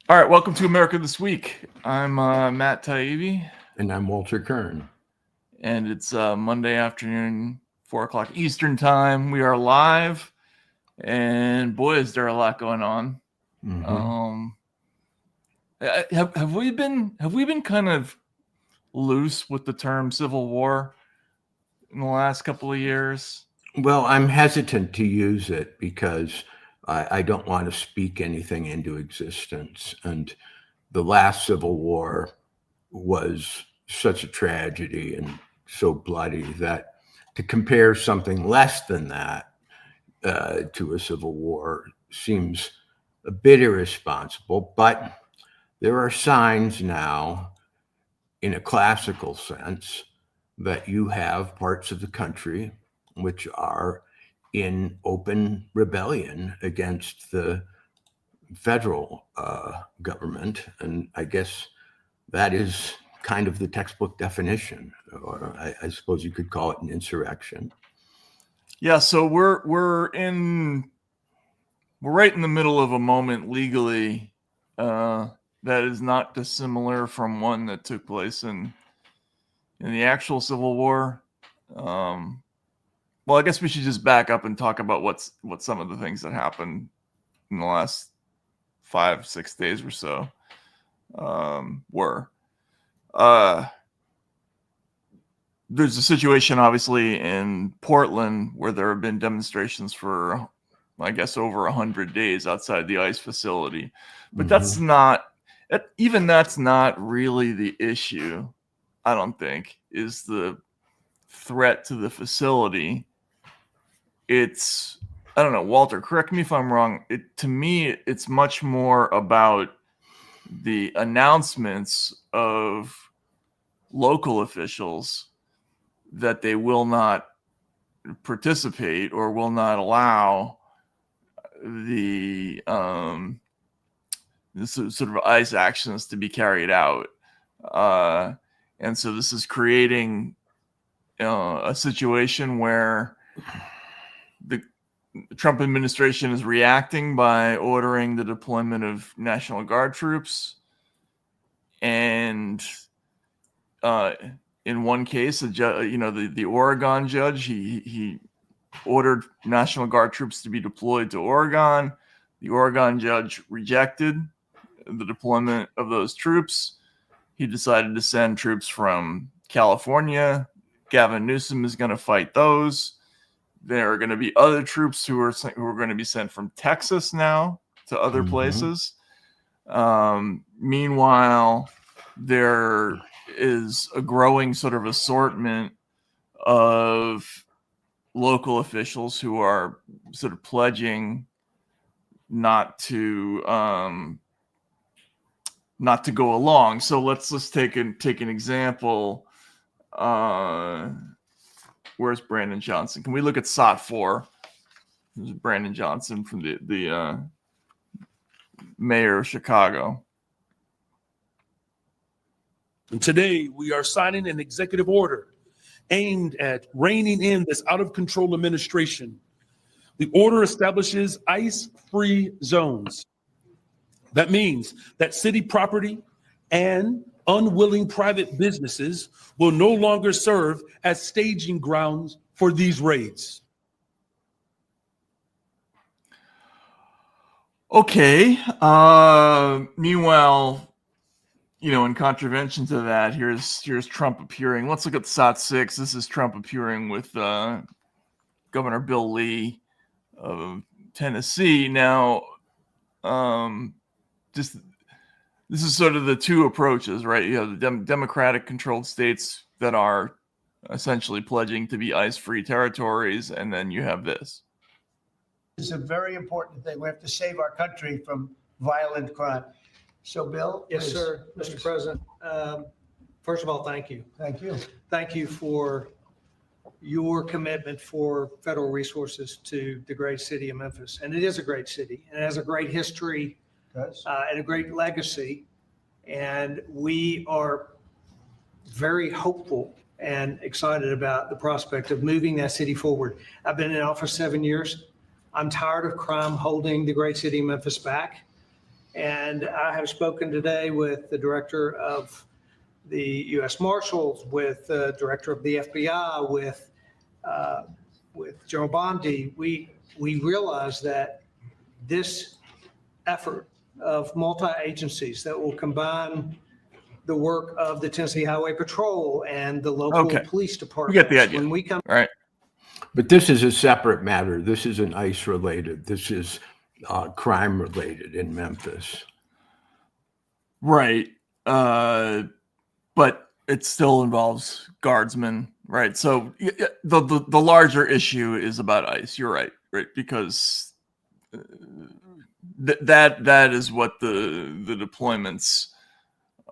All right, welcome to America This Week. I'm Matt Taibbi. And I'm Walter Kern. And it's Monday afternoon, 4 o'clock Eastern time. We are live, and boy, is there a lot going on. Mm-hmm. Have we been kind of loose with the term Civil War in the last couple of years? Well, I'm hesitant to use it because I don't want to speak anything into existence. And the last Civil War was such a tragedy and so bloody that to compare something less than that to a civil war seems a bit irresponsible. But there are signs now, in a classical sense, that you have parts of the country which are in open rebellion against the federal government. And I guess that is kind of the textbook definition, or I suppose you could call it an insurrection. Yeah, so we're right in the middle of a moment legally that is not dissimilar from one that took place in the actual Civil War. Well, I guess we should just back up and talk about what some of the things that happened in the last 5-6 days or so were. There's a situation, obviously, in Portland where there have been demonstrations for, I guess, over 100 days outside the ICE facility. But that's not really the issue, I don't think, is the threat to the facility. It's, I don't know, Walter, correct me if I'm wrong. To me, it's much more about the announcements of local officials that they will not participate or will not allow the sort of ICE actions to be carried out. And so this is creating a situation where the Trump administration is reacting by ordering the deployment of National Guard troops. And in one case, the Oregon judge, he ordered National Guard troops to be deployed to Oregon. The Oregon judge rejected the deployment of those troops. He decided to send troops from California. Gavin Newsom is going to fight those. There are going to be other troops who are going to be sent from Texas now to other places. Meanwhile, there is a growing sort of assortment of local officials who are sort of pledging not to go along. So let's take an example. Where's Brandon Johnson? Can we look at SOT 4? This is Brandon Johnson from the mayor of Chicago. And today we are signing an executive order aimed at reining in this out-of-control administration. The order establishes ICE-free zones. That means that city property and unwilling private businesses will no longer serve as staging grounds for these raids. Okay. Meanwhile, in contravention to that, here's Trump appearing. Let's look at SOT 6. This is Trump appearing with Governor Bill Lee of Tennessee. Now, this is sort of the two approaches, right? You have the Democratic-controlled states that are essentially pledging to be ICE-free territories, and then you have this. This is a very important thing. We have to save our country from violent crime. So, Bill? Yes, please. sir. Mr. President, first of all, thank you. Thank you. Thank you for your commitment for federal resources to the great city of Memphis. And it is a great city, and it has a great history and a great legacy. And we are very hopeful and excited about the prospect of moving that city forward. I've been in office 7 years. I'm tired of crime holding the great city of Memphis back. And I have spoken today with the director of the U.S. Marshals, with the director of the FBI, with General Bondi. We realize that this effort of multi-agencies that will combine the work of the Tennessee Highway Patrol and the local Okay. police We department. get the idea. When we come Right. But this is a separate matter. This isn't ICE related. This is crime related in Memphis. Right. But it still involves guardsmen, right? So the larger issue is about ICE. You're right, right? Because that is what the deployments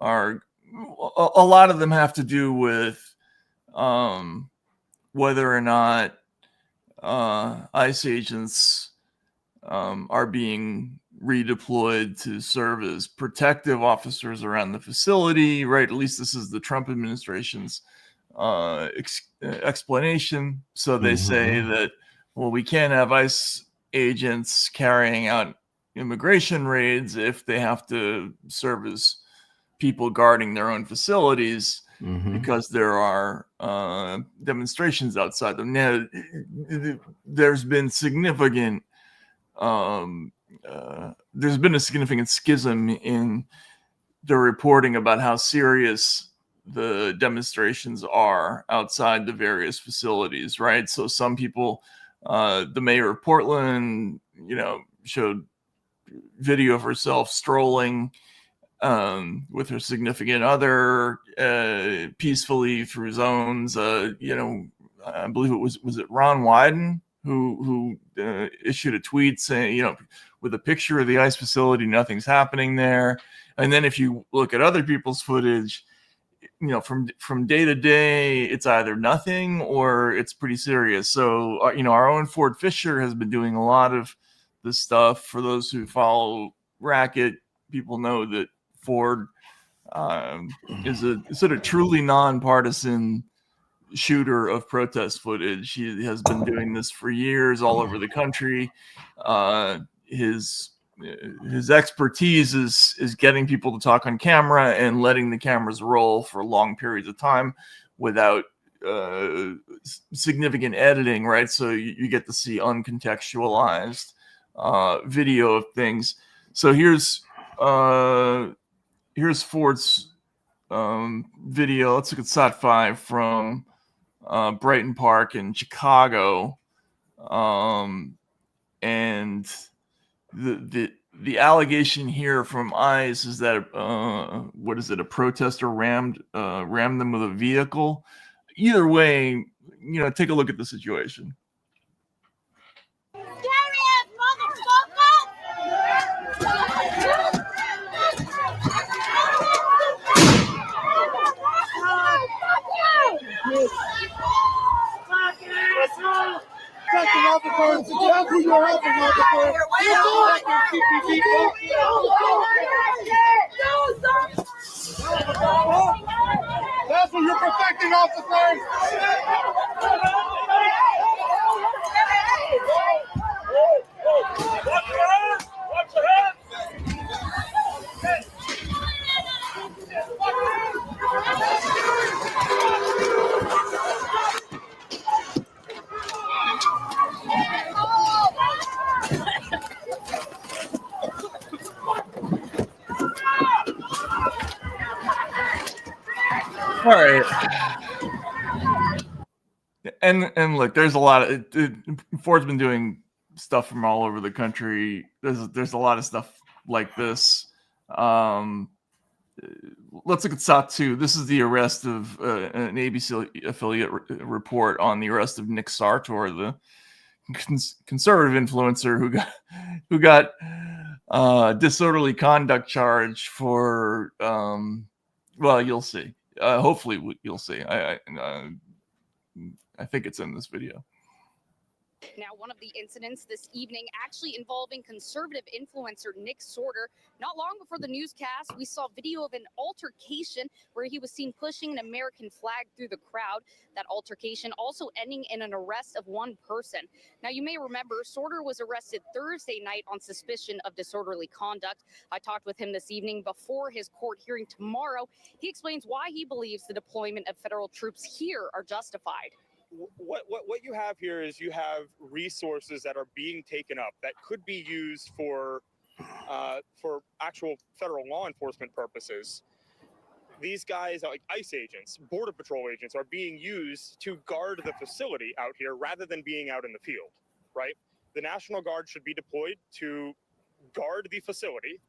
are. A lot of them have to do with whether or not ICE agents are being redeployed to serve as protective officers around the facility, right? At least this is the Trump administration's explanation. So they say that, well, we can't have ICE agents carrying out immigration raids if they have to serve as people guarding their own facilities because there are demonstrations outside them. Now, there's been significant there's been a significant schism in the reporting about how serious the demonstrations are outside the various facilities, right? So some people, the mayor of Portland, showed video of herself strolling with her significant other peacefully through zones. I believe was it Ron Wyden who issued a tweet saying, with a picture of the ICE facility, nothing's happening there. And then if you look at other people's footage, from day to day, it's either nothing or it's pretty serious. So, our own Ford Fisher has been doing a lot of this stuff. For those who follow Racket, people know that Ford is a sort of truly nonpartisan shooter of protest footage. He has been doing this for years all over the country. His expertise is getting people to talk on camera and letting the cameras roll for long periods of time without significant editing, right? So you get to see uncontextualized video of things. So here's Ford's video. Let's look at SOT 5 from Brighton Park in Chicago, and the allegation here from ICE is that a protester rammed them with a vehicle. Either way, take a look at the situation. That's what you're protecting, officers. Watch your hands. Watch your hands. All right. And look, there's a lot of Ford's been doing stuff from all over the country. There's a lot of stuff like this. Let's look at SOT 2. This is the arrest of an ABC affiliate report on the arrest of Nick Sartor, the conservative influencer who got disorderly conduct charge for well, you'll see. Hopefully you'll see. I think it's in this video. Now, one of the incidents this evening actually involving conservative influencer Nick Sorter. Not long before the newscast, we saw video of an altercation where he was seen pushing an American flag through the crowd. That altercation also ending in an arrest of one person. Now, you may remember Sorter was arrested Thursday night on suspicion of disorderly conduct. I talked with him this evening before his court hearing tomorrow. He explains why he believes the deployment of federal troops here are justified. What you have here is you have resources that are being taken up that could be used for actual federal law enforcement purposes. These guys, like ICE agents, Border Patrol agents, are being used to guard the facility out here rather than being out in the field, right? The National Guard should be deployed to guard the facility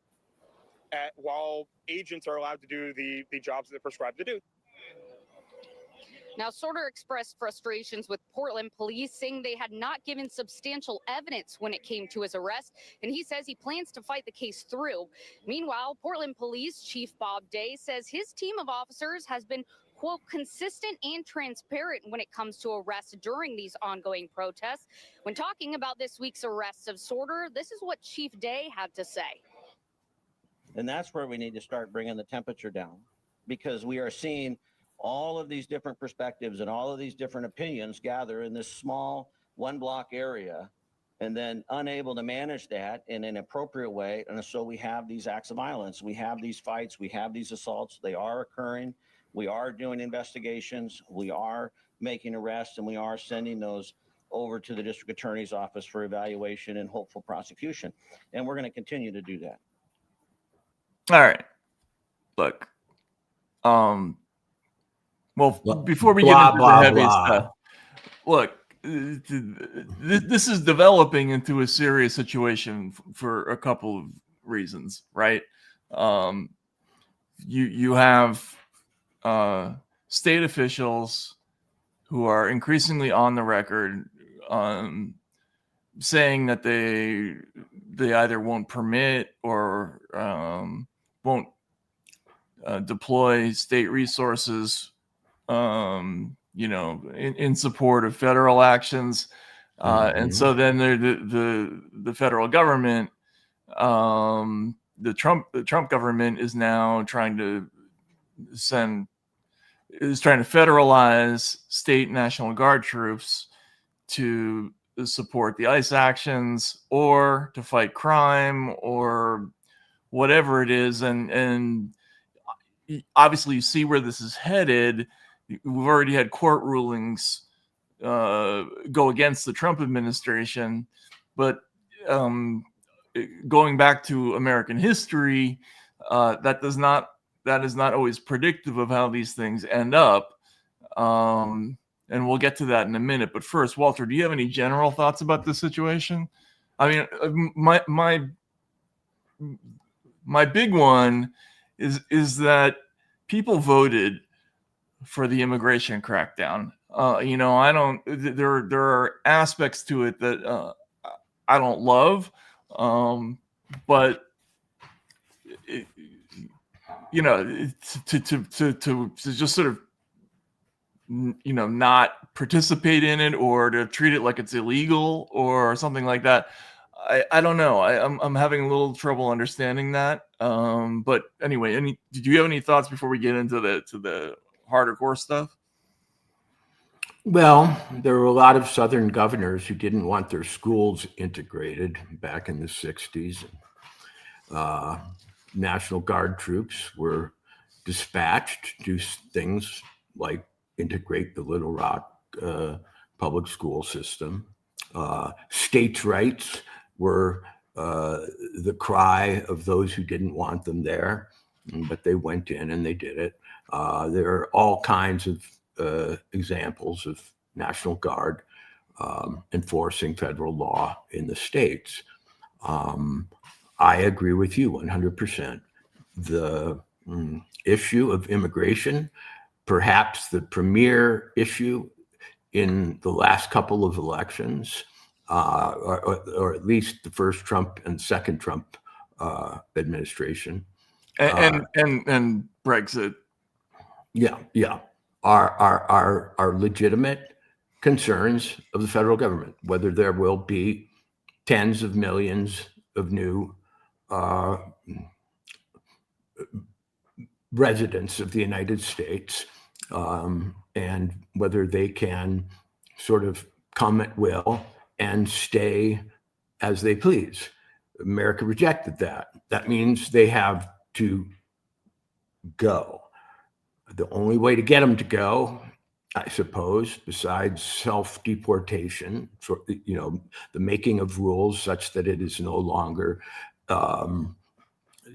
while agents are allowed to do the jobs that they're prescribed to do. Now, Sorter expressed frustrations with Portland police, saying they had not given substantial evidence when it came to his arrest, and he says he plans to fight the case through. Meanwhile, Portland Police Chief Bob Day says his team of officers has been, quote, consistent and transparent when it comes to arrests during these ongoing protests. When talking about this week's arrest of Sorter, this is what Chief Day had to say. And that's where we need to start bringing the temperature down, because we are seeing all of these different perspectives and all of these different opinions gather in this small one block area, and then unable to manage that in an appropriate way. And so we have these acts of violence, we have these fights, we have these assaults. They are occurring. We are doing investigations, we are making arrests, and we are sending those over to the district attorney's office for evaluation and hopeful prosecution. And we're going to continue to do that. All right. Look, well, before we get into the heavy stuff, look, this is developing into a serious situation for a couple of reasons, right? You have state officials who are increasingly on the record saying that they either won't permit or won't deploy state resources in support of federal actions. And so then the federal government, the Trump government is now trying to federalize state National Guard troops to support the ICE actions or to fight crime or whatever it is. And obviously you see where this is headed. We've already had court rulings go against the Trump administration, but going back to American history, that is not always predictive of how these things end up. And we'll get to that in a minute. But first, Walter, do you have any general thoughts about this situation? I mean, my big one is that people voted for the immigration crackdown. There are aspects to it that I don't love, but to just sort of not participate in it or to treat it like it's illegal or something like that. I don't know. I'm having a little trouble understanding that. But anyway, did you have any thoughts before we get into the harder core stuff? Well, there were a lot of Southern governors who didn't want their schools integrated back in the 60s. National Guard troops were dispatched to do things like integrate the Little Rock public school system. States' rights were the cry of those who didn't want them there, but they went in and they did it. There are all kinds of examples of National Guard enforcing federal law in the states. I agree with you 100%. The issue of immigration, perhaps the premier issue in the last couple of elections, or at least the first Trump and second Trump administration, and Brexit. Yeah, are legitimate concerns of the federal government, whether there will be tens of millions of new residents of the United States, and whether they can sort of come at will and stay as they please. America rejected that. That means they have to go. The only way to get them to go, I suppose, besides self-deportation, the making of rules such that it is no longer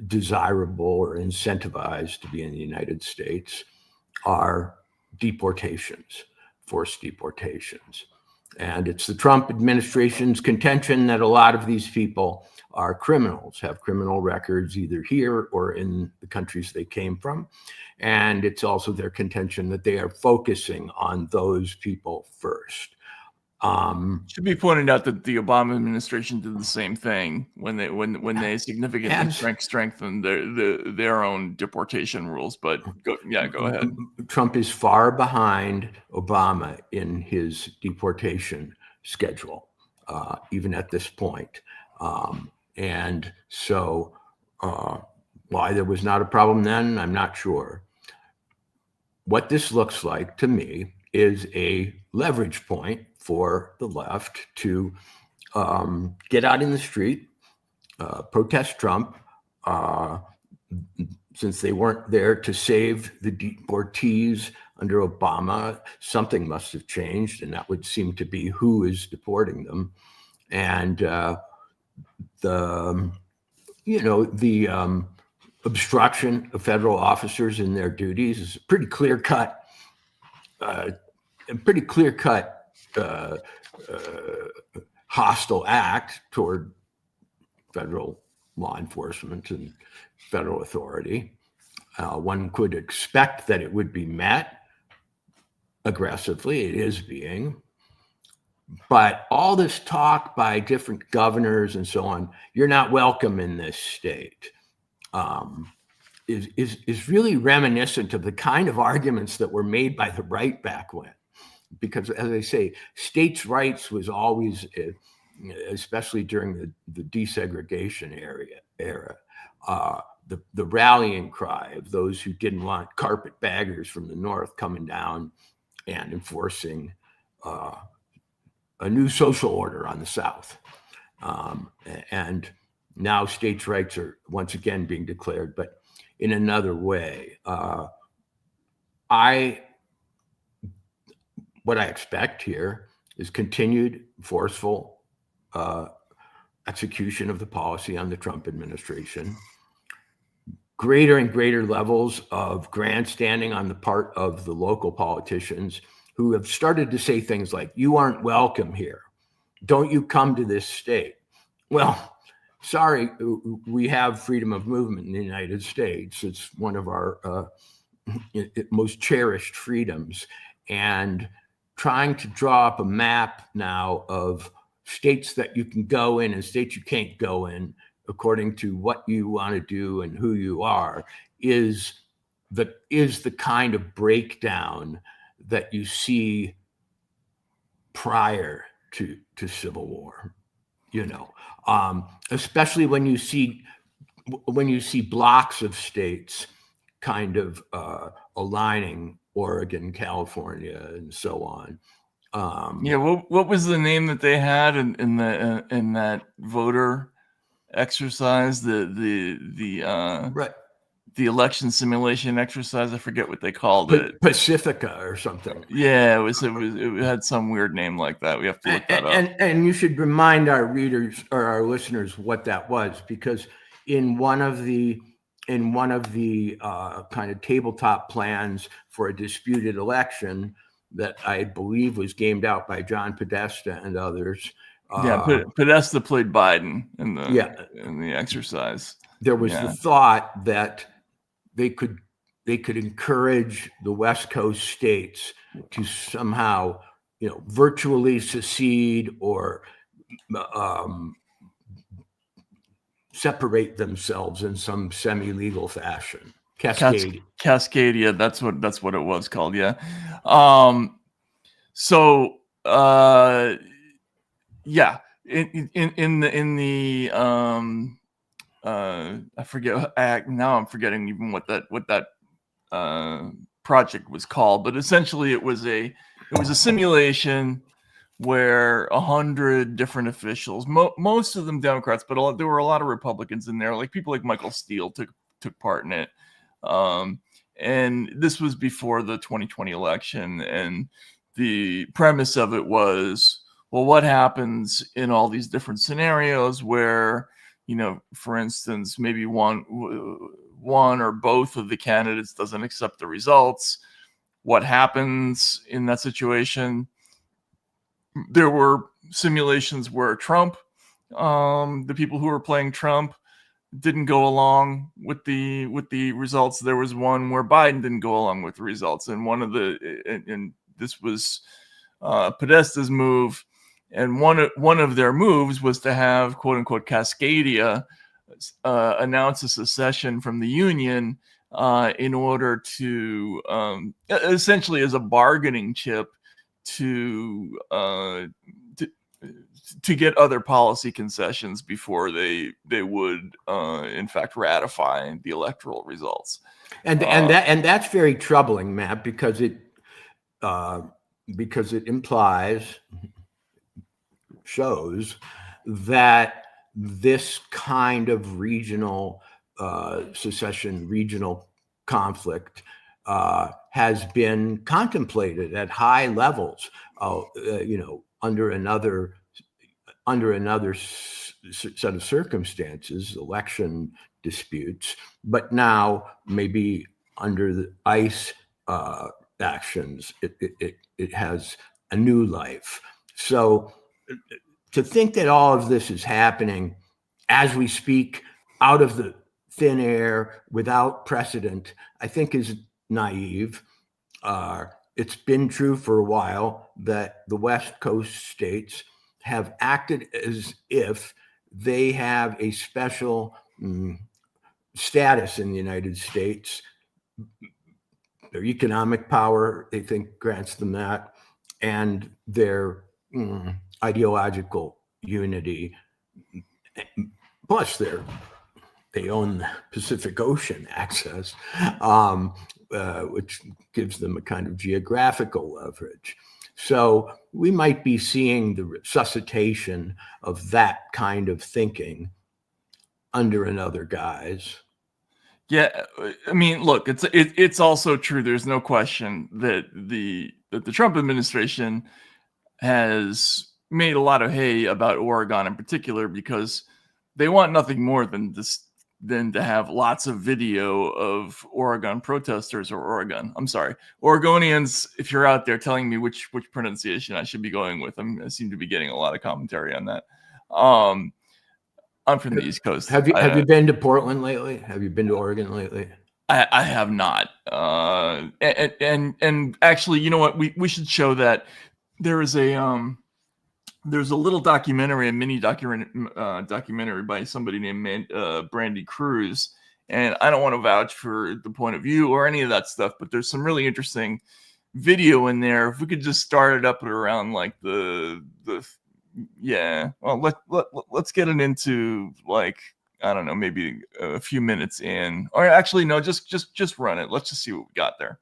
desirable or incentivized to be in the United States, are deportations, forced deportations. And it's the Trump administration's contention that a lot of these people are criminals, have criminal records either here or in the countries they came from. And it's also their contention that they are focusing on those people first. Should be pointed out that the Obama administration did the same thing when they significantly strengthened their own deportation rules. But go ahead. Trump is far behind Obama in his deportation schedule, even at this point. And so why there was not a problem then, I'm not sure. What this looks like to me is a leverage point for the left to get out in the street, protest Trump, since they weren't there to save the deportees under Obama. Something must have changed, and that would seem to be who is deporting them. And the obstruction of federal officers in their duties is a pretty clear-cut hostile act toward federal law enforcement and federal authority. One could expect that it would be met aggressively. It is being. But all this talk by different governors and so on, you're not welcome in this state, is really reminiscent of the kind of arguments that were made by the right back when. Because, as I say, states' rights was always, especially during the desegregation era, the rallying cry of those who didn't want carpetbaggers from the North coming down and enforcing a new social order on the South. And now states' rights are once again being declared, but in another way. What I expect here is continued forceful execution of the policy on the Trump administration, greater and greater levels of grandstanding on the part of the local politicians who have started to say things like, "You aren't welcome here. Don't you come to this state." Well, sorry, we have freedom of movement in the United States. It's one of our most cherished freedoms. And trying to draw up a map now of states that you can go in and states you can't go in according to what you want to do and who you are is the kind of breakdown that you see prior to civil war, especially when you see blocks of states kind of aligning, Oregon, California, and so on. What was the name that they had in that voter exercise? The election simulation exercise. I forget what they called it. Pacifica or something. Yeah, it had some weird name like that. We have to look that up. And you should remind our readers or our listeners what that was, because in one of the kind of tabletop plans for a disputed election that I believe was gamed out by John Podesta and others. Podesta played Biden in the exercise. There was the thought that they could encourage the West Coast states to somehow, virtually secede or separate themselves in some semi-legal fashion. Cascadia, that's what it was called. Yeah. So Yeah, in the I forget. Now I'm forgetting even what that project was called, but essentially it was a simulation where 100 different officials, most of them Democrats, but there were a lot of Republicans in there, like people like Michael Steele took part in it. And this was before the 2020 election, and the premise of it was, well, what happens in all these different scenarios where, for instance, maybe one or both of the candidates doesn't accept the results? What happens in that situation? There were simulations where Trump, the people who were playing Trump, didn't go along with the results. There was one where Biden didn't go along with the results, and this was Podesta's move, and one of their moves was to have quote unquote Cascadia announce a secession from the Union in order to essentially as a bargaining chip to get other policy concessions before they would in fact ratify the electoral results. And that's very troubling, Matt, because it shows that this kind of regional secession, regional conflict has been contemplated at high levels, under another set of circumstances, election disputes, but now maybe under the ICE actions, it has a new life. So to think that all of this is happening as we speak, out of the thin air, without precedent, I think is naive. It's been true for a while that the West Coast states have acted as if they have a special status in the United States. Their economic power, they think, grants them that, and their ideological unity. Plus, they own the Pacific Ocean access, which gives them a kind of geographical leverage. So we might be seeing the resuscitation of that kind of thinking under another guise. Yeah, I mean, look, it's also true. There's no question that the Trump administration has made a lot of hay about Oregon in particular, because they want nothing more than to have lots of video of Oregon protesters, or Oregonians, if you're out there, telling me which pronunciation I should be going with. I seem to be getting a lot of commentary on that. I'm from the East Coast. Have you been to Portland lately? Have you been to Oregon lately? I have not. And actually, you know what? We should show that. There's a little documentary, a mini documentary by somebody named Brandy Cruz, and I don't want to vouch for the point of view or any of that stuff, but there's some really interesting video in there. If we could just start it up at around like let's get it into, like, I don't know, maybe a few minutes in, or actually no, just run it. Let's just see what we got there.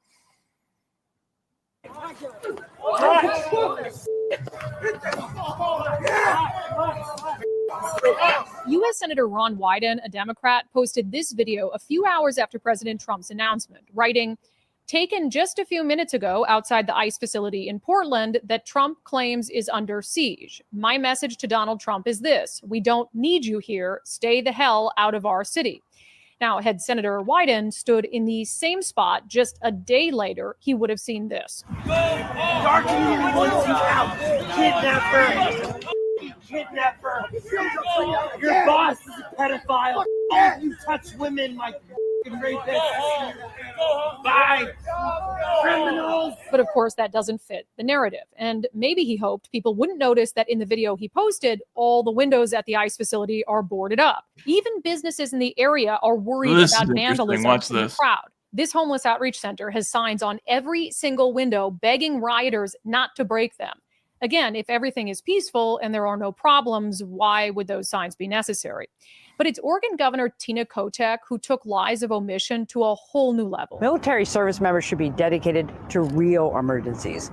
U.S. Senator Ron Wyden, a Democrat, posted this video a few hours after President Trump's announcement, writing, "Taken just a few minutes ago outside the ICE facility in Portland that Trump claims is under siege. My message to Donald Trump is this: we don't need you here. Stay the hell out of our city." Now, had Senator Wyden stood in the same spot just a day later, he would have seen this. Dark community wants you out. Kidnapper. Your boss is a pedophile. You touch women like rapists. Bye. Criminals. But of course, that doesn't fit the narrative. And maybe he hoped people wouldn't notice that in the video he posted, all the windows at the ICE facility are boarded up. Even businesses in the area are worried about vandalism in the crowd. This homeless outreach center has signs on every single window begging rioters not to break them. Again, if everything is peaceful and there are no problems, why would those signs be necessary? But it's Oregon Governor Tina Kotek who took lies of omission to a whole new level. Military service members should be dedicated to real emergencies.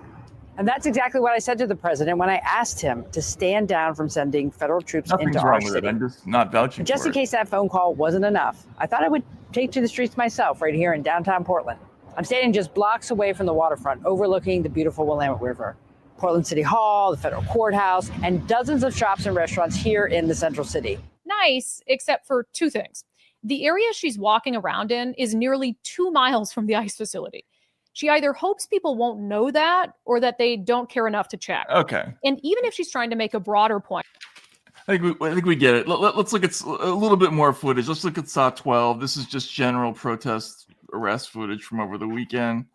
And that's exactly what I said to the president when I asked him to stand down from sending federal troops Nothing's into our wrong with city. it. I'm just not vouching Just for in it. case that phone call wasn't enough, I thought I would take to the streets myself right here in downtown Portland. I'm standing just blocks away from the waterfront, overlooking the beautiful Willamette River. Portland City Hall, the federal courthouse, and dozens of shops and restaurants here in the central city. Nice, except for two things. The area she's walking around in is nearly 2 miles from the ICE facility. She either hopes people won't know that or that they don't care enough to check. Okay. And even if she's trying to make a broader point, I think we get it. Let's look at a little bit more footage. Let's look at SOT 12. This is just general protest arrest footage from over the weekend.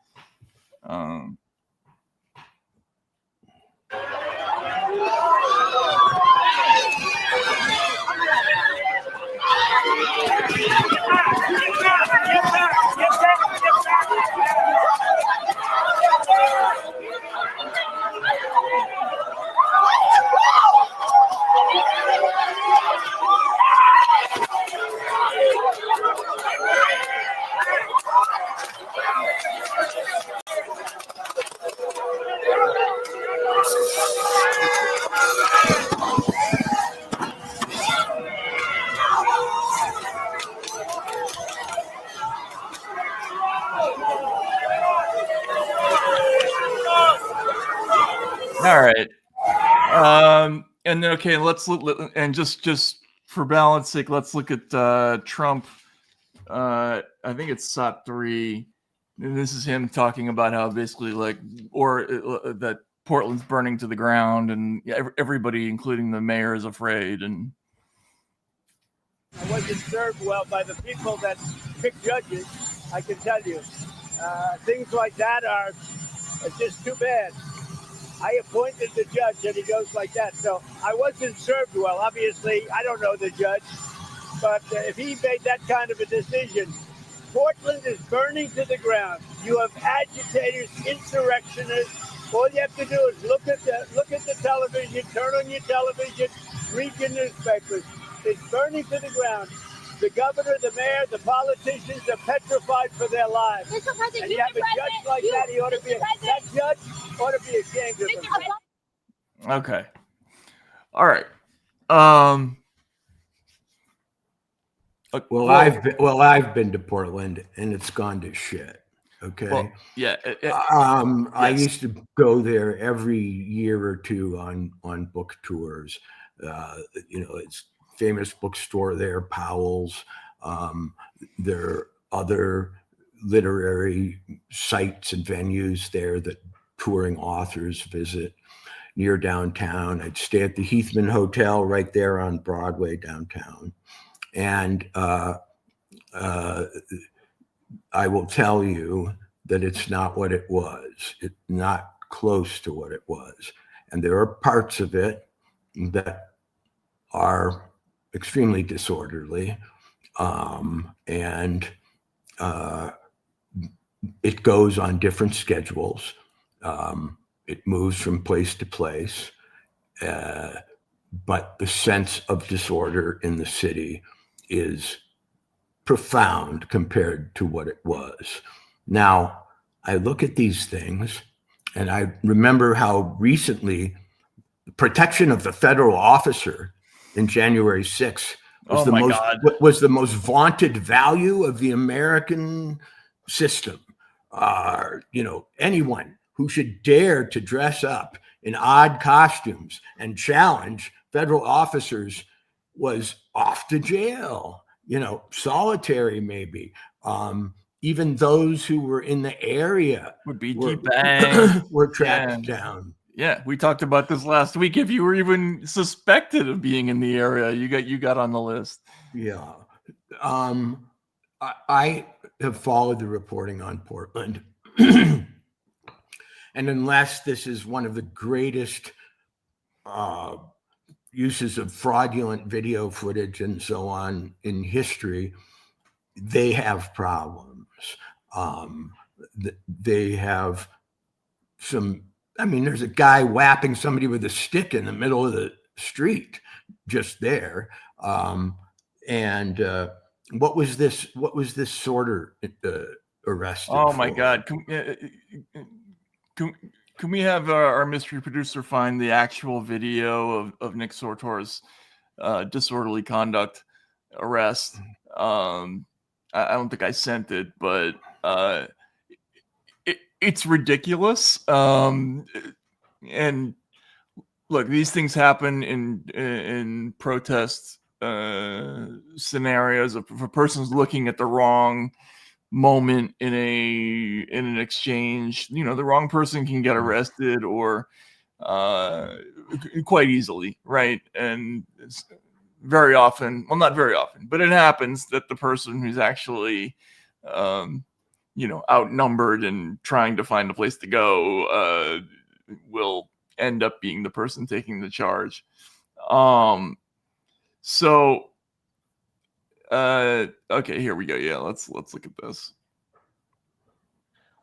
All right. And then, okay, let's look, and just for balance sake, let's look at Trump. I think it's SOT 3. And this is him talking about how basically that Portland's burning to the ground, and everybody, including the mayor, is afraid. And I wasn't served well by the people that pick judges, I can tell you. Things like that are just too bad. I appointed the judge and he goes like that. So I wasn't served well. Obviously, I don't know the judge, but if he made that kind of a decision, Portland is burning to the ground. You have agitators, insurrectionists. All you have to do is look at the television, turn on your television, read your newspapers. It's burning to the ground. The governor, the mayor, the politicians are petrified for their lives. Mr. President, and you have a judge like that, he ought to be that judge ought to be ashamed of himself. okay, all right. Well, I've been to Portland and it's gone to shit. Okay. Well, yeah. I used to go there every year or two on book tours. It's famous bookstore there, Powell's. There are other literary sites and venues there that touring authors visit near downtown. I'd stay at the Heathman Hotel right there on Broadway downtown. And I will tell you that it's not what it was. It's not close to what it was. And there are parts of it that are extremely disorderly. And it goes on different schedules. It moves from place to place. But the sense of disorder in the city is profound compared to what it was. Now, I look at these things and I remember how recently the protection of the federal officer in January 6th was the most vaunted value of the American system. Anyone who should dare to dress up in odd costumes and challenge federal officers was off to jail, solitary maybe. Even those who were in the area would be debanged, were tracked down. Yeah, we talked about this last week. If you were even suspected of being in the area, you got on the list. Yeah. I have followed the reporting on Portland. And unless this is one of the greatest uses of fraudulent video footage and so on in history, they have problems. They have some I mean, there's a guy whapping somebody with a stick in the middle of the street just there. And what was this sorter arrested Oh my for? God. Can we have our mystery producer find the actual video of Nick Sortor's disorderly conduct arrest? I don't think I sent it, but it's ridiculous. And look, these things happen in protest scenarios. If a person's looking at the wrong moment in an exchange, you know, the wrong person can get arrested or quite easily, right? And it's very often, well, not very often, but it happens that the person who's actually you know, outnumbered and trying to find a place to go will end up being the person taking the charge. Okay, here we go. Yeah, let's look at this.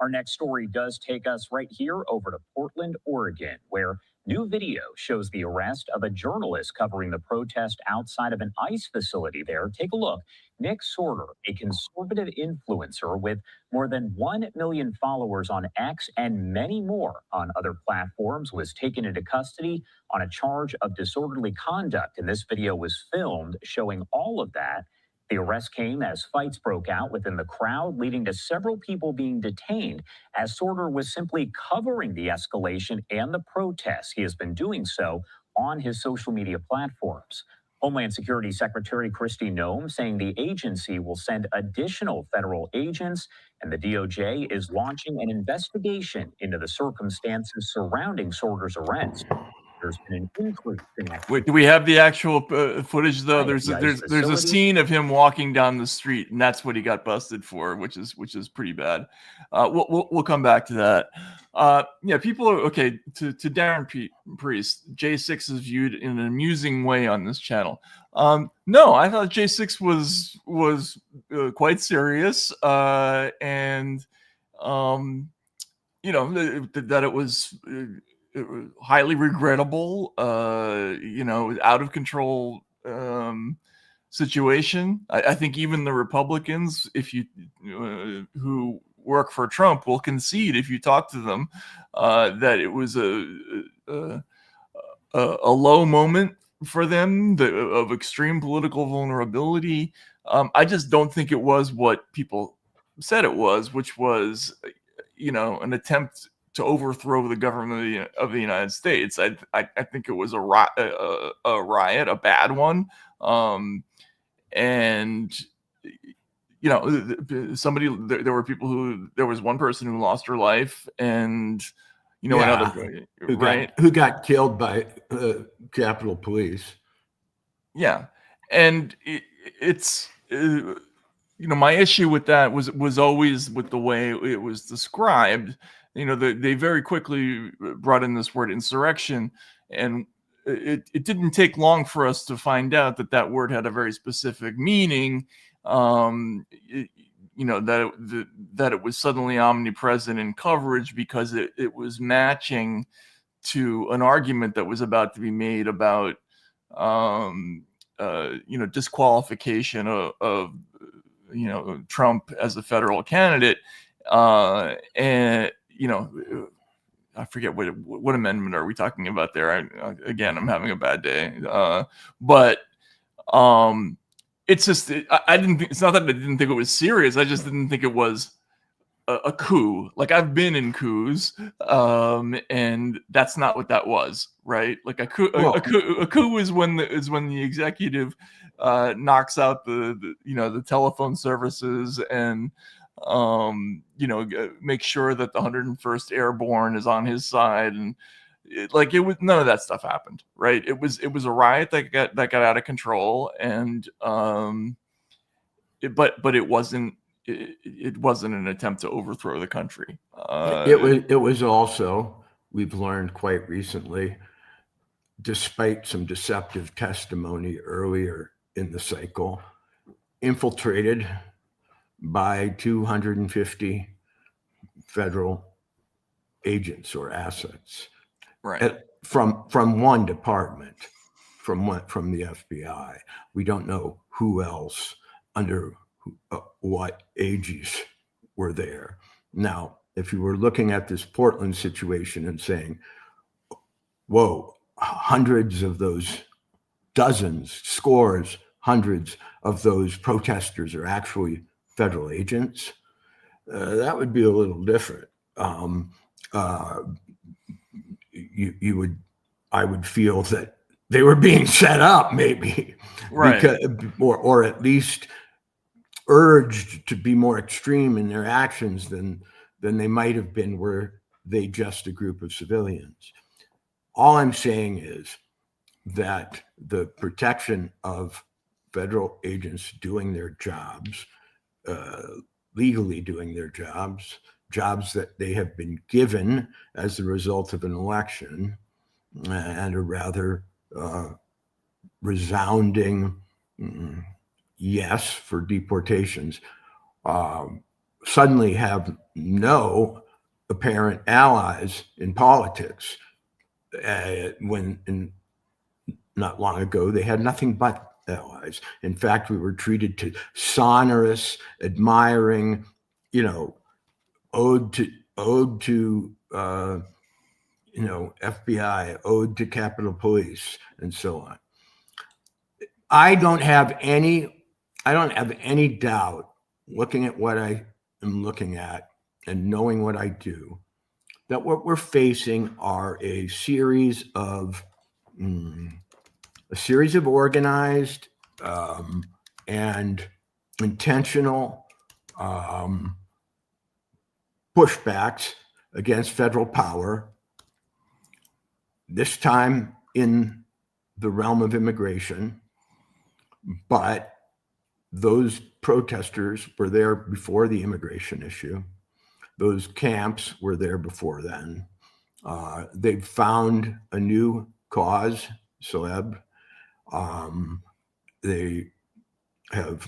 Our next story does take us right here over to Portland, Oregon, where new video shows the arrest of a journalist covering the protest outside of an ICE facility there. Take a look. Nick Sortor, a conservative influencer with more than 1 million followers on X and many more on other platforms, was taken into custody on a charge of disorderly conduct. And this video was filmed showing all of that. The arrest came as fights broke out within the crowd, leading to several people being detained as Sortor was simply covering the escalation and the protests. He has been doing so on his social media platforms. Homeland Security Secretary Kristi Noem saying the agency will send additional federal agents, and the DOJ is launching an investigation into the circumstances surrounding Sortor's arrest. There's been an increase in activity. Wait, do we have the actual footage though? There's a scene of him walking down the street, and that's what he got busted for, which is pretty bad. We'll come back to that. Yeah, people are okay. To Darren Priest, J6 is viewed in an amusing way on this channel. No, I thought J6 was quite serious, and you know that it was highly regrettable, you know, out of control situation. I think even the Republicans, if you who work for Trump, will concede if you talk to them that it was a low moment for them of extreme political vulnerability. I just don't think it was what people said it was, which was, you know, an attempt to overthrow the government of the United States. I think it was a riot, a bad one, and you know, there were people who, there was one person who lost her life, and you know, another, right, who got killed by Capitol Police. Yeah, and it's you know, my issue with that was always with the way it was described. You know, they very quickly brought in this word insurrection, and it didn't take long for us to find out that word had a very specific meaning. You know, that it was suddenly omnipresent in coverage because it was matching to an argument that was about to be made about you know, disqualification of you know, Trump as a federal candidate, and you know, I forget what amendment are we talking about there. Again, I'm having a bad day, but it's just I didn't think, it's not that I didn't think it was serious. I just didn't think it was a coup. Like, I've been in coups, and that's not what that was, right? Like a coup is when the executive knocks out the you know, the telephone services and you know, make sure that the 101st Airborne is on his side, and like, it was, none of that stuff happened, right? It was a riot that got out of control, and but it wasn't an attempt to overthrow the country. It was also, we've learned quite recently, despite some deceptive testimony earlier in the cycle, infiltrated by 250 federal agents or assets. Right. From one department, from the FBI. We don't know who else under what aegis were there. Now, if you were looking at this Portland situation and saying, whoa, hundreds of those, dozens, scores, hundreds of those protesters are actually federal agents, that would be a little different. I would feel that they were being set up, maybe, Right. or at least urged to be more extreme in their actions than they might have been were they just a group of civilians. All I'm saying is that the protection of federal agents doing their jobs, legally doing their jobs that they have been given as a result of an election, and a rather resounding yes for deportations, suddenly have no apparent allies in politics, when not long ago they had nothing but allies. In fact, we were treated to sonorous, admiring, ode to FBI, ode to Capitol Police, and so on. I don't have any doubt, looking at what I am looking at and knowing what I do, that what we're facing are a series of organized and intentional pushbacks against federal power, this time in the realm of immigration. But those protesters were there before the immigration issue. Those camps were there before then. They've found a new cause, celeb. They have,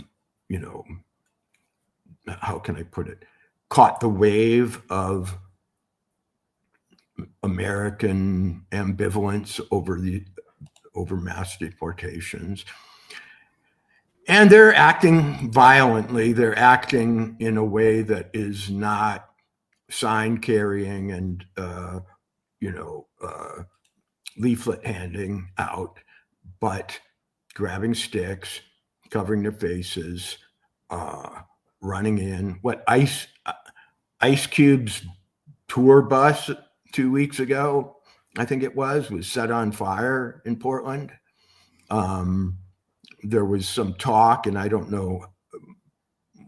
how can I put it, caught the wave of American ambivalence over mass deportations. And they're acting violently. They're acting in a way that is not sign carrying and, leaflet handing out, but grabbing sticks, covering their faces, running in. What Ice Cube's tour bus 2 weeks ago, I think it was set on fire in Portland. There was some talk, and I don't know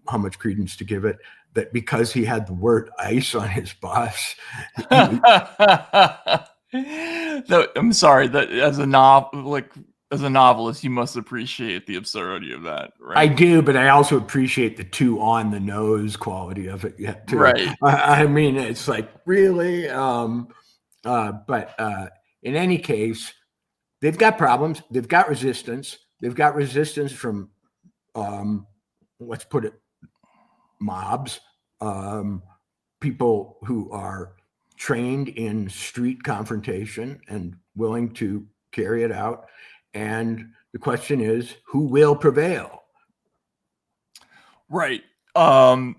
how much credence to give it, that because he had the word ICE on his bus. I'm sorry, that as a novelist, you must appreciate the absurdity of that, right? I do, but I also appreciate the too on the nose quality of it yet too. Right. I mean, it's like, really? But in any case, they've got problems. They've got resistance. They've got resistance from, let's put it, mobs, people who are trained in street confrontation and willing to carry it out. And the question is, who will prevail? Right. And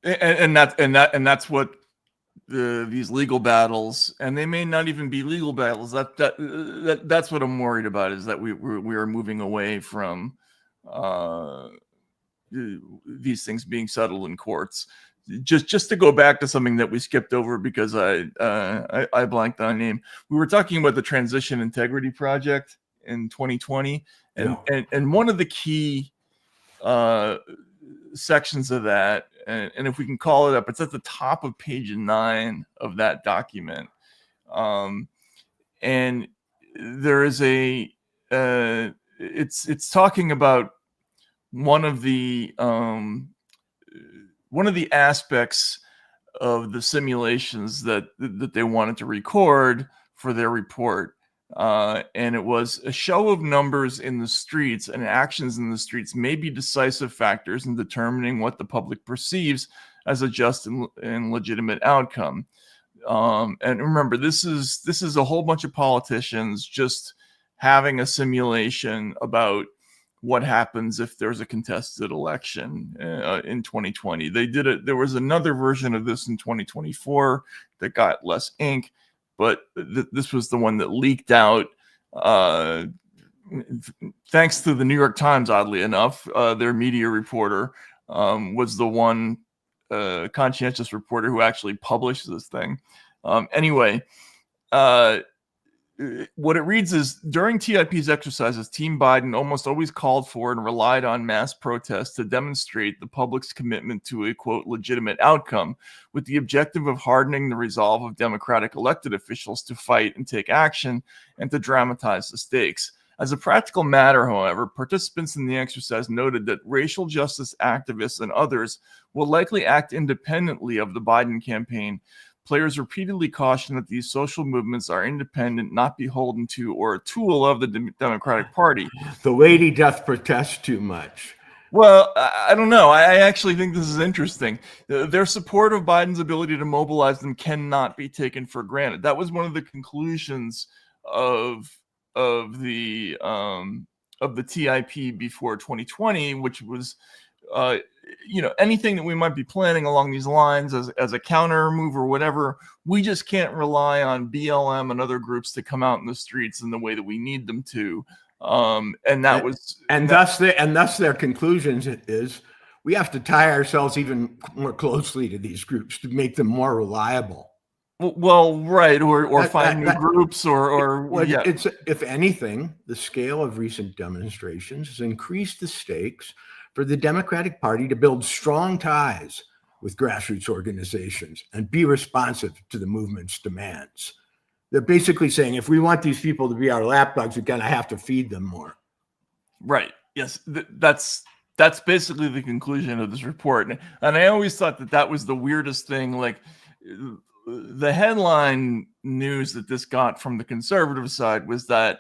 that's what these legal battles, and they may not even be legal battles. That's what I'm worried about, is that we are moving away from these things being settled in courts. Just to go back to something that we skipped over because I blanked on name. We were talking about the Transition Integrity Project in 2020, and one of the key sections of that, and if we can call it up, it's at the top of page 9 of that document, and there is it's talking about one of the aspects of the simulations that they wanted to record for their report. And it was a show of numbers in the streets and actions in the streets may be decisive factors in determining what the public perceives as a just and legitimate outcome. And remember, this is a whole bunch of politicians just having a simulation about what happens if there's a contested election in 2020. They did it. There was another version of this in 2024 that got less ink, but this was the one that leaked out. Thanks to the New York Times, oddly enough, their media reporter was the one conscientious reporter who actually published this thing. Anyway, what it reads is, during TIP's exercises, Team Biden almost always called for and relied on mass protests to demonstrate the public's commitment to a, quote, legitimate outcome, with the objective of hardening the resolve of Democratic elected officials to fight and take action and to dramatize the stakes. As a practical matter, however, participants in the exercise noted that racial justice activists and others will likely act independently of the Biden campaign. Players repeatedly cautioned that these social movements are independent, not beholden to or a tool of the Democratic Party. The lady doth protest too much. Well, I don't know. I actually think this is interesting. Their support of Biden's ability to mobilize them cannot be taken for granted. That was one of the conclusions of the TIP before 2020, which was anything that we might be planning along these lines as a counter move or whatever, we just can't rely on BLM and other groups to come out in the streets in the way that we need them to. Thus their conclusions is we have to tie ourselves even more closely to these groups to make them more reliable. Well, right, or find new groups, or yeah. It's, if anything, the scale of recent demonstrations has increased the stakes for the Democratic Party to build strong ties with grassroots organizations and be responsive to the movement's demands. They're basically saying, if we want these people to be our lapdogs, we're going to have to feed them more. Right. Yes. That's basically the conclusion of this report. And I always thought that was the weirdest thing. Like, the headline news that this got from the conservative side was that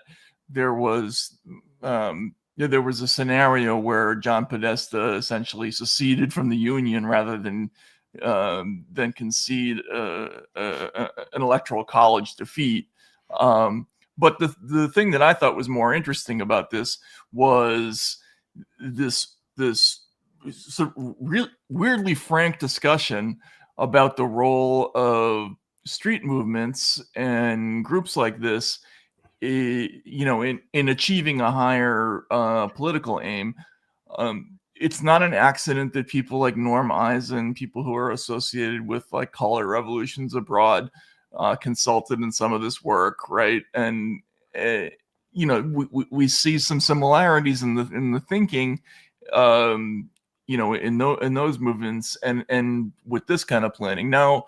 there was a scenario where John Podesta essentially seceded from the union rather than concede an electoral college defeat. But the thing that I thought was more interesting about this was this sort of weirdly frank discussion about the role of street movements and groups like this, in achieving a higher political aim. It's not an accident that people like Norm Eisen, people who are associated with like Color Revolutions Abroad, consulted in some of this work, right? And we see some similarities in the thinking, in those movements and with this kind of planning. Now,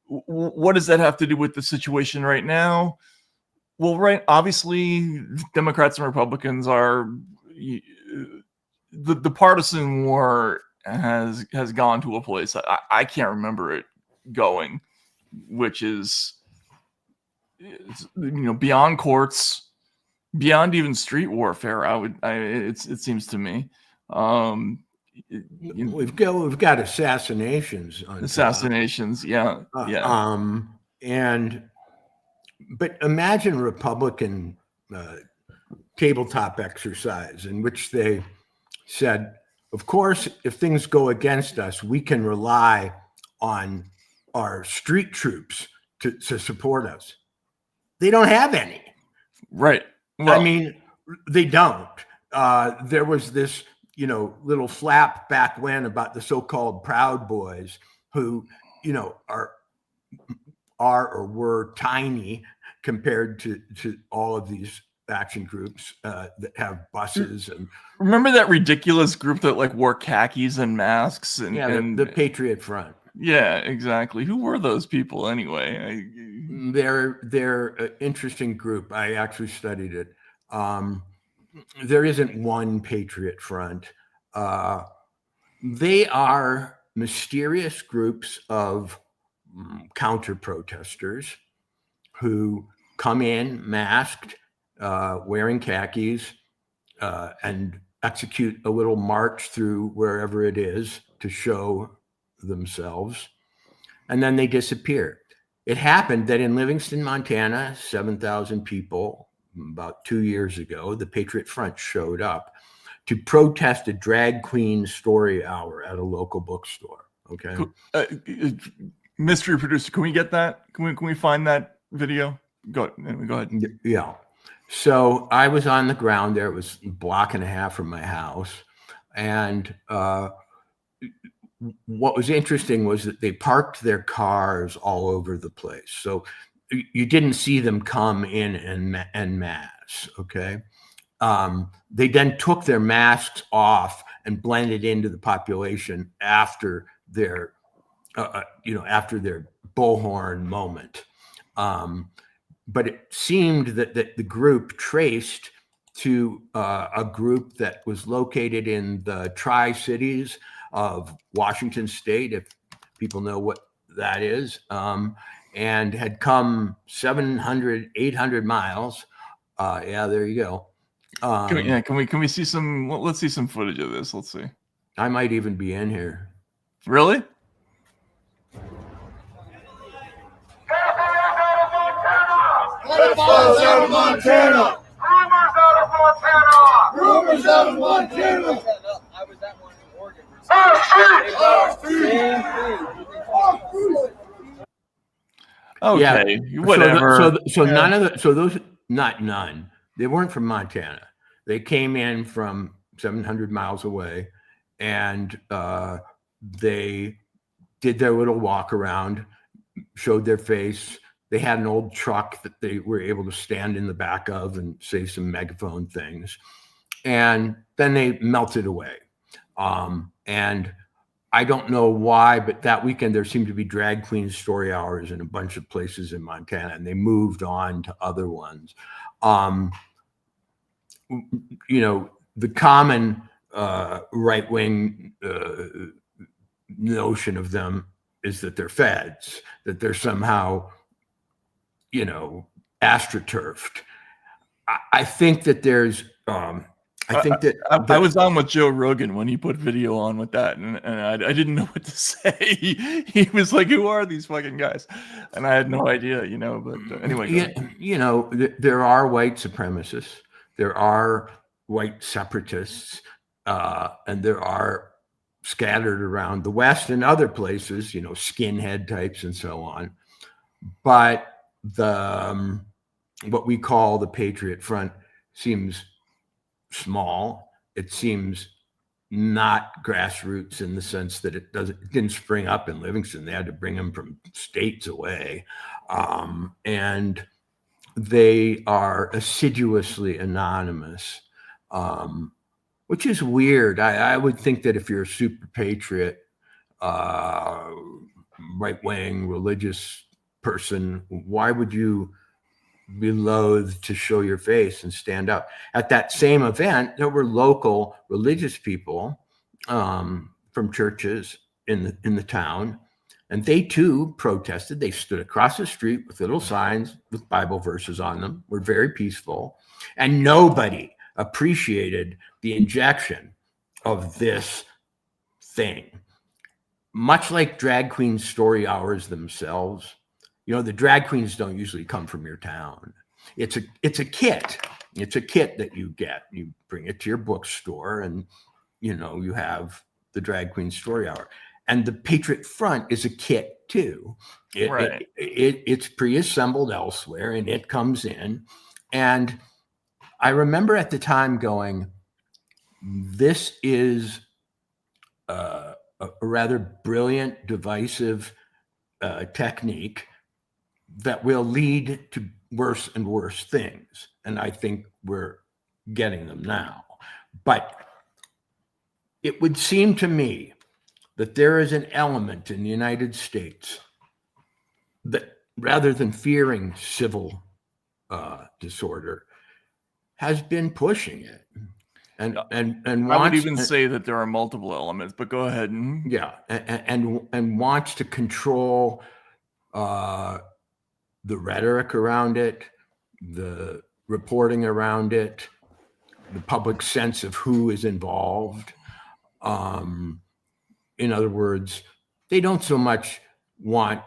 what does that have to do with the situation right now? Well, right, obviously, Democrats and Republicans are the partisan war has gone to a place I can't remember it going, which is beyond courts, beyond even street warfare. It seems to me. We've got assassinations on assassinations, top. But imagine Republican tabletop exercise in which they said, of course, if things go against us, we can rely on our street troops to support us. They don't have any. Right. Well, I mean, they don't. There was this, little flap back when about the so-called Proud Boys who, are or were tiny compared to all of these action groups that have buses. And remember that ridiculous group that like wore khakis and masks and the Patriot Front. Yeah, exactly. Who were those people anyway? They're an interesting group. I actually studied it. There isn't one Patriot Front. They are mysterious groups of counter protesters who come in masked, wearing khakis, and execute a little march through wherever it is to show themselves, and then they disappeared. It happened that in Livingston, Montana, 7,000 people, about 2 years ago, the Patriot Front showed up to protest a drag queen story hour at a local bookstore. Okay. Mystery producer, can we get that? Can we find that video? Go ahead. Yeah. So I was on the ground there. It was a block and a half from my house. And what was interesting was that they parked their cars all over the place. So you didn't see them come in en masse. Okay. They then took their masks off and blended into the population after their, after their bullhorn moment. But it seemed that the group traced to a group that was located in the Tri-Cities of Washington State, if people know what that is, and had come 700, 800 miles. Yeah, there you go. Can we see some? Let's see some footage of this. Let's see. I might even be in here. Really? Pedophiles out of Montana! Rumors out of Montana! I was at one in Oregon. Okay, yeah. Whatever. So none of those, not none. They weren't from Montana. They came in from 700 miles away, and they did their little walk around, showed their face. They had an old truck that they were able to stand in the back of and say some megaphone things. And then they melted away. And I don't know why, but that weekend there seemed to be drag queen story hours in a bunch of places in Montana, and they moved on to other ones. The common right-wing notion of them is that they're feds, that they're somehow, astroturfed. I think that there's, I think that I was on with Joe Rogan when he put video on with that, and I didn't know what to say. He was like, "Who are these fucking guys?" And I had no idea, But anyway, there are white supremacists, there are white separatists, and there are scattered around the West and other places, skinhead types and so on. But what we call the Patriot Front seems small. It seems not grassroots in the sense that it didn't spring up in Livingston. They had to bring them from states away. And they are assiduously anonymous, which is weird. I would think that if you're a super patriot, right-wing, religious person, why would you be loath to show your face and stand up? At that same event, there were local religious people from churches in the town, and they too protested. They stood across the street with little signs with Bible verses on them, were very peaceful, and nobody appreciated the injection of this thing. Much like drag queen story hours themselves, the drag queens don't usually come from your town. It's a kit. It's a kit that you get. You bring it to your bookstore, and you have the drag queen story hour. And the Patriot Front is a kit too. It's pre-assembled elsewhere, and it comes in. And I remember at the time going, "This is a rather brilliant, divisive technique that will lead to worse and worse things." And I think we're getting them now. But it would seem to me that there is an element in the United States that, rather than fearing civil disorder, has been pushing it. And I would even say that there are multiple elements, but go ahead. Yeah, and wants to control the rhetoric around it, the reporting around it, the public sense of who is involved. In other words, they don't so much want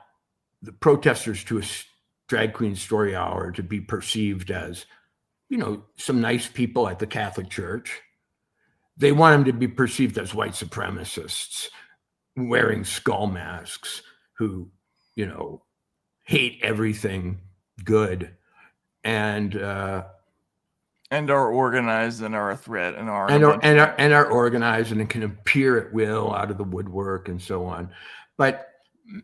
the protesters to a drag queen story hour to be perceived as, some nice people at the Catholic Church. They want them to be perceived as white supremacists wearing skull masks who, hate everything good and are organized and are a threat and are organized and can appear at will out of the woodwork and so on. But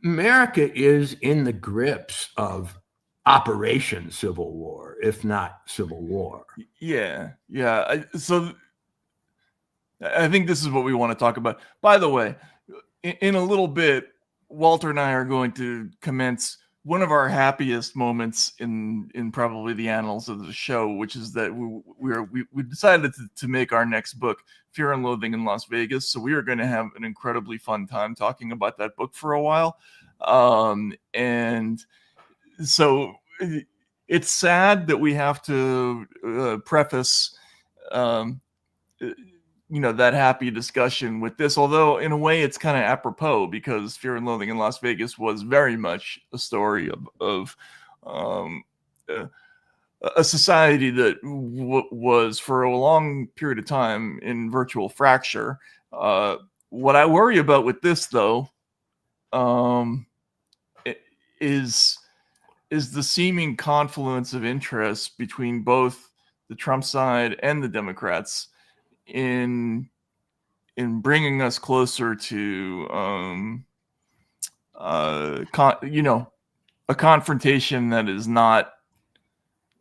America is in the grips of Operation Civil War, if not Civil War. Yeah. So I think this is what we want to talk about. By the way, in a little bit, Walter and I are going to commence one of our happiest moments in probably the annals of the show, which is that we decided to make our next book Fear and Loathing in Las Vegas. So we are going to have an incredibly fun time talking about that book for a while. And so it's sad that we have to preface that happy discussion with this, although in a way it's kind of apropos because Fear and Loathing in Las Vegas was very much a story of a society that was for a long period of time in virtual fracture. What I worry about with this, though, is the seeming confluence of interests between both the Trump side and the Democrats in bringing us closer to a confrontation that is not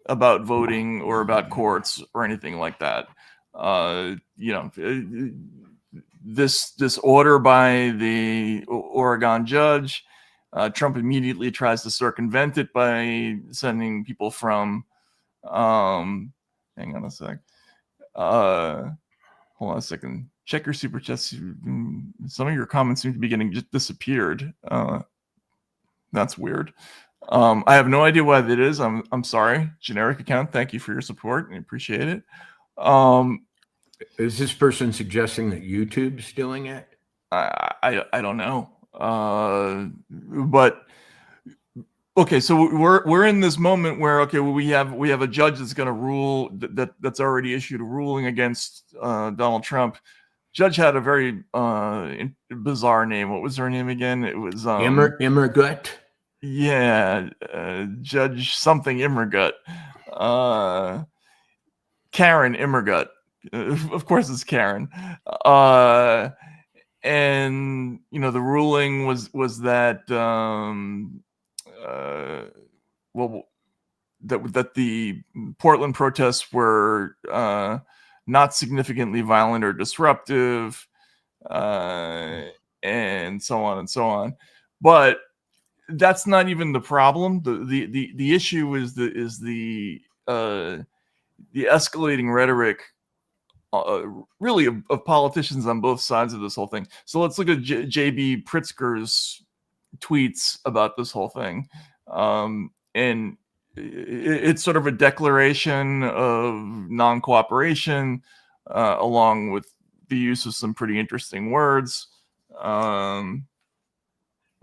about voting or about courts or anything like that. This order by the Oregon judge, Trump immediately tries to circumvent it by sending people from hang on a sec. Hold on a second. Check your super chats. Some of your comments seem to be getting just disappeared. That's weird. I have no idea why that is. I'm sorry. Generic account. Thank you for your support. I appreciate it. Is this person suggesting that YouTube's doing it? I don't know. But okay, so we're in this moment where we have a judge that's going to rule that's already issued a ruling against Donald Trump. Judge had a very bizarre name. What was her name again? It was Immergut. Yeah, Judge something Immergut. Karen Immergut. Of course, it's Karen. And the ruling was that that the Portland protests were not significantly violent or disruptive, and so on and so on. But that's not even the problem. The issue is the escalating rhetoric, really of politicians on both sides of this whole thing. So let's look at J.B. Pritzker's tweets about this whole thing. And it's sort of a declaration of non-cooperation, along with the use of some pretty interesting words.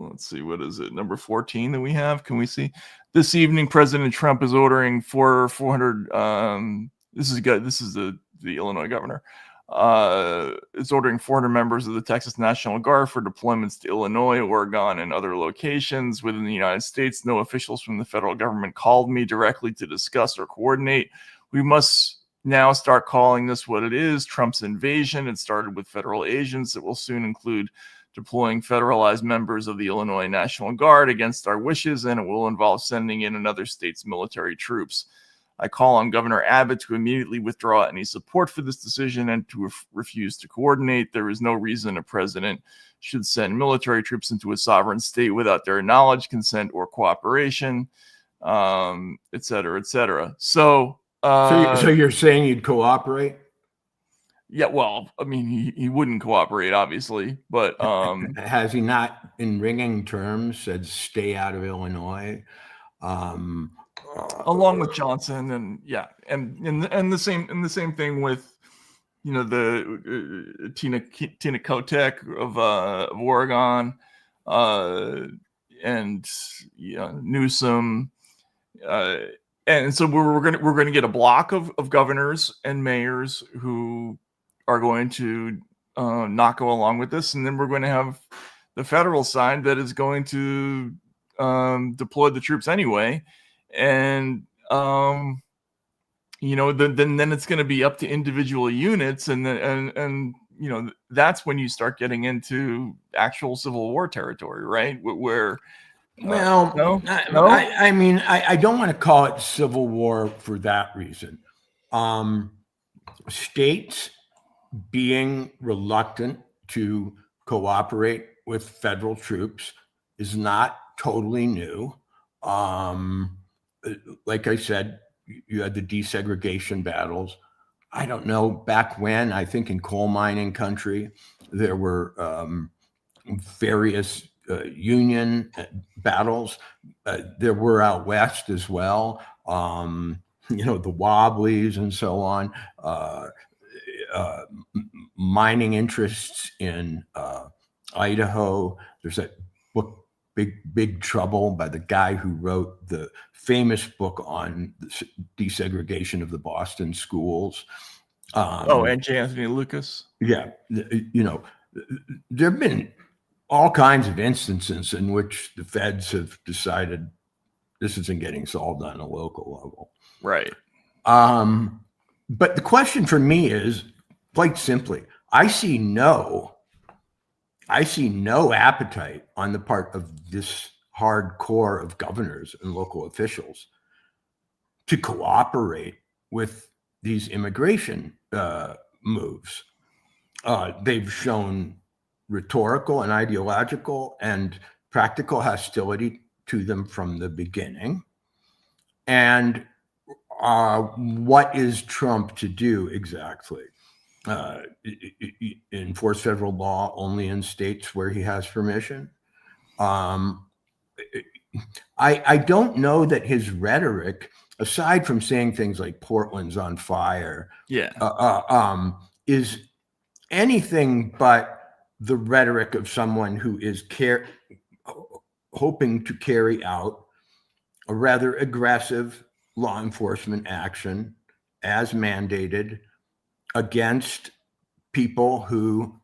Let's see, what is it? Number 14 that we have. Can we see? This evening, President Trump is ordering 400. This is the Illinois governor. Is ordering 400 members of the Texas National Guard for deployments to Illinois, Oregon, and other locations within the United States. No officials from the federal government called me directly to discuss or coordinate. We must now start calling this what it is: Trump's invasion. It started with federal agents. It will soon include deploying federalized members of the Illinois National Guard against our wishes, and it will involve sending in another state's military troops. I call on Governor Abbott to immediately withdraw any support for this decision and to refuse to coordinate. There is no reason a president should send military troops into a sovereign state without their knowledge, consent, or cooperation, et cetera, et cetera. So you're saying you'd cooperate? Yeah, well, I mean, he wouldn't cooperate, obviously, but has he not, in ringing terms, said stay out of Illinois? Along with Johnson, and yeah, and the same thing with the Tina Kotek of Oregon, and Newsom, and so we're gonna get a block of governors and mayors who are going to not go along with this, and then we're going to have the federal side that is going to deploy the troops anyway, and then it's going to be up to individual units, and that's when you start getting into actual Civil War territory, right? Where Well, no? I mean, I don't want to call it civil war for that reason. States being reluctant to cooperate with federal troops is not totally new. Like I said, you had the desegregation battles. I don't know, back when, I think in coal mining country, there were various union battles. There were out west as well, the Wobblies and so on. Mining interests in Idaho. There's that book, Big Trouble, by the guy who wrote the famous book on the desegregation of the Boston schools. And J. Anthony Lucas. Yeah, there have been all kinds of instances in which the feds have decided this isn't getting solved on a local level. Right. But the question for me is, quite simply, I see no appetite on the part of this hardcore of governors and local officials to cooperate with these immigration moves. They've shown rhetorical and ideological and practical hostility to them from the beginning. And what is Trump to do exactly? Enforce federal law only in states where he has permission? I don't know that his rhetoric, aside from saying things like Portland's on fire, is anything but the rhetoric of someone who is hoping to carry out a rather aggressive law enforcement action as mandated against people who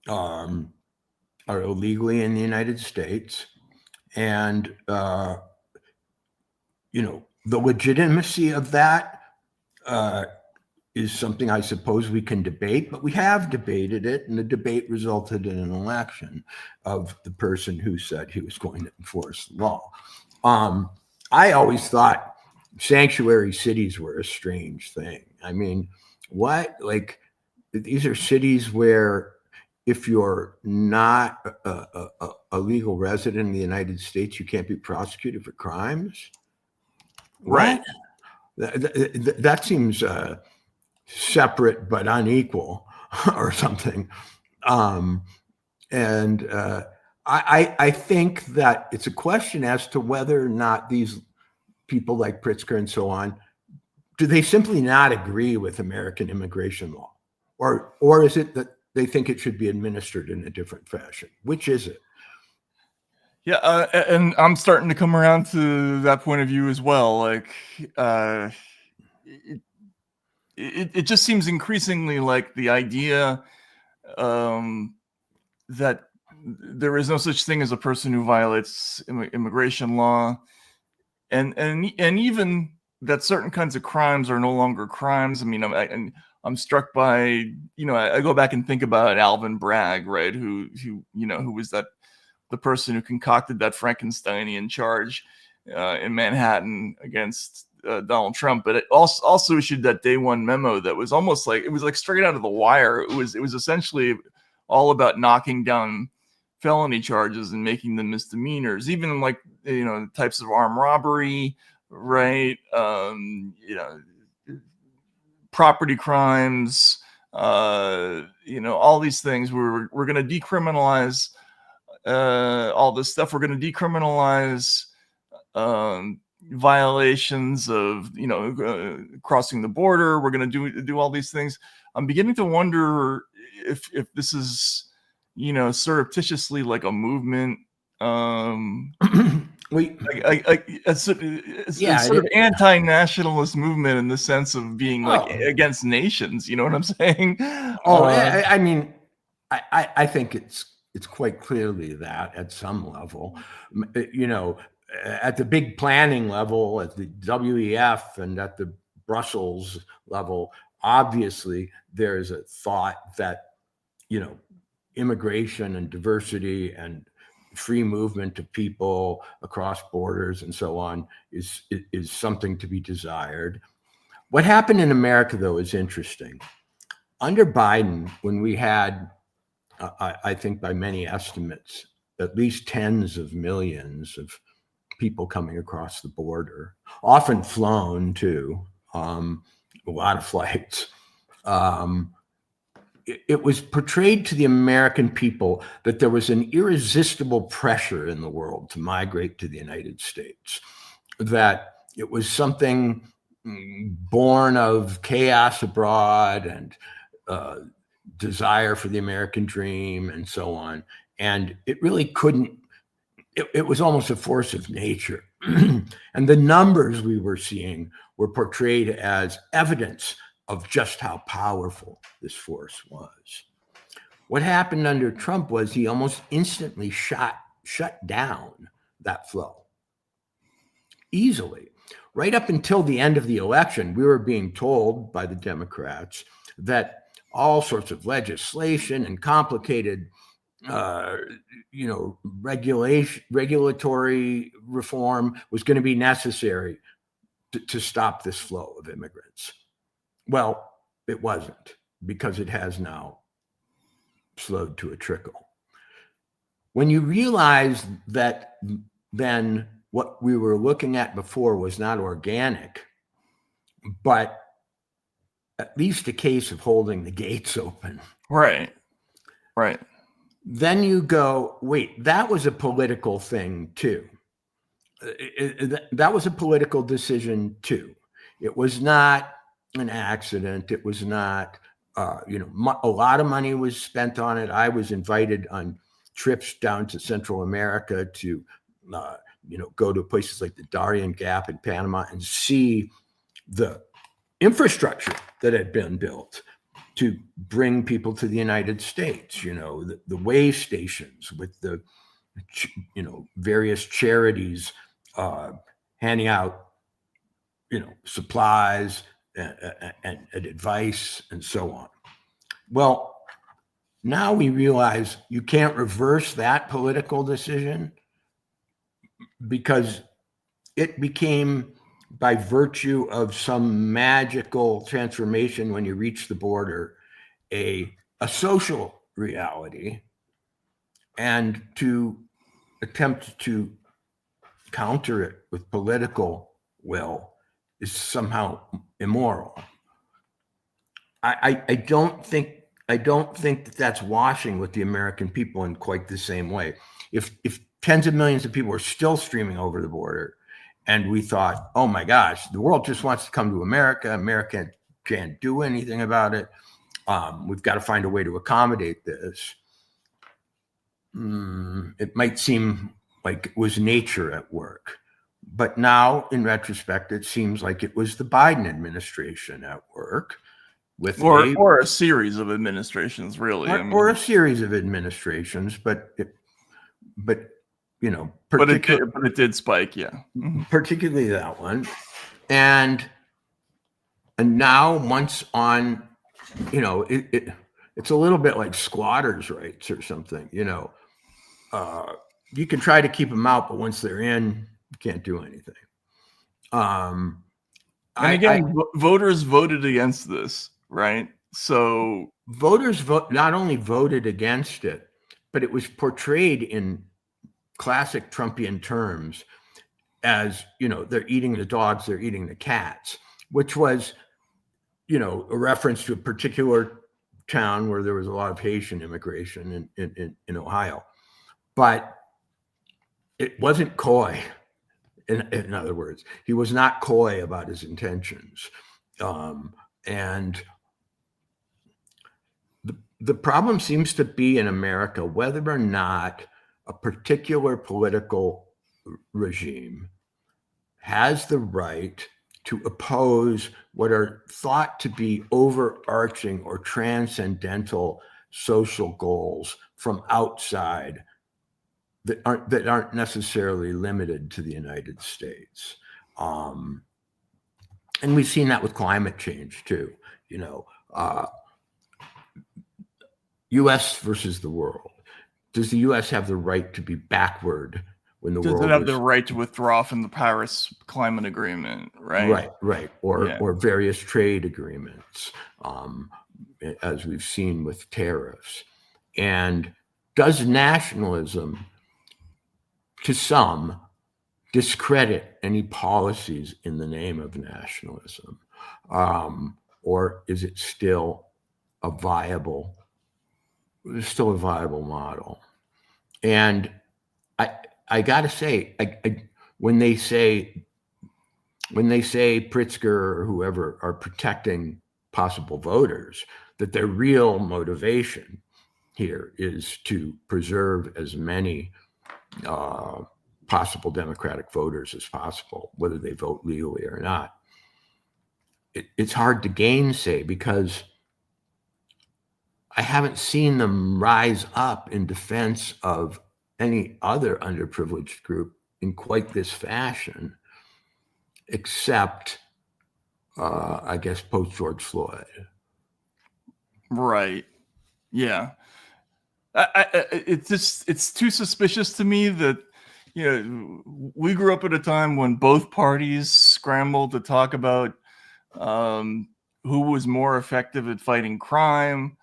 are illegally in the United States. And, the legitimacy of that is something I suppose we can debate, but we have debated it, and the debate resulted in an election of the person who said he was going to enforce the law. I always thought sanctuary cities were a strange thing. I mean, what? Like, these are cities where if you're not a legal resident in the United States, you can't be prosecuted for crimes? Right. That seems separate but unequal or something. I think that it's a question as to whether or not these people like Pritzker and so on, do they simply not agree with American immigration law? Or is it that they think it should be administered in a different fashion? Which is it? Yeah, and I'm starting to come around to that point of view as well. Like, it just seems increasingly like the idea that there is no such thing as a person who violates immigration law, and even that certain kinds of crimes are no longer crimes. I mean, I'm struck by, I go back and think about Alvin Bragg, right? Who was the person who concocted that Frankensteinian charge in Manhattan against Donald Trump, but it also issued that day one memo that was almost like, it was like straight out of The Wire. It was essentially all about knocking down felony charges and making them misdemeanors, even like, types of armed robbery, right? Property crimes, all these things. We're going to decriminalize all this stuff. We're going to decriminalize violations of, crossing the border. We're going to do all these things. I'm beginning to wonder if this is, surreptitiously like a movement We It's Yeah, sort of it- anti-nationalist movement in the sense of being like Oh. against nations. You know what I'm saying? Oh, I mean, I think it's quite clearly that at some level, you know, at the big planning level, at the WEF and at the Brussels level, obviously there's a thought that, you know, immigration and diversity and free movement of people across borders and so on is something to be desired. What happened in America, though, is interesting. Under Biden, when we had, I think by many estimates, at least tens of millions of people coming across the border, often flown too, a lot of flights. It was portrayed to the American people that there was an irresistible pressure in the world to migrate to the United States, that it was something born of chaos abroad and desire for the American dream and so on. And it really couldn't, it was almost a force of nature. And the numbers we were seeing were portrayed as evidence of just how powerful this force was. What happened under Trump was he almost instantly shut down that flow easily. Right up until the end of the election, we were being told by the Democrats that all sorts of legislation and complicated, regulatory reform was going to be necessary to stop this flow of immigrants. Well, it wasn't, because it has now slowed to a trickle. When you realize that then what we were looking at before was not organic, but at least a case of holding the gates open. Right. Then you go, wait, that was a political thing too. That was a political decision too. It was not an accident. It was not, a lot of money was spent on it. I was invited on trips down to Central America to, go to places like the Darien Gap in Panama and see the infrastructure that had been built to bring people to the United States, the way stations with the, various charities handing out, supplies and advice and so on. Well, now we realize you can't reverse that political decision because it became, by virtue of some magical transformation when you reach the border, a social reality. And to attempt to counter it with political will is somehow immoral. I don't think that that's washing with the American people in quite the same way. If tens of millions of people are still streaming over the border, and we thought, oh my gosh, the world just wants to come to America. America can't do anything about it. We've got to find a way to accommodate this. It might seem like it was nature at work. But now, in retrospect, it seems like it was the Biden administration at work. Or a series of administrations, really. Or a series of administrations, but it did spike, yeah. Particularly that one. And now once on, it's a little bit like squatters' rights or something, you can try to keep them out, but once they're in, you can't do anything. Voters voted against this, right? So voters not only voted against it, but it was portrayed in classic Trumpian terms as, they're eating the dogs, they're eating the cats, which was, a reference to a particular town where there was a lot of Haitian immigration in Ohio. But it wasn't coy. In other words, he was not coy about his intentions. And the problem seems to be in America, whether or not a particular political regime has the right to oppose what are thought to be overarching or transcendental social goals from outside that aren't necessarily limited to the United States. And we've seen that with climate change too, US versus the world. Does the US have the right to be backward when the world does it have the right to withdraw from the Paris Climate Agreement, right? Right. Or various trade agreements, as we've seen with tariffs. And does nationalism, to some, discredit any policies in the name of nationalism? Or is it still a viable model? And I got to say, when they say Pritzker or whoever are protecting possible voters, that their real motivation here is to preserve as many possible Democratic voters as possible, whether they vote legally or not. It's hard to gainsay, because I haven't seen them rise up in defense of any other underprivileged group in quite this fashion, except, I guess, post-George Floyd. Right. Yeah. It's too suspicious to me that, we grew up at a time when both parties scrambled to talk about who was more effective at fighting crime,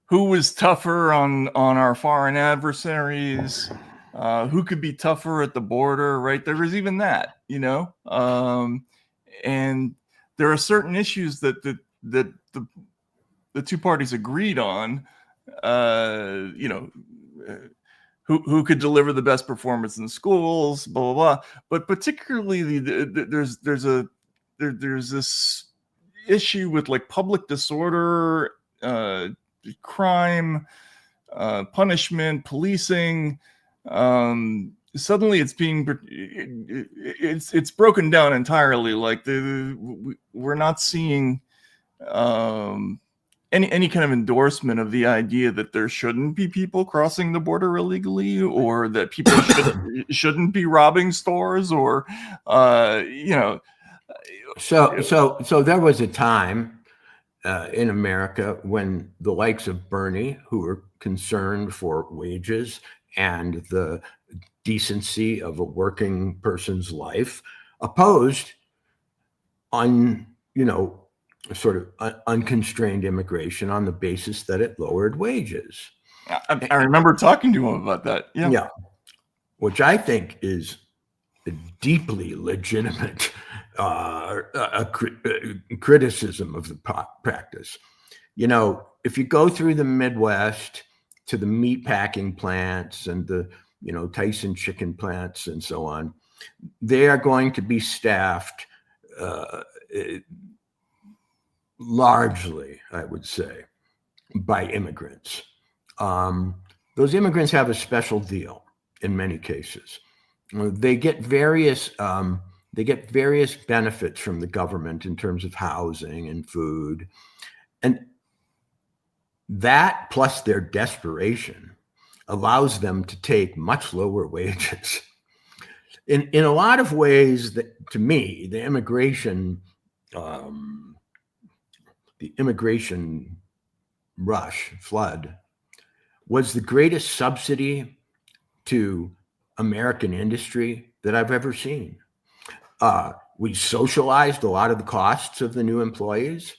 who was tougher on our foreign adversaries, who could be tougher at the border, right? There was even that, and there are certain issues that the two parties agreed on, who could deliver the best performance in schools, blah, blah, blah. But particularly there's this issue with like public disorder, crime, punishment, policing. Suddenly it's broken down entirely. Like we're not seeing any kind of endorsement of the idea that there shouldn't be people crossing the border illegally, or that people shouldn't be robbing stores, or So there was a time in America when the likes of Bernie, who were concerned for wages and the decency of a working person's life, opposed sort of unconstrained immigration on the basis that it lowered wages. I remember talking to him about that. Yeah. Which I think is a deeply legitimate criticism of the practice. If you go through the Midwest to the meat packing plants and the Tyson chicken plants and so on, they are going to be staffed largely, I would say, by immigrants. Those immigrants have a special deal in many cases. They get various benefits from the government in terms of housing and food, and that plus their desperation allows them to take much lower wages. In a lot of ways, that to me, the immigration flood was the greatest subsidy to American industry that I've ever seen. We socialized a lot of the costs of the new employees,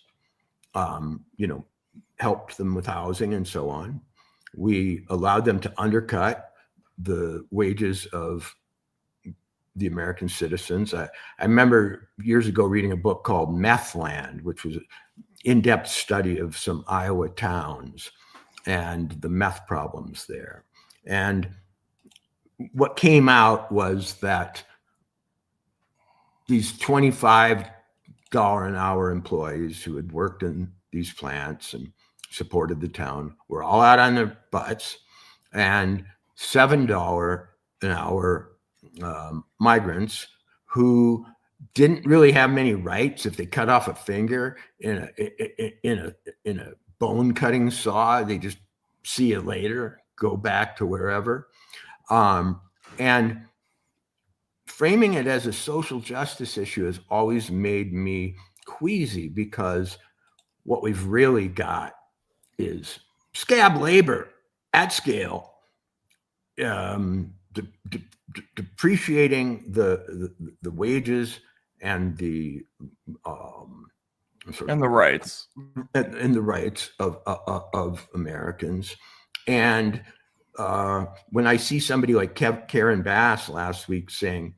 helped them with housing and so on. We allowed them to undercut the wages of the American citizens. I remember years ago reading a book called Meth Land, which was an in-depth study of some Iowa towns and the meth problems there. And what came out was that these $25 an hour employees who had worked in these plants and supported the town, were all out on their butts, and $7 an hour migrants who didn't really have many rights. If they cut off a finger in a bone cutting saw, they just see you later, go back to wherever. And framing it as a social justice issue has always made me queasy, because what we've really got is scab labor at scale, depreciating the wages and the rights and the rights of Americans. And when I see somebody like Karen Bass last week saying,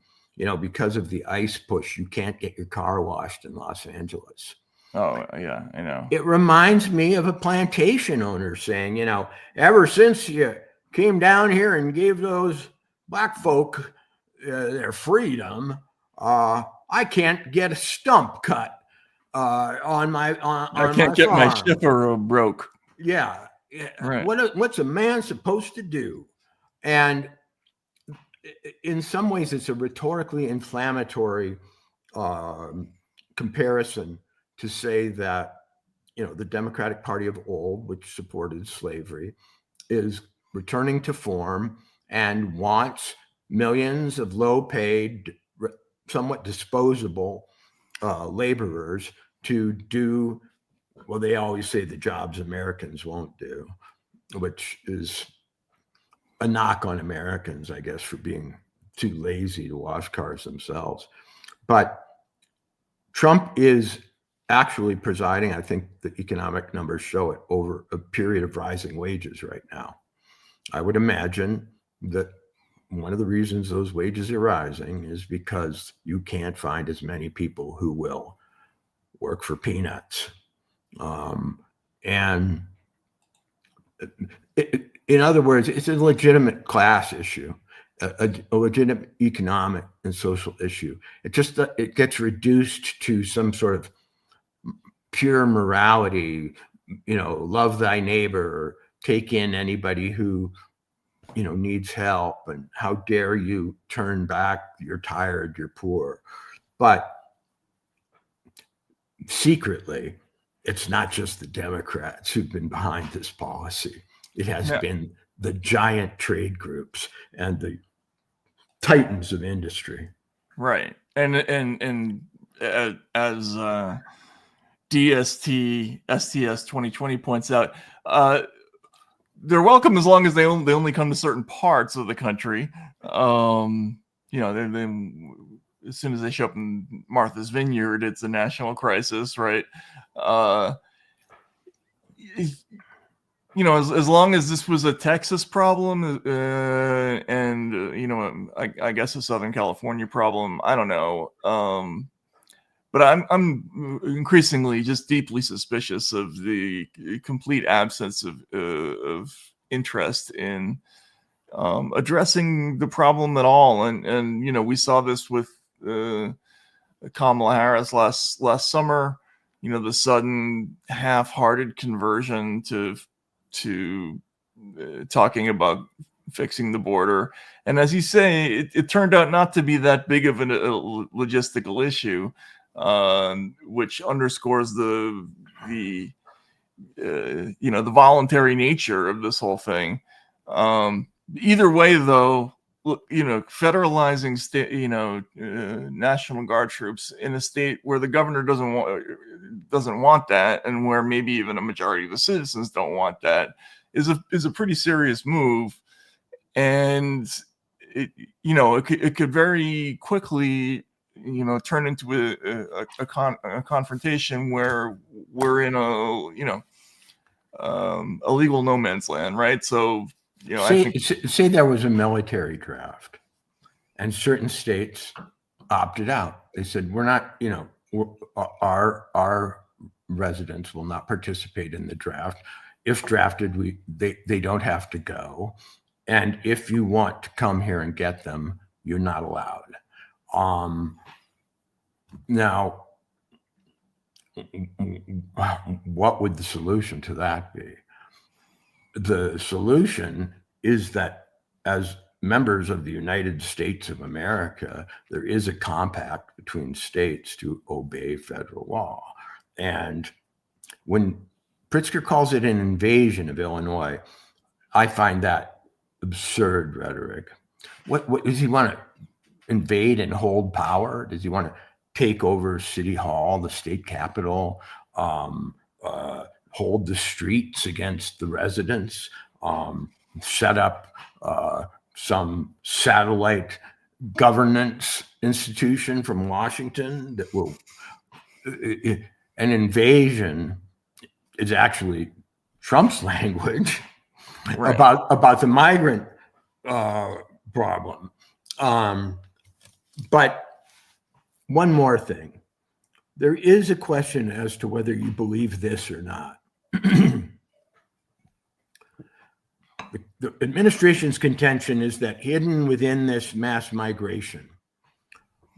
because of the ICE push, you can't get your car washed in Los Angeles. Oh, yeah, I know. It reminds me of a plantation owner saying, ever since you came down here and gave those black folk their freedom, I can't get a stump cut on my I can't get my shipper broke. Yeah. Right. What's a man supposed to do? And in some ways, it's a rhetorically inflammatory comparison to say that, the Democratic Party of old, which supported slavery, is returning to form and wants millions of low-paid, somewhat disposable laborers to do, well, they always say the jobs Americans won't do, which is a knock on Americans, I guess, for being too lazy to wash cars themselves. But Trump is actually presiding, I think the economic numbers show it, over a period of rising wages right now. I would imagine that one of the reasons those wages are rising is because you can't find as many people who will work for peanuts. And in other words, it's a legitimate class issue, a legitimate economic and social issue. It gets reduced to some sort of pure morality, love thy neighbor, or take in anybody who, needs help, and how dare you turn back, you're tired, you're poor. But secretly, it's not just the Democrats who've been behind this policy. It has been the giant trade groups and the titans of industry. Right. And as DST STS 2020 points out, they're welcome as long as they only come to certain parts of the country. They as soon as they show up in Martha's Vineyard, it's a national crisis, right? As long as this was a Texas problem, and I guess a Southern California problem, I don't know. But I'm increasingly just deeply suspicious of the complete absence of interest in addressing the problem at all. And we saw this with Kamala Harris last summer. The sudden half-hearted conversion to talking about fixing the border. And as you say, it turned out not to be that big of a logistical issue. Which underscores the voluntary nature of this whole thing. Either way, though, federalizing state, National Guard troops in a state where the governor doesn't want that, and where maybe even a majority of the citizens don't want that, is a pretty serious move. And it could very quickly turn into a confrontation where we're in a legal no man's land, right? So say there was a military draft, and certain states opted out. They said, we're not, our residents will not participate in the draft. If drafted, they don't have to go, and if you want to come here and get them, you're not allowed. Now, what would the solution to that be? The solution is that as members of the United States of America, there is a compact between states to obey federal law. And when Pritzker calls it an invasion of Illinois, I find that absurd rhetoric. What does he want to invade and hold power? Does he want to take over City Hall, the state capitol, hold the streets against the residents, set up some satellite governance institution from Washington that will, an invasion is actually Trump's language Right. about the migrant problem. But one more thing, there is a question as to whether you believe this or not. The administration's contention is that hidden within this mass migration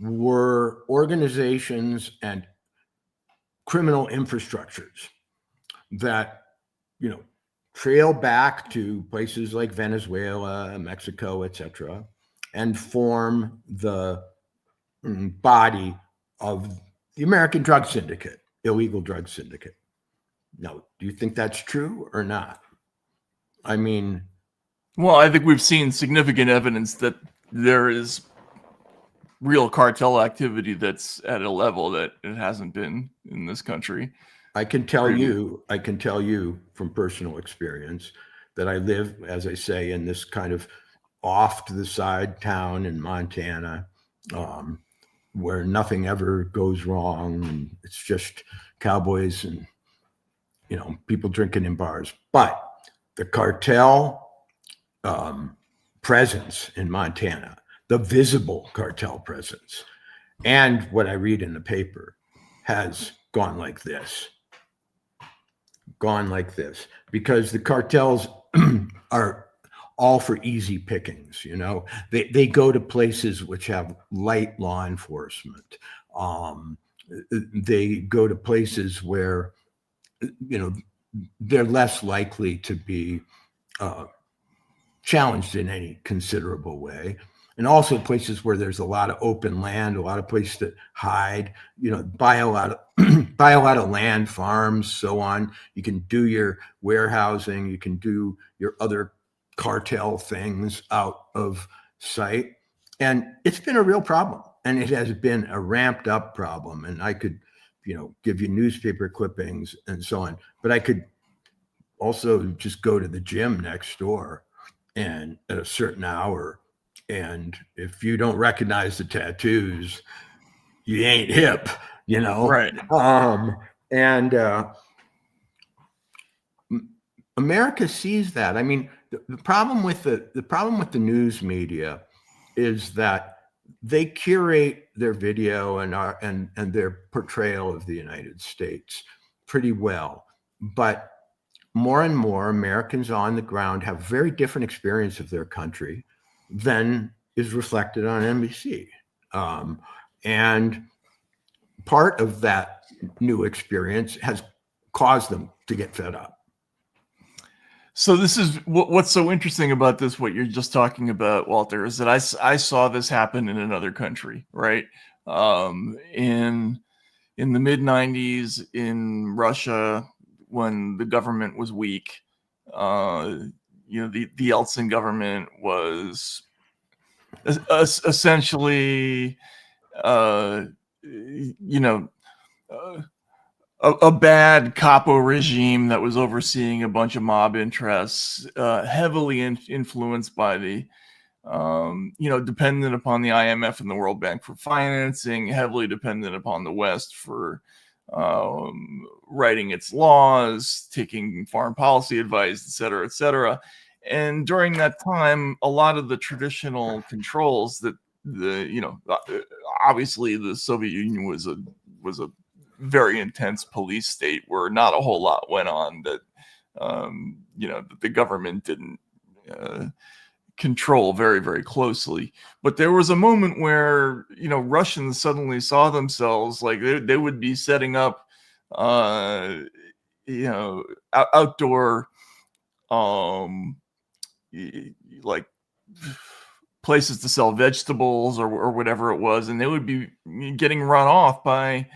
were organizations and criminal infrastructures that, trail back to places like Venezuela, Mexico, etc., and form the body of the American drug syndicate, illegal drug syndicate. Now, do you think that's true or not? I mean, Well, I think we've seen significant evidence that there is real cartel activity that's at a level that it hasn't been in this country. I can tell you from personal experience that I live, as I say, in this kind of off to the side town in Montana, where nothing ever goes wrong, and it's just cowboys and people drinking in bars. But the cartel presence in Montana, the visible cartel presence, and what I read in the paper has gone like this, because the cartels are all for easy pickings. They go to places which have light law enforcement. They go to places where they're less likely to be challenged in any considerable way, and also places where there's a lot of open land, a lot of places to hide, buy a lot of land, farms, so on. You can do your warehousing, you can do your other cartel things out of sight. And it's been a real problem, and it has been a ramped up problem. And I could, give you newspaper clippings and so on, but I could also just go to the gym next door and at a certain hour, and if you don't recognize the tattoos, you ain't hip, Right. America sees that. I mean, the problem with the news media is that they curate their video and their portrayal of the United States pretty well, but more and more Americans on the ground have very different experience of their country than is reflected on NBC. And part of that new experience has caused them to get fed up. So this is what's so interesting about this, what you're just talking about, Walter, is that I saw this happen in another country, right? In the mid 90s in Russia, when the government was weak, the Yeltsin government was essentially, a bad capo regime that was overseeing a bunch of mob interests, heavily influenced by the, dependent upon the IMF and the World Bank for financing, heavily dependent upon the West for writing its laws, taking foreign policy advice, et cetera, et cetera. And during that time, a lot of the traditional controls that obviously the Soviet Union was a very intense police state where not a whole lot went on that, that the government didn't control very, very closely. But there was a moment where, Russians suddenly saw themselves like they would be setting up outdoor like places to sell vegetables or whatever it was, and they would be getting run off by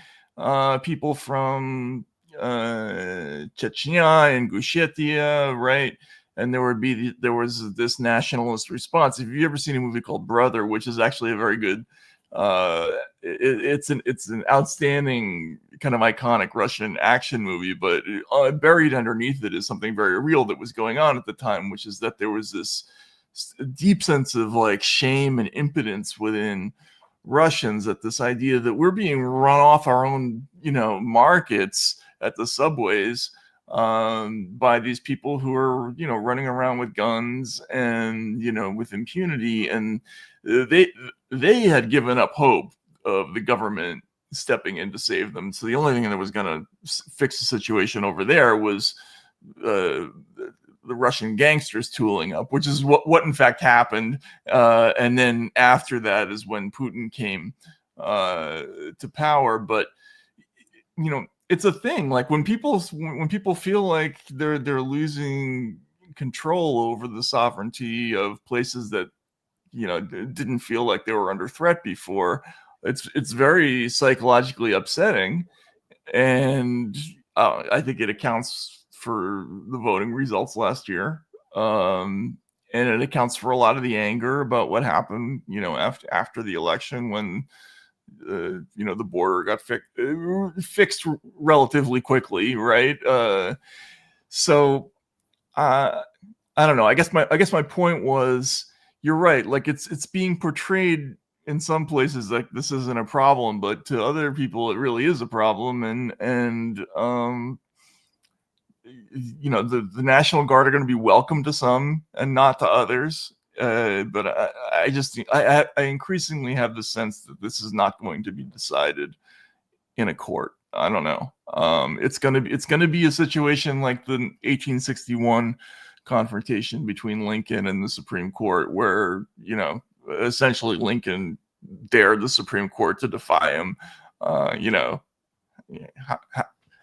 people from Chechnya and Gushetia, right? And there was this nationalist response. If you've ever seen a movie called Brother, which is actually a very good, it's an outstanding kind of iconic Russian action movie, but buried underneath it is something very real that was going on at the time, which is that there was this deep sense of like shame and impotence within Russians at this idea that we're being run off our own, markets at the subways by these people who are, running around with guns and, with impunity. And they had given up hope of the government stepping in to save them. So the only thing that was going to fix the situation over there was the Russian gangsters tooling up, which is what in fact happened. And then after that is when Putin came to power. But it's a thing. Like when people feel like they're losing control over the sovereignty of places that didn't feel like they were under threat before, it's very psychologically upsetting, and I think it accounts for the voting results last year, and it accounts for a lot of the anger about what happened, after the election when the border got fixed relatively quickly, right? So I don't know. I guess my point was, you're right. Like it's being portrayed in some places like this isn't a problem, but to other people it really is a problem. And the National Guard are going to be welcome to some and not to others. But I increasingly have the sense that this is not going to be decided in a court. I don't know. It's gonna be a situation like the 1861 confrontation between Lincoln and the Supreme Court, where essentially Lincoln dared the Supreme Court to defy him.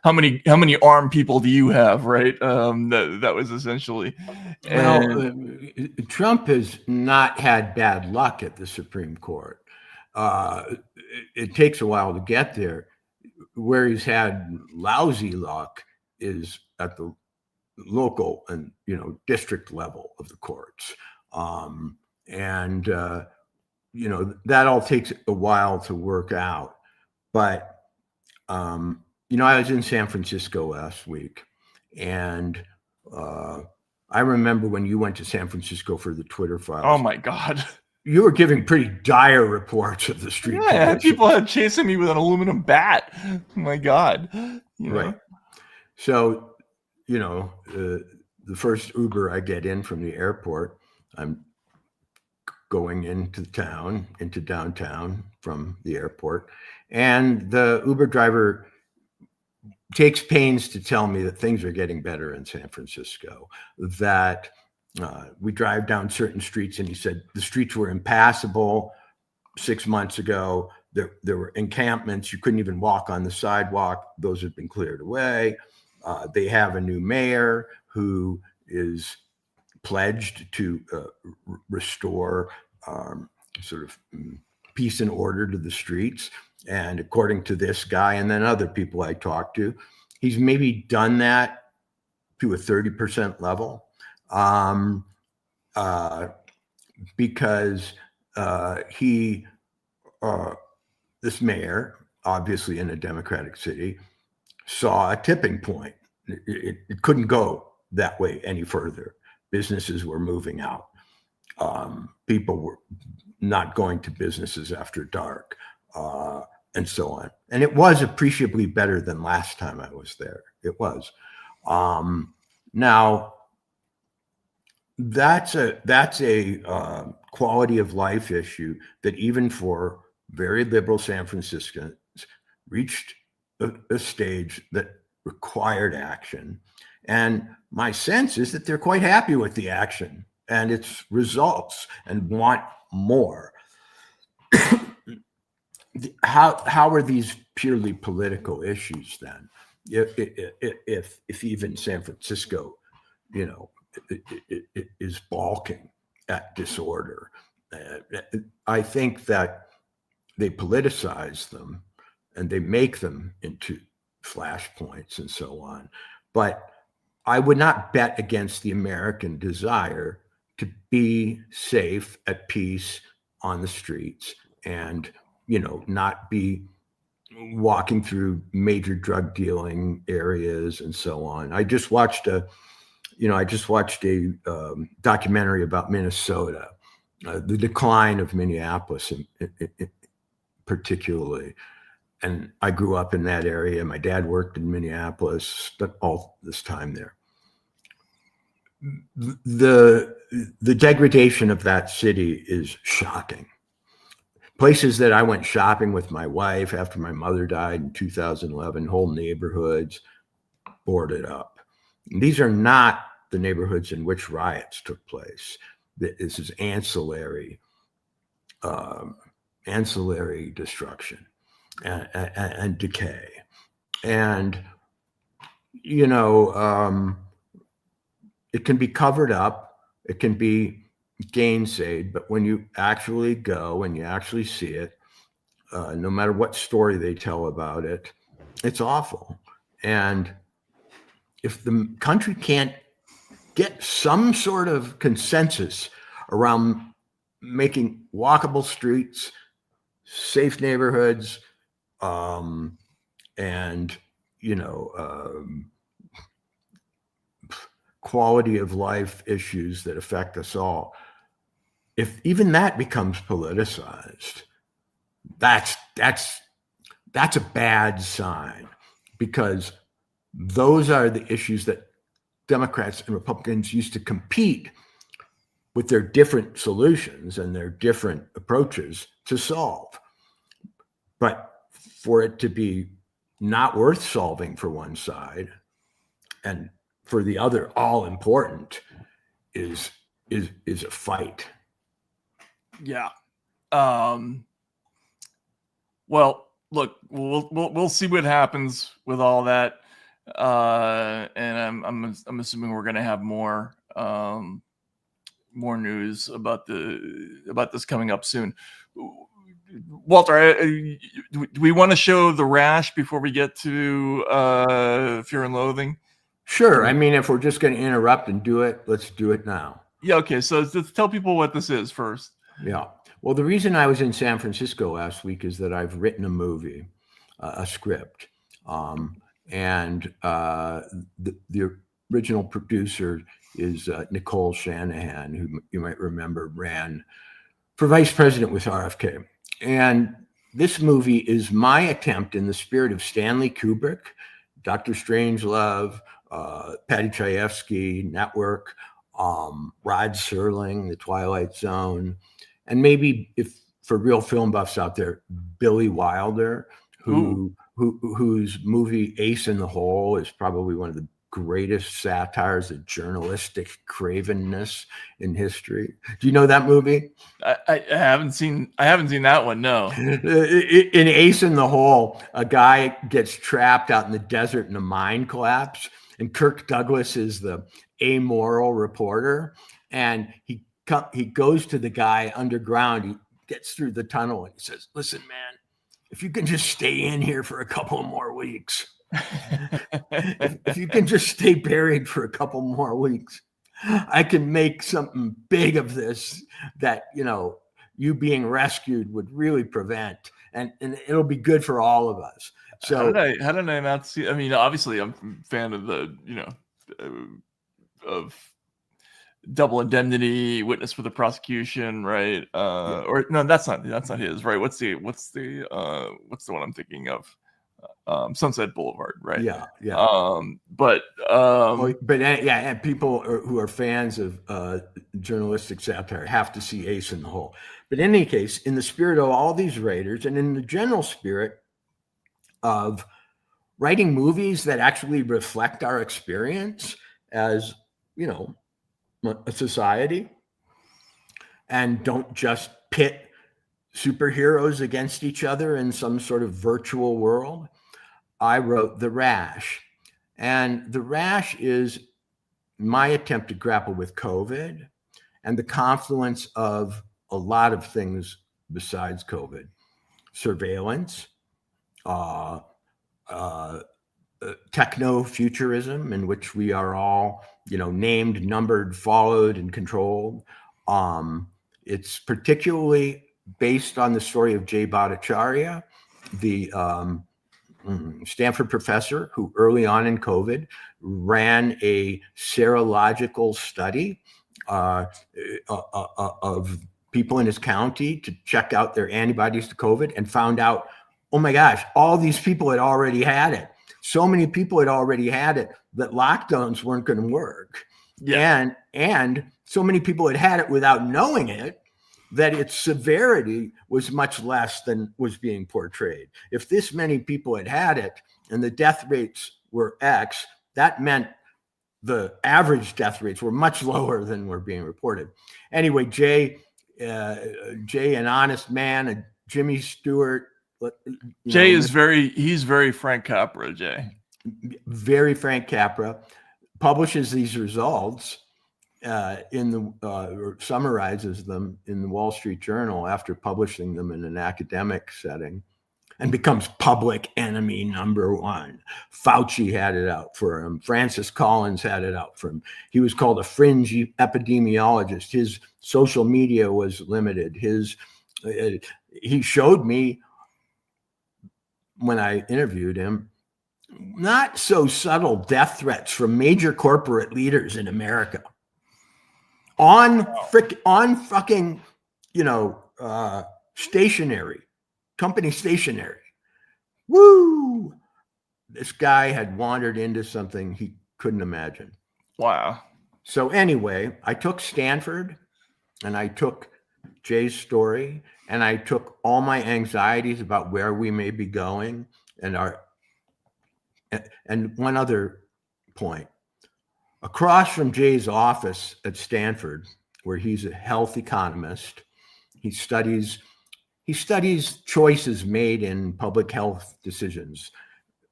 How many armed people do you have, right? That was essentially. Well, Trump has not had bad luck at the Supreme Court. It takes a while to get there. Where he's had lousy luck is at the local and district level of the courts, and that all takes a while to work out. But I was in San Francisco last week, and I remember when you went to San Francisco for the Twitter files. Oh my God. You were giving pretty dire reports of the street. Yeah, people had chasing me with an aluminum bat. Oh my God. Right. So, the first Uber I get in from the airport, I'm going into downtown from the airport, and the Uber driver takes pains to tell me that things are getting better in San Francisco, that we drive down certain streets, and he said the streets were impassable 6 months ago. There were encampments. You couldn't even walk on the sidewalk. Those have been cleared away. They have a new mayor who is pledged to restore sort of peace and order to the streets. And according to this guy and then other people I talked to, he's maybe done that to a 30% level. Because this mayor, obviously in a Democratic city, saw a tipping point. It couldn't go that way any further. Businesses were moving out. People were not going to businesses after dark, and so on. And it was appreciably better than last time I was there. It was. Now, that's a quality of life issue that even for very liberal San Franciscans reached a stage that required action. And my sense is that they're quite happy with the action and its results and want more. How are these purely political issues then? if even San Francisco, you know, is balking at disorder. I think that they politicize them and they make them into flashpoints and so on. But I would not bet against the American desire to be safe, at peace on the streets, and, you know, not be walking through major drug dealing areas and so on. I just watched a documentary about Minnesota, the decline of Minneapolis particularly. And I grew up in that area. My dad worked in Minneapolis, spent all this time there. The degradation of that city is shocking. Places that I went shopping with my wife after my mother died in 2011, whole neighborhoods boarded up. And these are not the neighborhoods in which riots took place. This is ancillary destruction and decay. And, you know, it can be covered up, it can be gainsaid, but when you actually go and you actually see it, no matter what story they tell about it, it's awful. And if the country can't get some sort of consensus around making walkable streets, safe neighborhoods, and, you know, quality of life issues that affect us all, if even that becomes politicized, that's a bad sign, because those are the issues that Democrats and Republicans used to compete with their different solutions and their different approaches to solve. But for it to be not worth solving for one side and for the other all important is a fight. Yeah. Well, look, we'll see what happens with all that. And I'm assuming we're going to have more news about this coming up soon. Walter, do we want to show the rash before we get to Fear and Loathing? Sure. I mean, if we're just going to interrupt and do it, let's do it now. Yeah. Okay. So let's tell people what this is first. Yeah. Well, the reason I was in San Francisco last week is that I've written a movie, a script, and the original producer is Nicole Shanahan, who you might remember ran for vice president with RFK. And this movie is my attempt, in the spirit of Stanley Kubrick, Dr. Strangelove, Patty Chayefsky, Network, Rod Serling, The Twilight Zone, and maybe, if for real film buffs out there, Billy Wilder, whose movie Ace in the Hole is probably one of the greatest satires of journalistic cravenness in history. Do you know that movie? I haven't seen that one. No. In Ace in the Hole, a guy gets trapped out in the desert in a mine collapse, and Kirk Douglas is the amoral reporter, and he goes to the guy underground. He gets through the tunnel and he says, "Listen, man, if you can just stay in here for a couple more weeks, if you can just stay buried for a couple more weeks, I can make something big of this that, you know, you being rescued would really prevent, and it'll be good for all of us." So how did I not see? I mean, obviously, I'm a fan of the, you know, of Double Indemnity, Witness for the Prosecution, right? Or no, that's not his, right? What's the one I'm thinking of? Sunset Boulevard, right? Yeah. But and people who are fans of journalistic satire have to see Ace in the Hole. But in any case, in the spirit of all these writers, and in the general spirit of writing movies that actually reflect our experience as, you know, a society, and don't just pit superheroes against each other in some sort of virtual world, I wrote The Rash. And The Rash is my attempt to grapple with COVID and the confluence of a lot of things besides COVID. Surveillance, techno-futurism, in which we are all, named, numbered, followed, and controlled. It's particularly based on the story of Jay Bhattacharya, the Stanford professor who early on in COVID ran a serological study of people in his county to check out their antibodies to COVID, and found out, oh my gosh, all these people had already had it. So many people had already had it that lockdowns weren't going to work. Yeah. And so many people had it without knowing it, that its severity was much less than was being portrayed. If this many people had it and the death rates were X, that meant the average death rates were much lower than were being reported. Anyway, Jay, an honest man, and Jimmy Stewart. Jay is he's very Frank Capra, Jay. Very Frank Capra, publishes these results or summarizes them in the Wall Street Journal after publishing them in an academic setting, and becomes public enemy number one. Fauci had it out for him. Francis Collins had it out for him. He was called a fringe epidemiologist. His social media was limited. He showed me, when I interviewed him, not so subtle death threats from major corporate leaders in America on fucking, stationery, company stationery. Woo! This guy had wandered into something he couldn't imagine. Wow. So anyway, I took Stanford, and I took Jay's story, and I took all my anxieties about where we may be going, and one other point. Across from Jay's office at Stanford, where he's a health economist, he studies choices made in public health decisions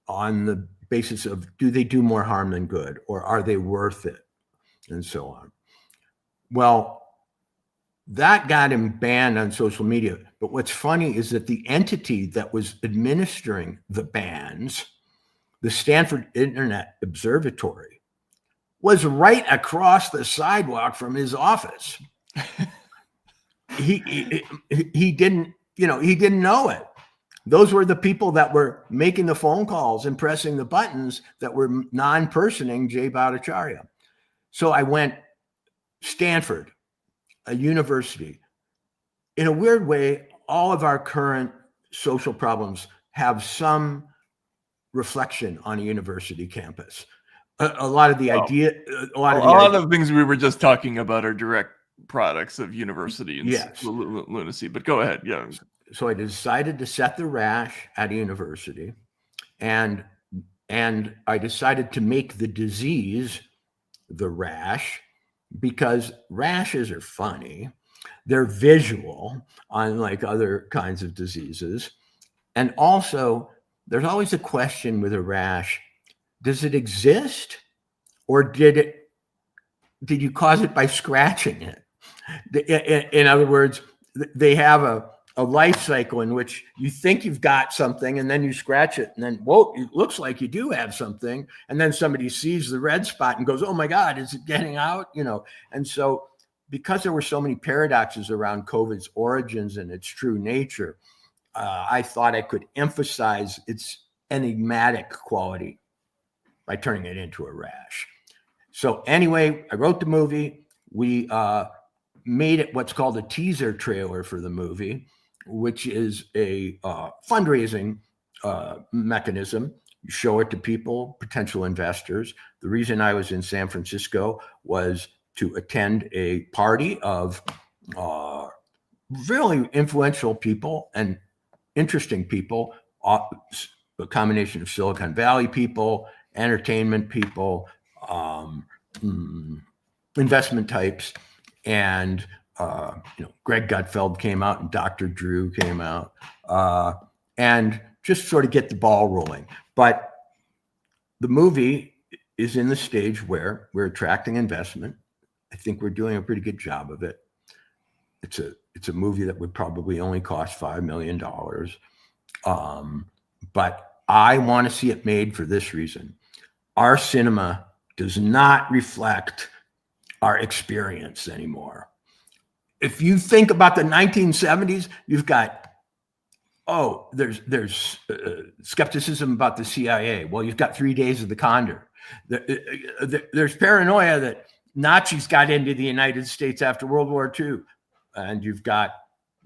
on the basis of, do they do more harm than good, or are they worth it, and so on. Well, that got him banned on social media. But what's funny is that the entity that was administering the bans, the Stanford Internet Observatory, was right across the sidewalk from his office. He didn't know it. Those were the people that were making the phone calls and pressing the buttons that were non-personing Jay Bhattacharya. So I went Stanford, a university. In a weird way, all of our current social problems have some reflection on a university campus. A lot of the idea, a lot of things we were just talking about are direct products of university and yes. lunacy. But go ahead, yeah. So I decided to set the rash at a university, and I decided to make the disease the rash, because rashes are funny. They're visual, unlike other kinds of diseases. And also, there's always a question with a rash: does it exist, or did you cause it by scratching it? In other words, they have a life cycle in which you think you've got something, and then you scratch it, and then, whoa, it looks like you do have something. And then somebody sees the red spot and goes, oh my God, is it getting out? And so, because there were so many paradoxes around COVID's origins and its true nature, I thought I could emphasize its enigmatic quality by turning it into a rash. So anyway, I wrote the movie. We made it what's called a teaser trailer for the movie, which is a fundraising mechanism. You show it to people, potential investors. The reason I was in San Francisco was to attend a party of really influential people and interesting people, a combination of Silicon Valley people, entertainment people, investment types, and Greg Gutfeld came out, and Dr. Drew came out, and just sort of get the ball rolling. But the movie is in the stage where we're attracting investment. I think we're doing a pretty good job of it. It's a movie that would probably only cost $5 million. But I want to see it made for this reason. Our cinema does not reflect our experience anymore. If you think about the 1970s, you've got, there's skepticism about the CIA. Well, you've got 3 Days of the Condor. There's paranoia that Nazis got into the United States after World War II. And you've got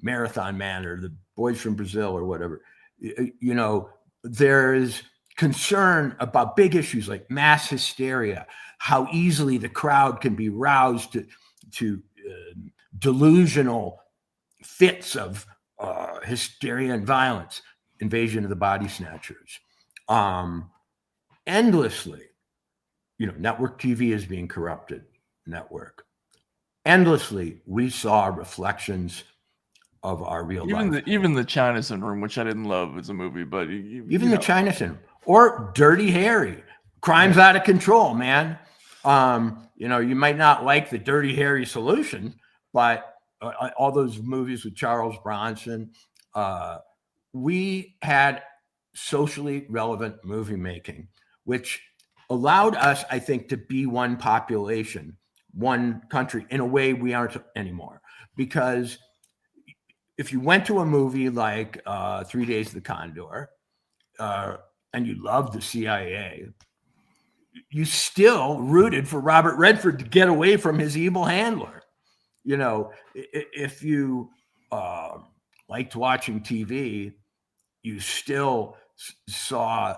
Marathon Man or the Boys from Brazil or whatever. You know, there is concern about big issues like mass hysteria, how easily the crowd can be roused to delusional fits of hysteria and violence. Invasion of the Body Snatchers. Endlessly, you know, network TV is being corrupted. Network. Endlessly, we saw reflections of our real life. Even the China Syndrome, which I didn't love as a movie, but even the China Syndrome or Dirty Harry, crime's out of control, man. You know, you might not like the Dirty Harry solution, but all those movies with Charles Bronson, we had socially relevant movie making, which allowed us, I think, to be one population, one country in a way we aren't anymore. Because if you went to a movie like 3 Days of the Condor and you loved the CIA, you still rooted for Robert Redford to get away from his evil handler. You know, if you liked watching TV, you still saw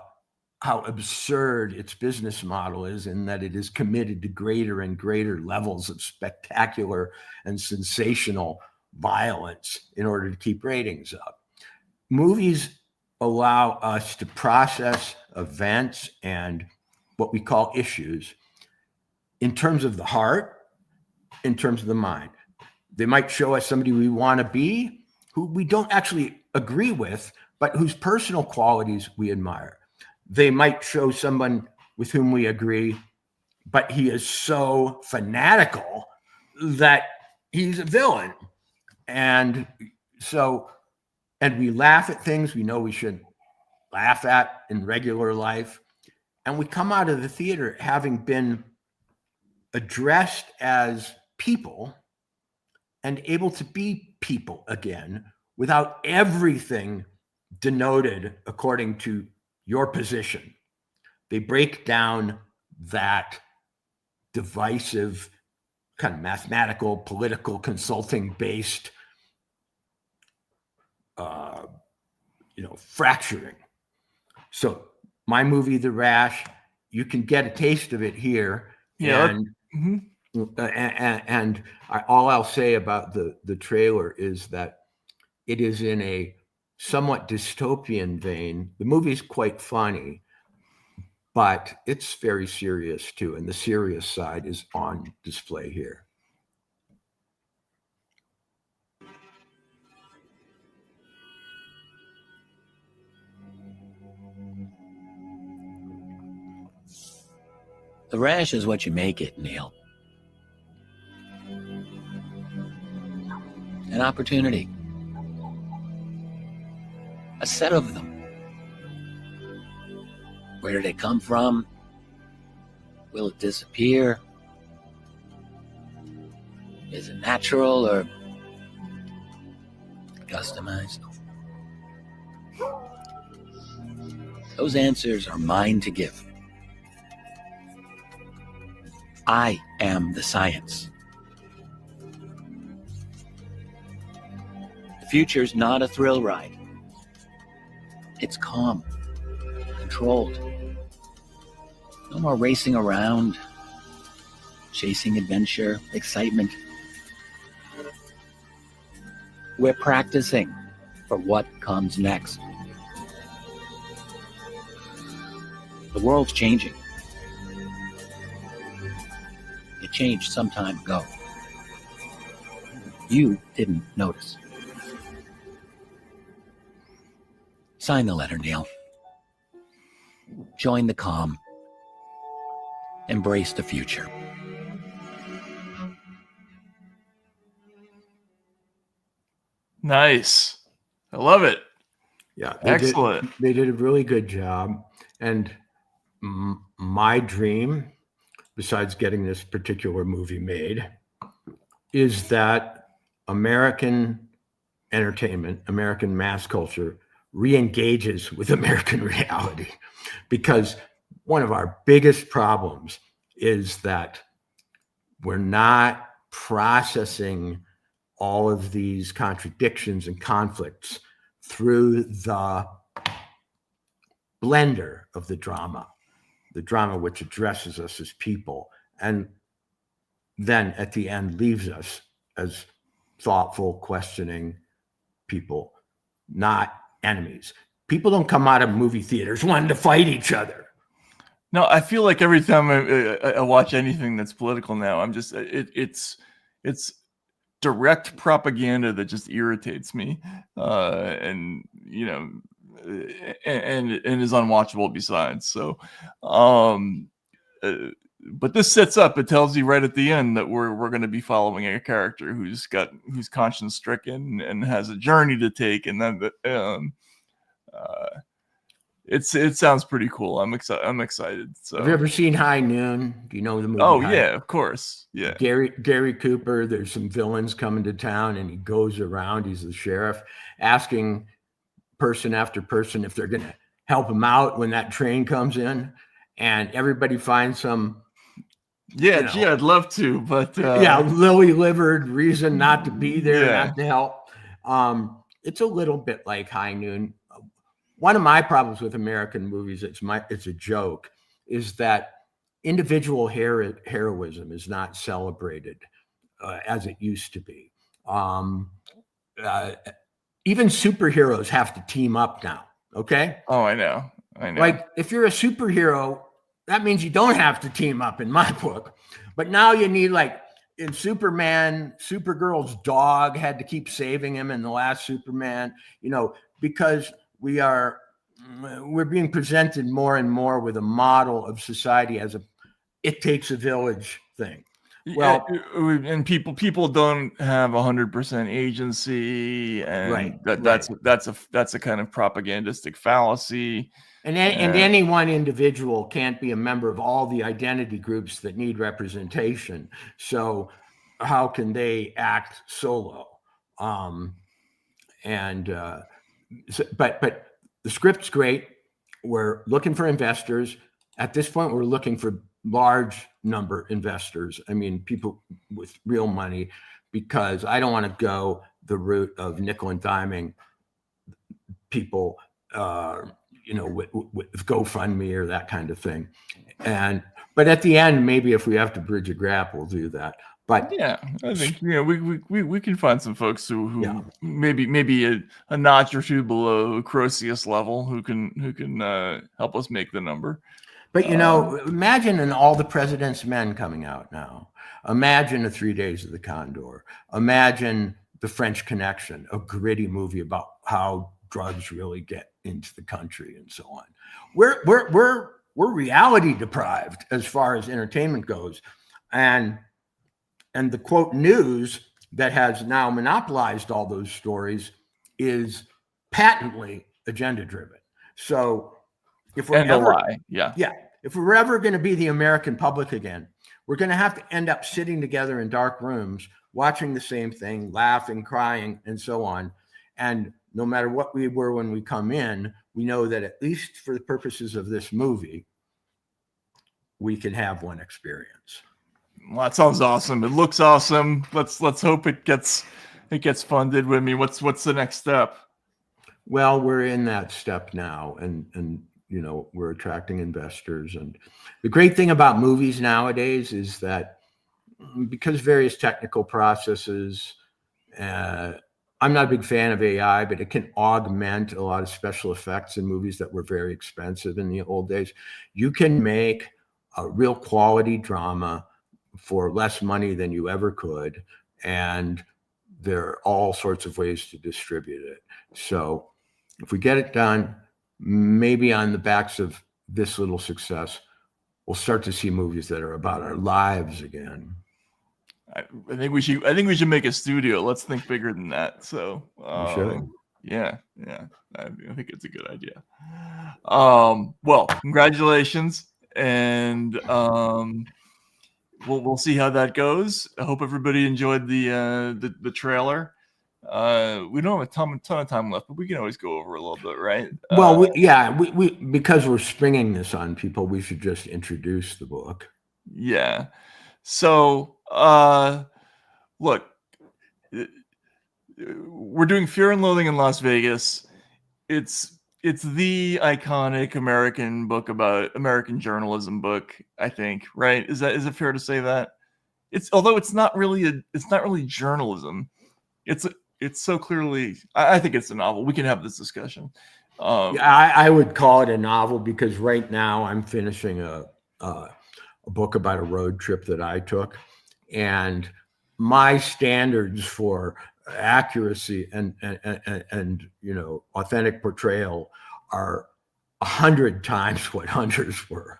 how absurd its business model is, in that it is committed to greater and greater levels of spectacular and sensational violence in order to keep ratings up. Movies allow us to process events and what we call issues in terms of the heart, in terms of the mind. They might show us somebody we want to be, who we don't actually agree with, but whose personal qualities we admire. They might show someone with whom we agree, but he is so fanatical that he's a villain. And we laugh at things we know we should laugh at in regular life. And we come out of the theater having been addressed as people and able to be people again without everything denoted according to your position. They break down that divisive, kind of mathematical, political, consulting based, fracturing. So my movie, The Rash, you can get a taste of it here. Yeah. And all I'll say about the trailer is that it is in a somewhat dystopian vein. The movie's quite funny, but it's very serious too. And the serious side is on display here. The rash is what you make it, Neil. An opportunity. A set of them. Where did it come from? Will it disappear? Is it natural or customized? Those answers are mine to give. I am the science. The future's not a thrill ride. It's calm, controlled. No more racing around, chasing adventure, excitement. We're practicing for what comes next. The world's changing. It changed some time ago. You didn't notice. Sign the letter, Neil. Join the calm. Embrace the future. Nice. I love it. Yeah, Excellent. They did a really good job. And my dream, besides getting this particular movie made, is that American entertainment, American mass culture, re-engages with American reality. Because one of our biggest problems is that we're not processing all of these contradictions and conflicts through the blender of the drama which addresses us as people, and then at the end leaves us as thoughtful, questioning people, not enemies. People don't come out of movie theaters wanting to fight each other. No, I feel like every time I watch anything that's political now, I'm just it's direct propaganda that just irritates me, and you know, and is unwatchable besides. So, but this sets up. It tells you right at the end that we're going to be following a character who's conscience stricken and has a journey to take, and then it sounds pretty cool. I'm excited. So, have you ever seen High Noon? Do you know the movie? Oh yeah, of course. Yeah. Gary Cooper. There's some villains coming to town, and he goes around. He's the sheriff, asking person after person if they're going to help him out when that train comes in, and everybody finds some. Yeah, gee, I'd love to, but lily-livered reason not to be there, Yeah. not to help. It's a little bit like High Noon. One of my problems with American movies, it's a joke, is that individual heroism is not celebrated as it used to be. Even superheroes have to team up now. Okay. Oh, I know. Like if you're a superhero, that means you don't have to team up in my book. But now you need, like in Superman, Supergirl's dog had to keep saving him in the last Superman, because we're being presented more and more with a model of society as it takes a village thing. Well, and people don't have 100% agency, and Right, that's a kind of propagandistic fallacy. And any one individual can't be a member of all the identity groups that need representation. So how can they act solo? But the script's great. We're looking for investors. At this point, we're looking for large number investors. I mean, people with real money, because I don't want to go the route of nickel and diming people, with GoFundMe or that kind of thing. But at the end, maybe if we have to bridge a gap, we'll do that. But yeah, I think we can find some folks who maybe a notch or two below Croesus level who can help us make the number. But imagine all the President's Men coming out now. Imagine the 3 Days of the Condor. Imagine The French Connection, a gritty movie about how drugs really get into the country and so on. We're reality deprived as far as entertainment goes, and the quote news that has now monopolized all those stories is patently agenda driven. So if we're if we're ever going to be the American public again, we're going to have to end up sitting together in dark rooms, watching the same thing, laughing, crying, and so on. And no matter what we were when we come in, we know that at least for the purposes of this movie, we can have one experience. Well, that sounds awesome. It looks awesome. Let's hope it gets funded. With me, what's the next step? Well, we're in that step now, and we're attracting investors. And the great thing about movies nowadays is that because various technical processes, I'm not a big fan of AI, but it can augment a lot of special effects in movies that were very expensive in the old days. You can make a real quality drama for less money than you ever could. And there are all sorts of ways to distribute it. So if we get it done, maybe on the backs of this little success, we'll start to see movies that are about our lives again. I think we should make a studio. Let's think bigger than that. So should. yeah, I think it's a good idea. Well, congratulations, and we'll see how that goes. I hope everybody enjoyed the trailer. We don't have a ton of time left, but we can always go over a little bit, right? Well, we because we're springing this on people, we should just introduce the book. Yeah. So, look, we're doing Fear and Loathing in Las Vegas. It's the iconic American book about American journalism book, I think, right? Is it fair to say that? Although it's not really journalism. It's so clearly, I think it's a novel. We can have this discussion. I would call it a novel because right now I'm finishing a book about a road trip that I took, and my standards for accuracy and authentic portrayal are 100 times what Hunter's were.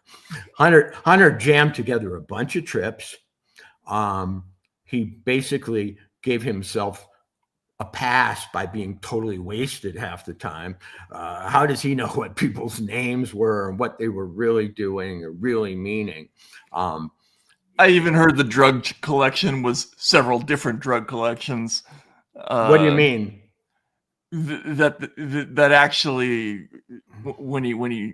Hunter jammed together a bunch of trips. He basically gave himself a pass by being totally wasted half the time. How does he know what people's names were and what they were really doing or really meaning? I even heard the drug collection was several different drug collections. What do you mean? That actually, when he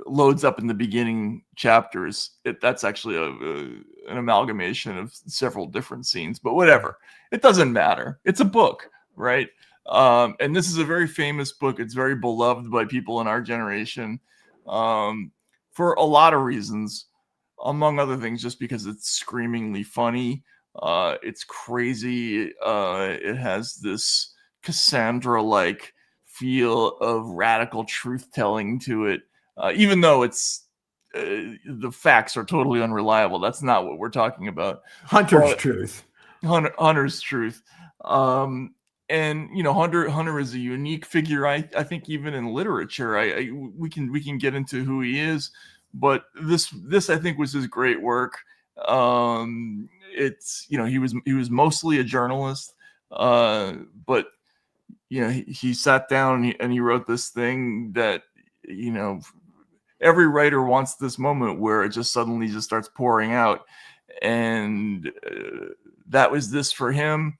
loads up in the beginning chapters, that's actually an amalgamation of several different scenes. But whatever, it doesn't matter. It's a book, right? And this is a very famous book. It's very beloved by people in our generation for a lot of reasons. Among other things, just because it's screamingly funny, it's crazy. It has this Cassandra-like feel of radical truth-telling to it, even though it's the facts are totally unreliable. That's not what we're talking about. Hunter's truth. Hunter's truth. And Hunter is a unique figure. I think even in literature, we can get into who he is. But this I think was his great work. It's he was mostly a journalist, but he sat down and he wrote this thing that every writer wants this moment where it just suddenly just starts pouring out, and that was this for him.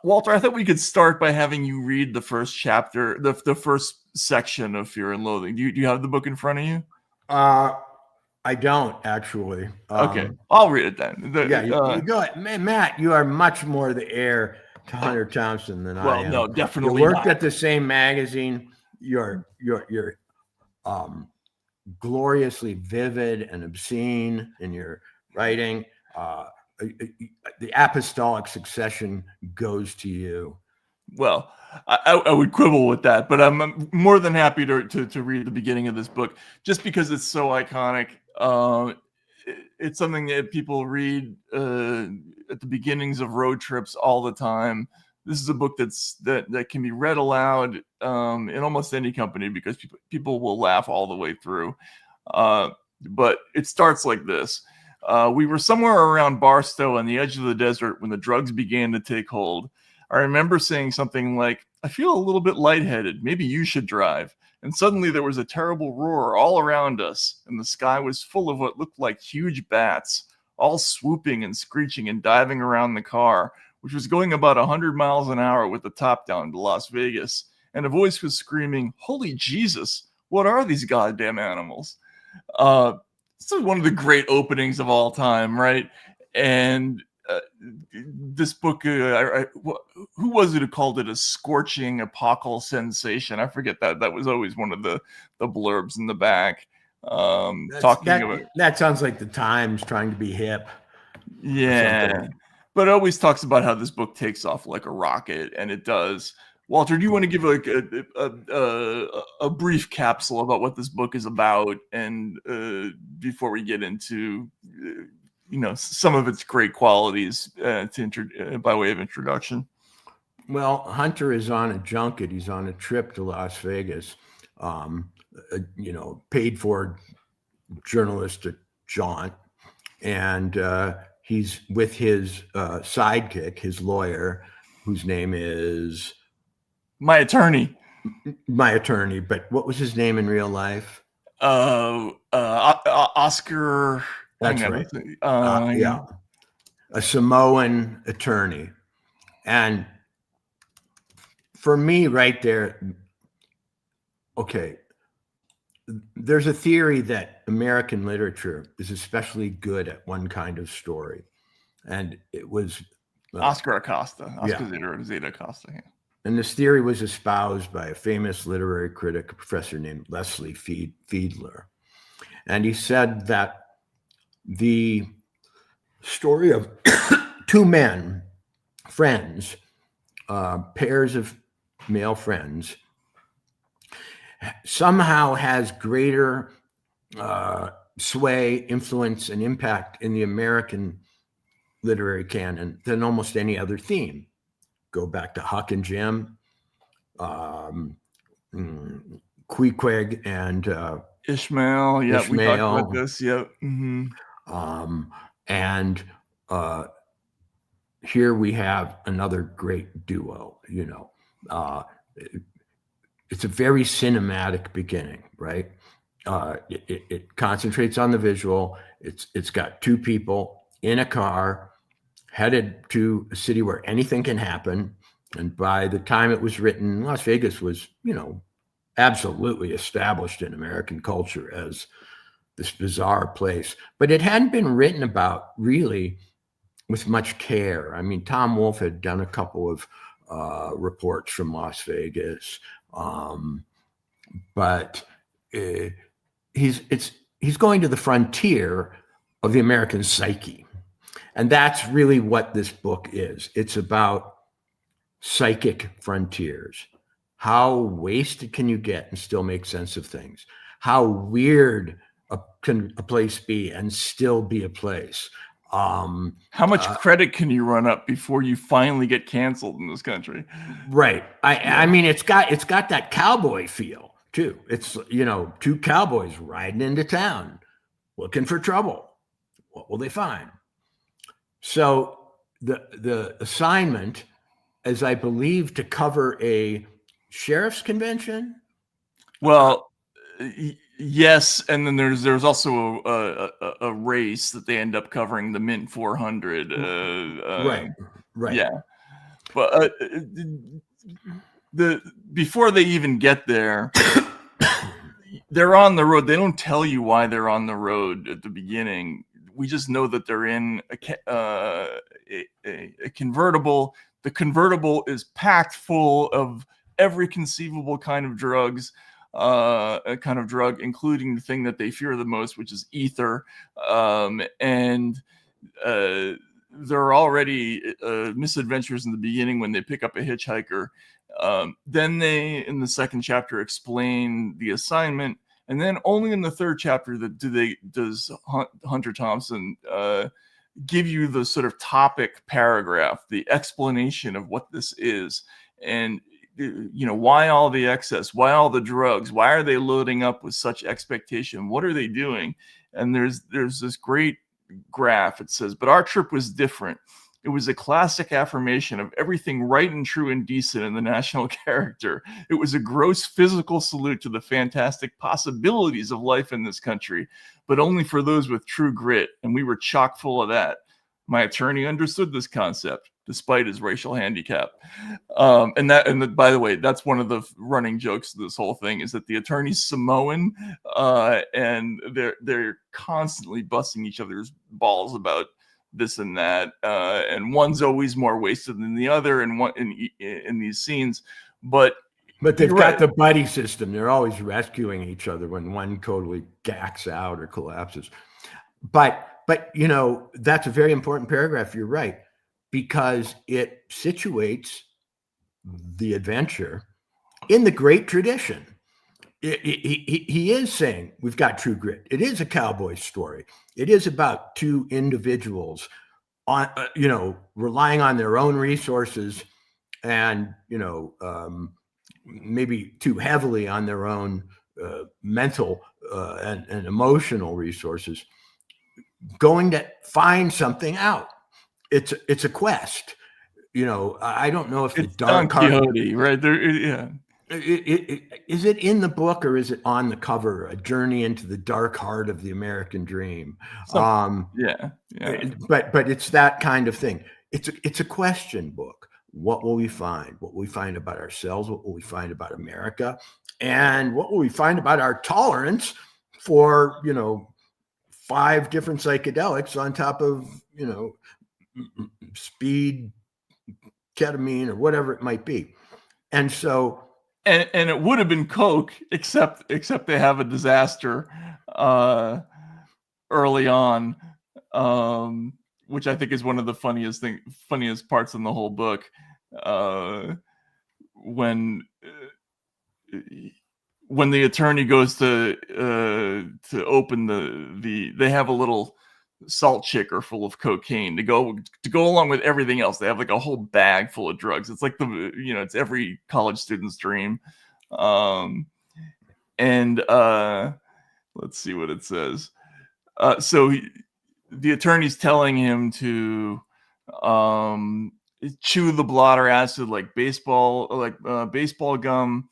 Walter, I thought we could start by having you read the first chapter, the first section of Fear and Loathing. Do you have the book in front of you? I don't actually. Okay, I'll read it then. You go ahead. Matt, you are much more the heir to Hunter Thompson than I am. Well, no, definitely You worked not. at the same magazine. You're gloriously vivid and obscene in your writing. The apostolic succession goes to you. Well, I would quibble with that, but I'm more than happy to read the beginning of this book just because it's so iconic. It's something that people read at the beginnings of road trips all the time. This is a book that can be read aloud in almost any company because people will laugh all the way through. But it starts like this. We were somewhere around Barstow on the edge of the desert when the drugs began to take hold. I remember saying something like, I feel a little bit lightheaded. Maybe you should drive. And suddenly there was a terrible roar all around us, and the sky was full of what looked like huge bats, all swooping and screeching and diving around the car, which was going about 100 miles an hour with the top down to Las Vegas. And a voice was screaming, "Holy Jesus, what are these goddamn animals?" This is one of the great openings of all time, right? And this book, who was it who called it a scorching apocalypse sensation? I forget that. That was always one of the blurbs in the back. That sounds like the Times trying to be hip. Yeah, but it always talks about how this book takes off like a rocket, and it does. Walter, do you want to give a brief capsule about what this book is about, and before we get into some of its great qualities by way of introduction? Well, Hunter is on a junket. He's on a trip to Las Vegas. paid for journalistic jaunt. And he's with his sidekick, his lawyer, whose name is My Attorney. But what was his name in real life? Oscar. That's right. Yeah. A Samoan attorney. And for me right there, okay, there's a theory that American literature is especially good at one kind of story. And it was Oscar Zeta Acosta. Yeah. And this theory was espoused by a famous literary critic, a professor named Leslie Fiedler. And he said that the story of two men, friends, pairs of male friends, somehow has greater sway, influence, and impact in the American literary canon than almost any other theme. Go back to Huck and Jim, Queequeg and Ishmael. Yeah, we talked about this. Yep. And here we have another great duo. It's a very cinematic beginning, right? It concentrates on the visual. It's got two people in a car headed to a city where anything can happen. And by the time it was written, Las Vegas was, absolutely established in American culture as this bizarre place. But it hadn't been written about really with much care. I mean, Tom Wolfe had done a couple of reports from Las Vegas, but he's going to the frontier of the American psyche. And that's really what this book is. It's about psychic frontiers. How wasted can you get and still make sense of things? How weird can a place be and still be a place? How much credit can you run up before you finally get canceled in this country? Right. I mean, it's got that cowboy feel too. It's, two cowboys riding into town looking for trouble. What will they find? So the assignment is, I believe, to cover a sheriff's convention. Well, yes, and then there's also a race that they end up covering, the Mint 400. Right. Yeah, but before they even get there, they're on the road. They don't tell you why they're on the road at the beginning. We just know that they're in a convertible. The convertible is packed full of every conceivable kind of drugs, including the thing that they fear the most, which is ether. And there are already misadventures in the beginning when they pick up a hitchhiker. Then they, in the second chapter, explain the assignment. And then only in the third chapter does Hunter Thompson give you the sort of topic paragraph, the explanation of what this is, and why all the excess, why all the drugs, why are they loading up with such expectation, what are they doing? And there's this great graph. It says, but our trip was different. It was a classic affirmation of everything right and true and decent in the national character. It was a gross physical salute to the fantastic possibilities of life in this country, but only for those with true grit, and we were chock full of that. My attorney understood this concept, despite his racial handicap. And by the way, that's one of the running jokes of this whole thing, is that the attorney's Samoan, and they're constantly busting each other's balls about this and that, and one's always more wasted than the other in these scenes, but they've got the buddy system. They're always rescuing each other when one totally gacks out or collapses. But that's a very important paragraph. You're right, because it situates the adventure in the great tradition. He is saying we've got true grit. It is a cowboy story. It is about two individuals on, relying on their own resources and, maybe too heavily on their own mental and emotional resources, going to find something out. It's a quest. You know, I don't know if It's the Don dark heart, Quixote, right there. Yeah. is it in the book or is it on the cover? A journey into the dark heart of the American dream. Yeah. But it's that kind of thing. It's a question book. What will we find? What will we find about ourselves? What will we find about America? And what will we find about our tolerance for, 5 different psychedelics on top of, speed, ketamine, or whatever it might be. And so, and it would have been Coke, except they have a disaster early on, which I think is one of the funniest parts in the whole book. When the attorney goes to open they have a little salt shaker full of cocaine to go along with everything else. They have like a whole bag full of drugs. It's like it's every college student's dream. Let's see what it says. So the attorney's telling him to chew the blotter acid like baseball gum.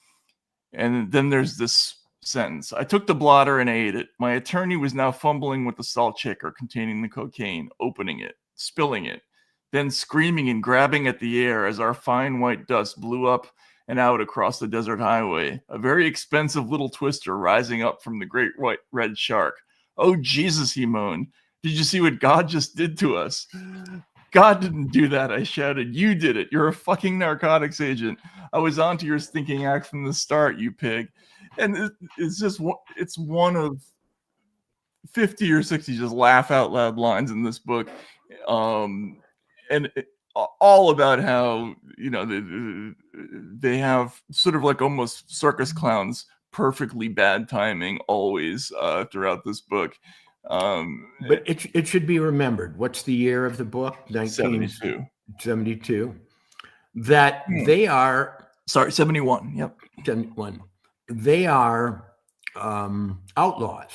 And then there's this sentence: I took the blotter and ate it. My attorney was now fumbling with the salt shaker containing the cocaine, opening it, spilling it, then screaming and grabbing at the air as our fine white dust blew up and out across the desert highway. A very expensive little twister rising up from the great white red shark. Oh, Jesus, he moaned. Did you see what God just did to us? God didn't do that, I shouted. You did it. You're a fucking narcotics agent. I was onto your stinking act from the start, you pig. And it's one of 50 or 60 just laugh out loud lines in this book. All about how, they have sort of like almost circus clowns, perfectly bad timing always throughout this book. But it should be remembered. What's the year of the book? 1972. That they are 71. Yep, 71. They are outlaws,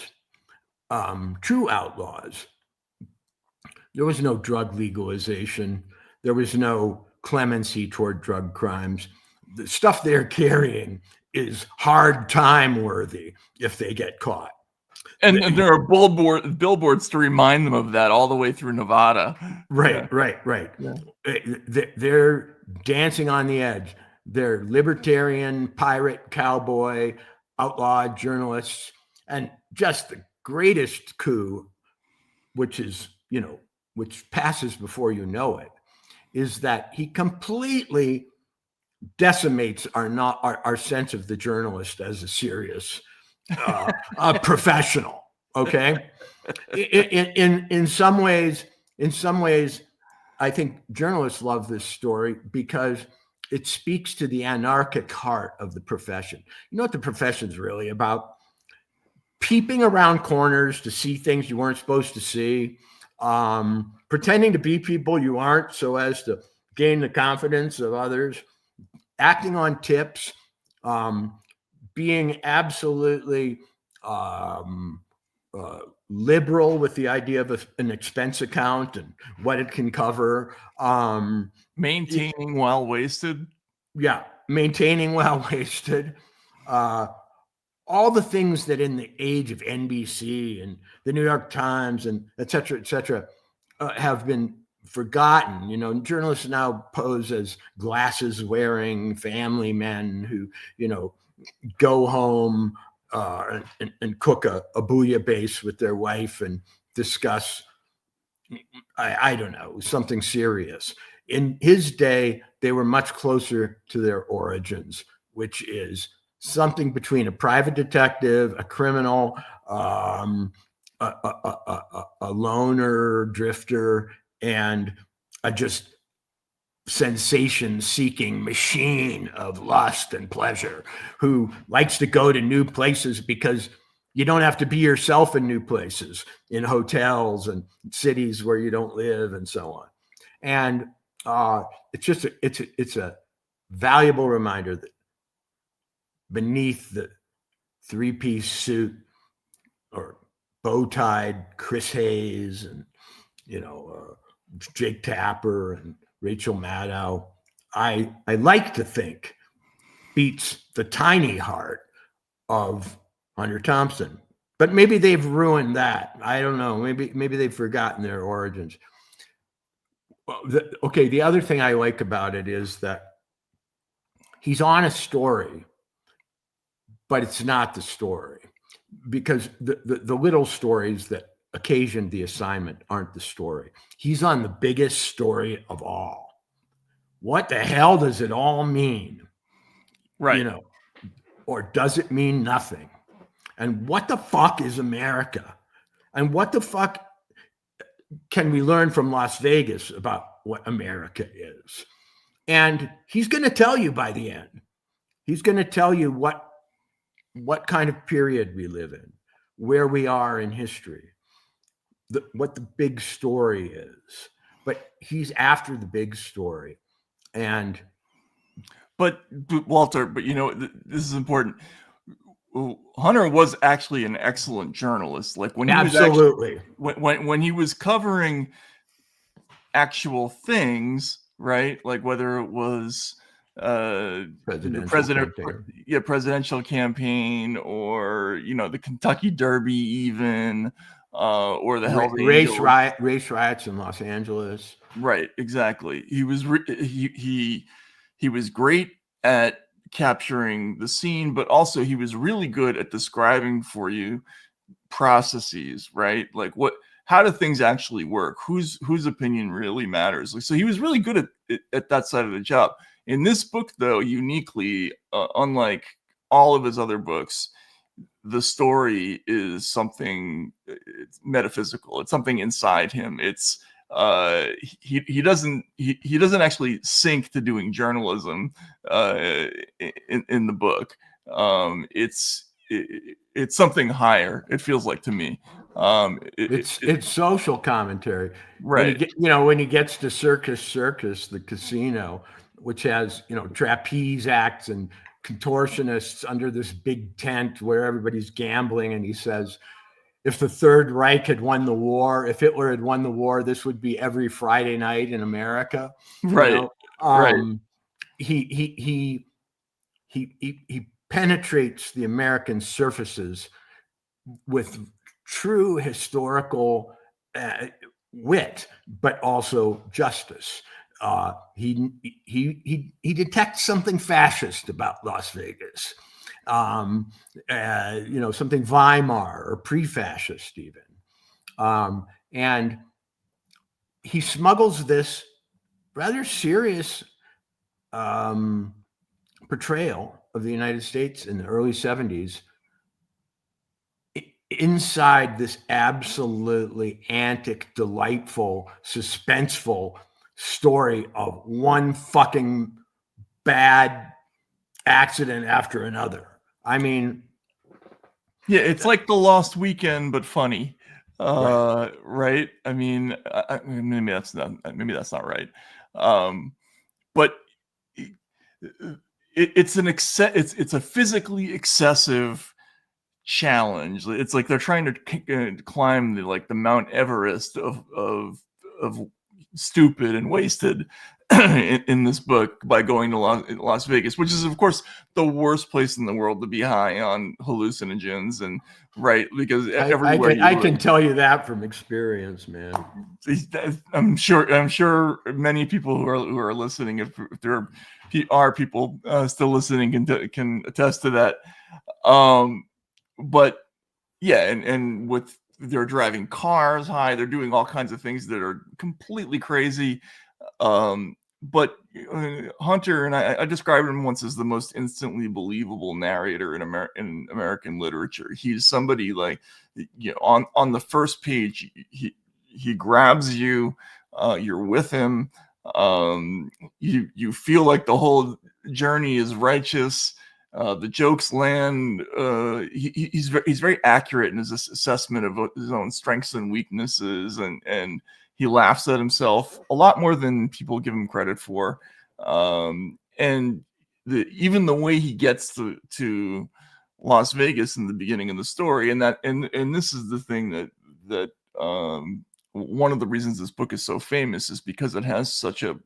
true outlaws. There was no drug legalization. There was no clemency toward drug crimes. The stuff they're carrying is hard time worthy if they get caught. And there are billboards to remind them of that all the way through Nevada. Right. Yeah. They're dancing on the edge. They're libertarian, pirate, cowboy, outlaw journalists, and just the greatest coup, which passes before you know it, is that he completely decimates our sense of the journalist as a serious a professional. Okay. In some ways, I think journalists love this story because it speaks to the anarchic heart of the profession. You know what the profession's really about? Peeping around corners to see things you weren't supposed to see, pretending to be people you aren't so as to gain the confidence of others, acting on tips, being absolutely liberal with the idea of an expense account and what it can cover. Maintaining while wasted. Yeah, maintaining while wasted. All the things that in the age of NBC and the New York Times and et cetera, have been forgotten. Journalists now pose as glasses-wearing family men who, go home and cook a bouillabaisse with their wife and discuss, I don't know, something serious. In his day, they were much closer to their origins, which is something between a private detective, a criminal, a loner, drifter, and a just sensation-seeking machine of lust and pleasure who likes to go to new places because you don't have to be yourself in new places, in hotels and cities where you don't live and so on. And it's a valuable reminder that beneath the three-piece suit or bow-tied Chris Hayes and, Jake Tapper and Rachel Maddow, I like to think beats the tiny heart of Hunter Thompson. But maybe they've ruined that. I don't know. Maybe they've forgotten their origins. Well, the other thing I like about it is that he's on a story, but it's not the story, because the little stories that occasioned the assignment aren't the story. He's on the biggest story of all. What the hell does it all mean? Right. Or does it mean nothing? And what the fuck is America? And what the fuck can we learn from Las Vegas about what America is? And he's going to tell you by the end. He's going to tell you what kind of period we live in, where we are in history, what the big story is. But he's after the big story. And but Walter, this is important. Hunter was actually an excellent journalist. Like when he absolutely when he was covering actual things, right? Like whether it was presidential campaign, or the Kentucky Derby, even or the Hells Angels. race riots in Los Angeles. Right, exactly. He was he was great at capturing the scene, but also he was really good at describing for you processes, right? Like how do things actually work? Whose opinion really matters? So he was really good at that side of the job. In this book, though, uniquely, unlike all of his other books, the story is something metaphysical. It's something inside him. It's he doesn't actually sink to doing journalism in the book. It's something higher. It feels like to me. It's social commentary, right? When he gets to Circus, the casino, which has trapeze acts and contortionists under this big tent where everybody's gambling, and he says, if the Third Reich had won the war, if Hitler had won the war, this would be every Friday night in America. Right. Right. He penetrates the American surfaces with true historical wit, but also justice. He detects something fascist about Las Vegas. Something Weimar or pre-fascist even. And he smuggles this rather serious portrayal of the United States in the early 70s inside this absolutely antic, delightful, suspenseful story of one fucking bad accident after another. I mean, yeah, it's like The Lost Weekend, but funny, right? I mean, maybe that's not right, but it's a physically excessive challenge. It's like they're trying to climb the Mount Everest of stupid and wasted in this book by going to Las Vegas, which is of course the worst place in the world to be high on hallucinogens, and right, because everywhere I can tell you that from experience, man. I'm sure many people who are listening, if there are people still listening, can attest to that. But yeah, and with they're driving cars high, they're doing all kinds of things that are completely crazy. But Hunter, and I described him once as the most instantly believable narrator in American literature. He's somebody like, on the first page, he grabs you, you're with him, you feel like the whole journey is righteous. The jokes land. He's very accurate in his assessment of his own strengths and weaknesses, and he laughs at himself a lot more than people give him credit for. And even the way he gets to Las Vegas in the beginning of the story, and this is the thing that one of the reasons this book is so famous is because it has such a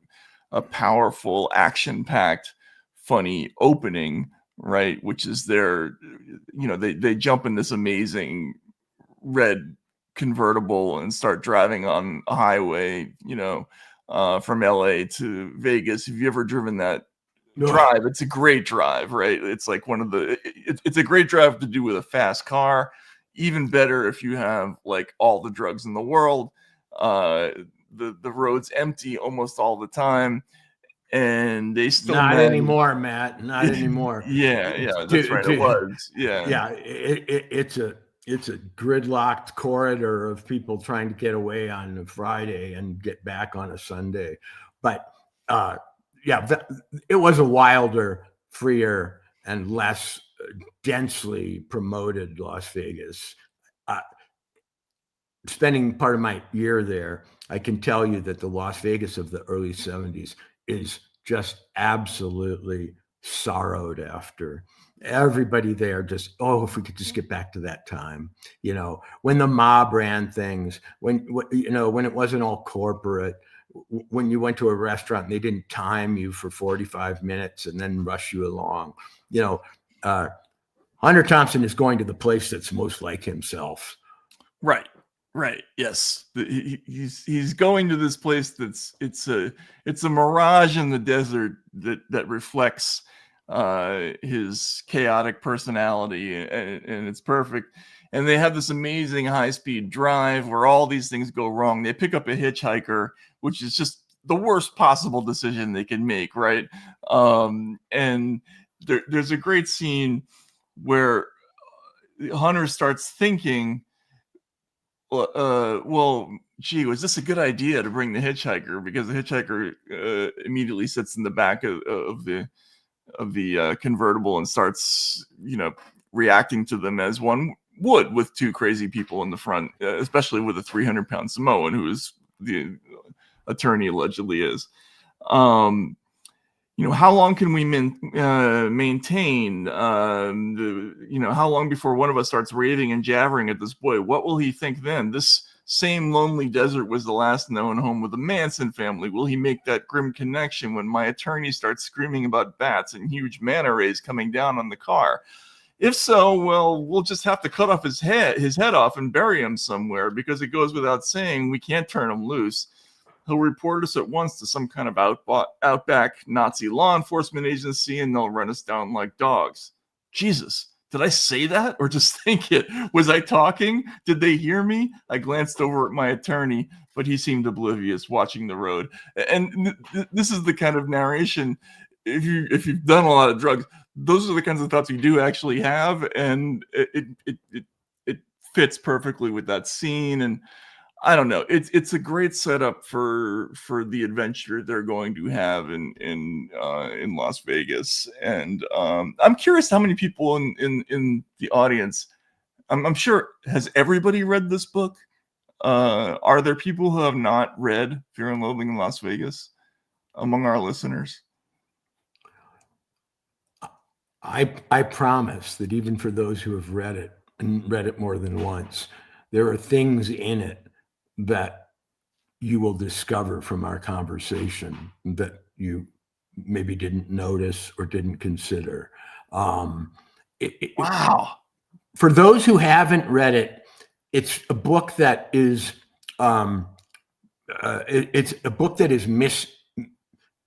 powerful, action-packed, funny opening, right? Which is they jump in this amazing red convertible and start driving on a highway, from LA to Vegas. Have you ever driven that drive? It's a great drive, right? It's like it's a great drive to do with a fast car. Even better if you have like all the drugs in the world. The road's empty almost all the time, and they still not anymore, Matt. Not anymore. yeah, that's right. It was. Yeah. It's a gridlocked corridor of people trying to get away on a Friday and get back on a Sunday. But it was a wilder, freer, and less densely promoted Las Vegas. Spending part of my year there, I can tell you that the Las Vegas of the early 70s is just absolutely sorrowed after. Everybody there just, if we could just get back to that time, when the mob ran things, when it wasn't all corporate, when you went to a restaurant and they didn't time you for 45 minutes and then rush you along. Hunter Thompson is going to the place that's most like himself. Right. Yes. He's going to this place it's a mirage in the desert that reflects his chaotic personality, and it's perfect. And they have this amazing high-speed drive where all these things go wrong. They pick up a hitchhiker, which is just the worst possible decision they can make, right? And there's a great scene where Hunter starts thinking, well, gee, was this a good idea to bring the hitchhiker? Because the hitchhiker immediately sits in the back of the convertible and starts, reacting to them as one would with two crazy people in the front, especially with a 300-pound Samoan who is the attorney allegedly is. How long can we maintain? How long before one of us starts raving and jabbering at this boy? What will he think then? This same lonely desert was the last known home of the Manson family. Will he make that grim connection when my attorney starts screaming about bats and huge manta rays coming down on the car? If so, well, we'll just have to cut off his head off and bury him somewhere, because it goes without saying we can't turn him loose. He'll report us at once to some kind of outback Nazi law enforcement agency, and they'll run us down like dogs. Jesus, did I say that or just think it? Was I talking? Did they hear me? I glanced over at my attorney, but he seemed oblivious, watching the road. And this is the kind of narration, if you've done a lot of drugs, those are the kinds of thoughts you do actually have, and it fits perfectly with that scene. And I don't know. It's a great setup for the adventure they're going to have in Las Vegas. And I'm curious how many people in the audience. I'm sure, has everybody read this book? Are there people who have not read Fear and Loathing in Las Vegas among our listeners? I promise that even for those who have read it and read it more than once, there are things in it that you will discover from our conversation that you maybe didn't notice or didn't consider. Wow. For those who haven't read it, it's a book that is it's a book that is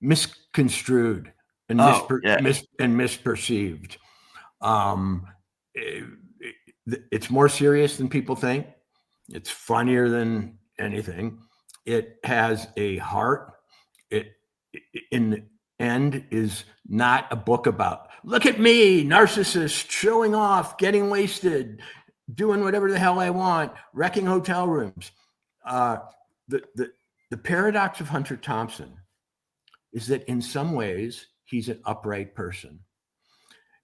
misconstrued and misperceived. It's more serious than people think. It's funnier than anything. It has a heart. It, in the end, is not a book about, look at me, narcissist, showing off, getting wasted, doing whatever the hell I want, wrecking hotel rooms. The paradox of Hunter Thompson is that in some ways, he's an upright person.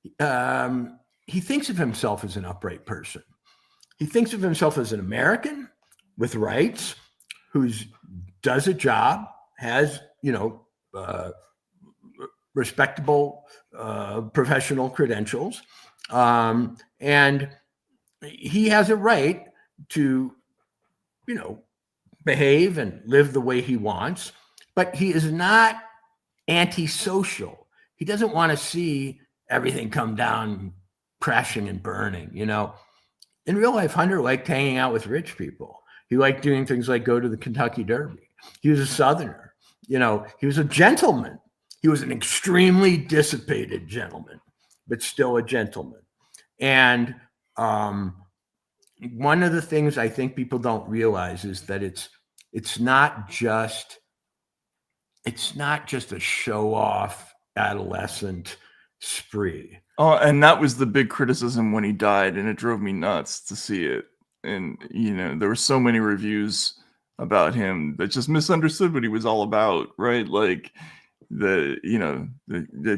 He thinks of himself as an upright person. He thinks of himself as an American with rights, who does a job, has, respectable professional credentials, And he has a right to, behave and live the way he wants, but he is not antisocial. He doesn't want to see everything come down crashing and burning. In real life, Hunter liked hanging out with rich people. He liked doing things like go to the Kentucky Derby. He was a Southerner. He was a gentleman. He was an extremely dissipated gentleman, but still a gentleman. And one of the things I think people don't realize is that it's not just a show-off adolescent spree. Oh, and that was the big criticism when he died, and it drove me nuts to see it. And there were so many reviews about him that just misunderstood what he was all about, right? Like that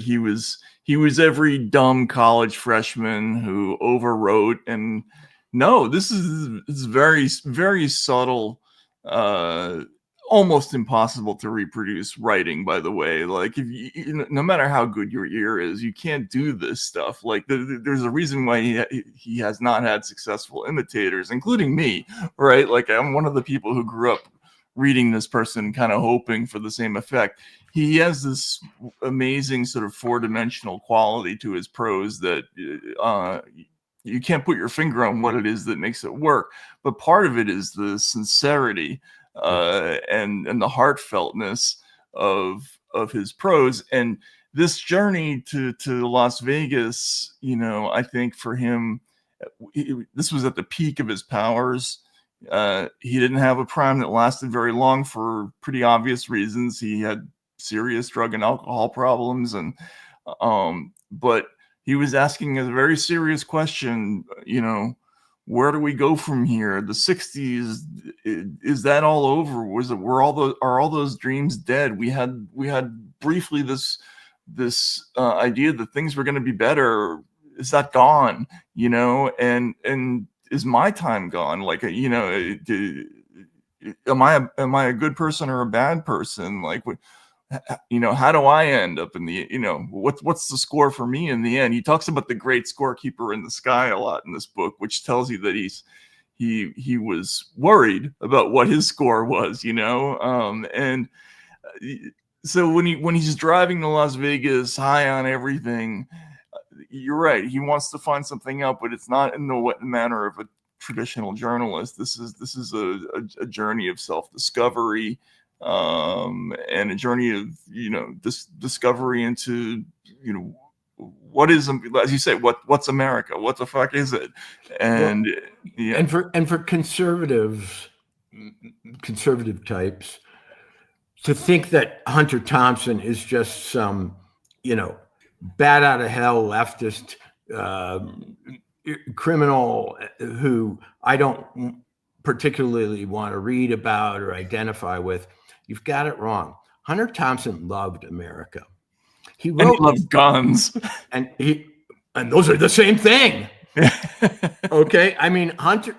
he was every dumb college freshman who overwrote. And no, this is very, very subtle, almost impossible to reproduce writing, by the way. Like, if no matter how good your ear is, you can't do this stuff. Like, there's a reason why he has not had successful imitators, including me, right? Like, I'm one of the people who grew up reading this person kind of hoping for the same effect. He has this amazing sort of four-dimensional quality to his prose that you can't put your finger on what it is that makes it work. But part of it is the sincerity and the heartfeltness of his prose. And this journey to Las Vegas, I think for him, this was at the peak of his powers. He didn't have a prime that lasted very long for pretty obvious reasons. He had serious drug and alcohol problems, and but he was asking a very serious question, where do we go from here? The 60s, is that all over? Are all those dreams dead? We had briefly this idea that things were going to be better. Is that gone? And is my time gone? Like, am I a good person or a bad person? Like, how do I end up in the, what's the score for me in the end? He talks about the great scorekeeper in the sky a lot in this book, which tells you that he was worried about what his score was, and so when he's driving to Las Vegas high on everything, you're right. He wants to find something out, but it's not in the manner of a traditional journalist. This is a journey of self-discovery, and a journey of this discovery into what is, as you say, what's America? What the fuck is it? And and for conservative types to think that Hunter Thompson is just some bat out of hell leftist criminal who I don't particularly want to read about or identify with, you've got it wrong. Hunter Thompson loved America. He loved guns, and those are the same thing. Okay, I mean Hunter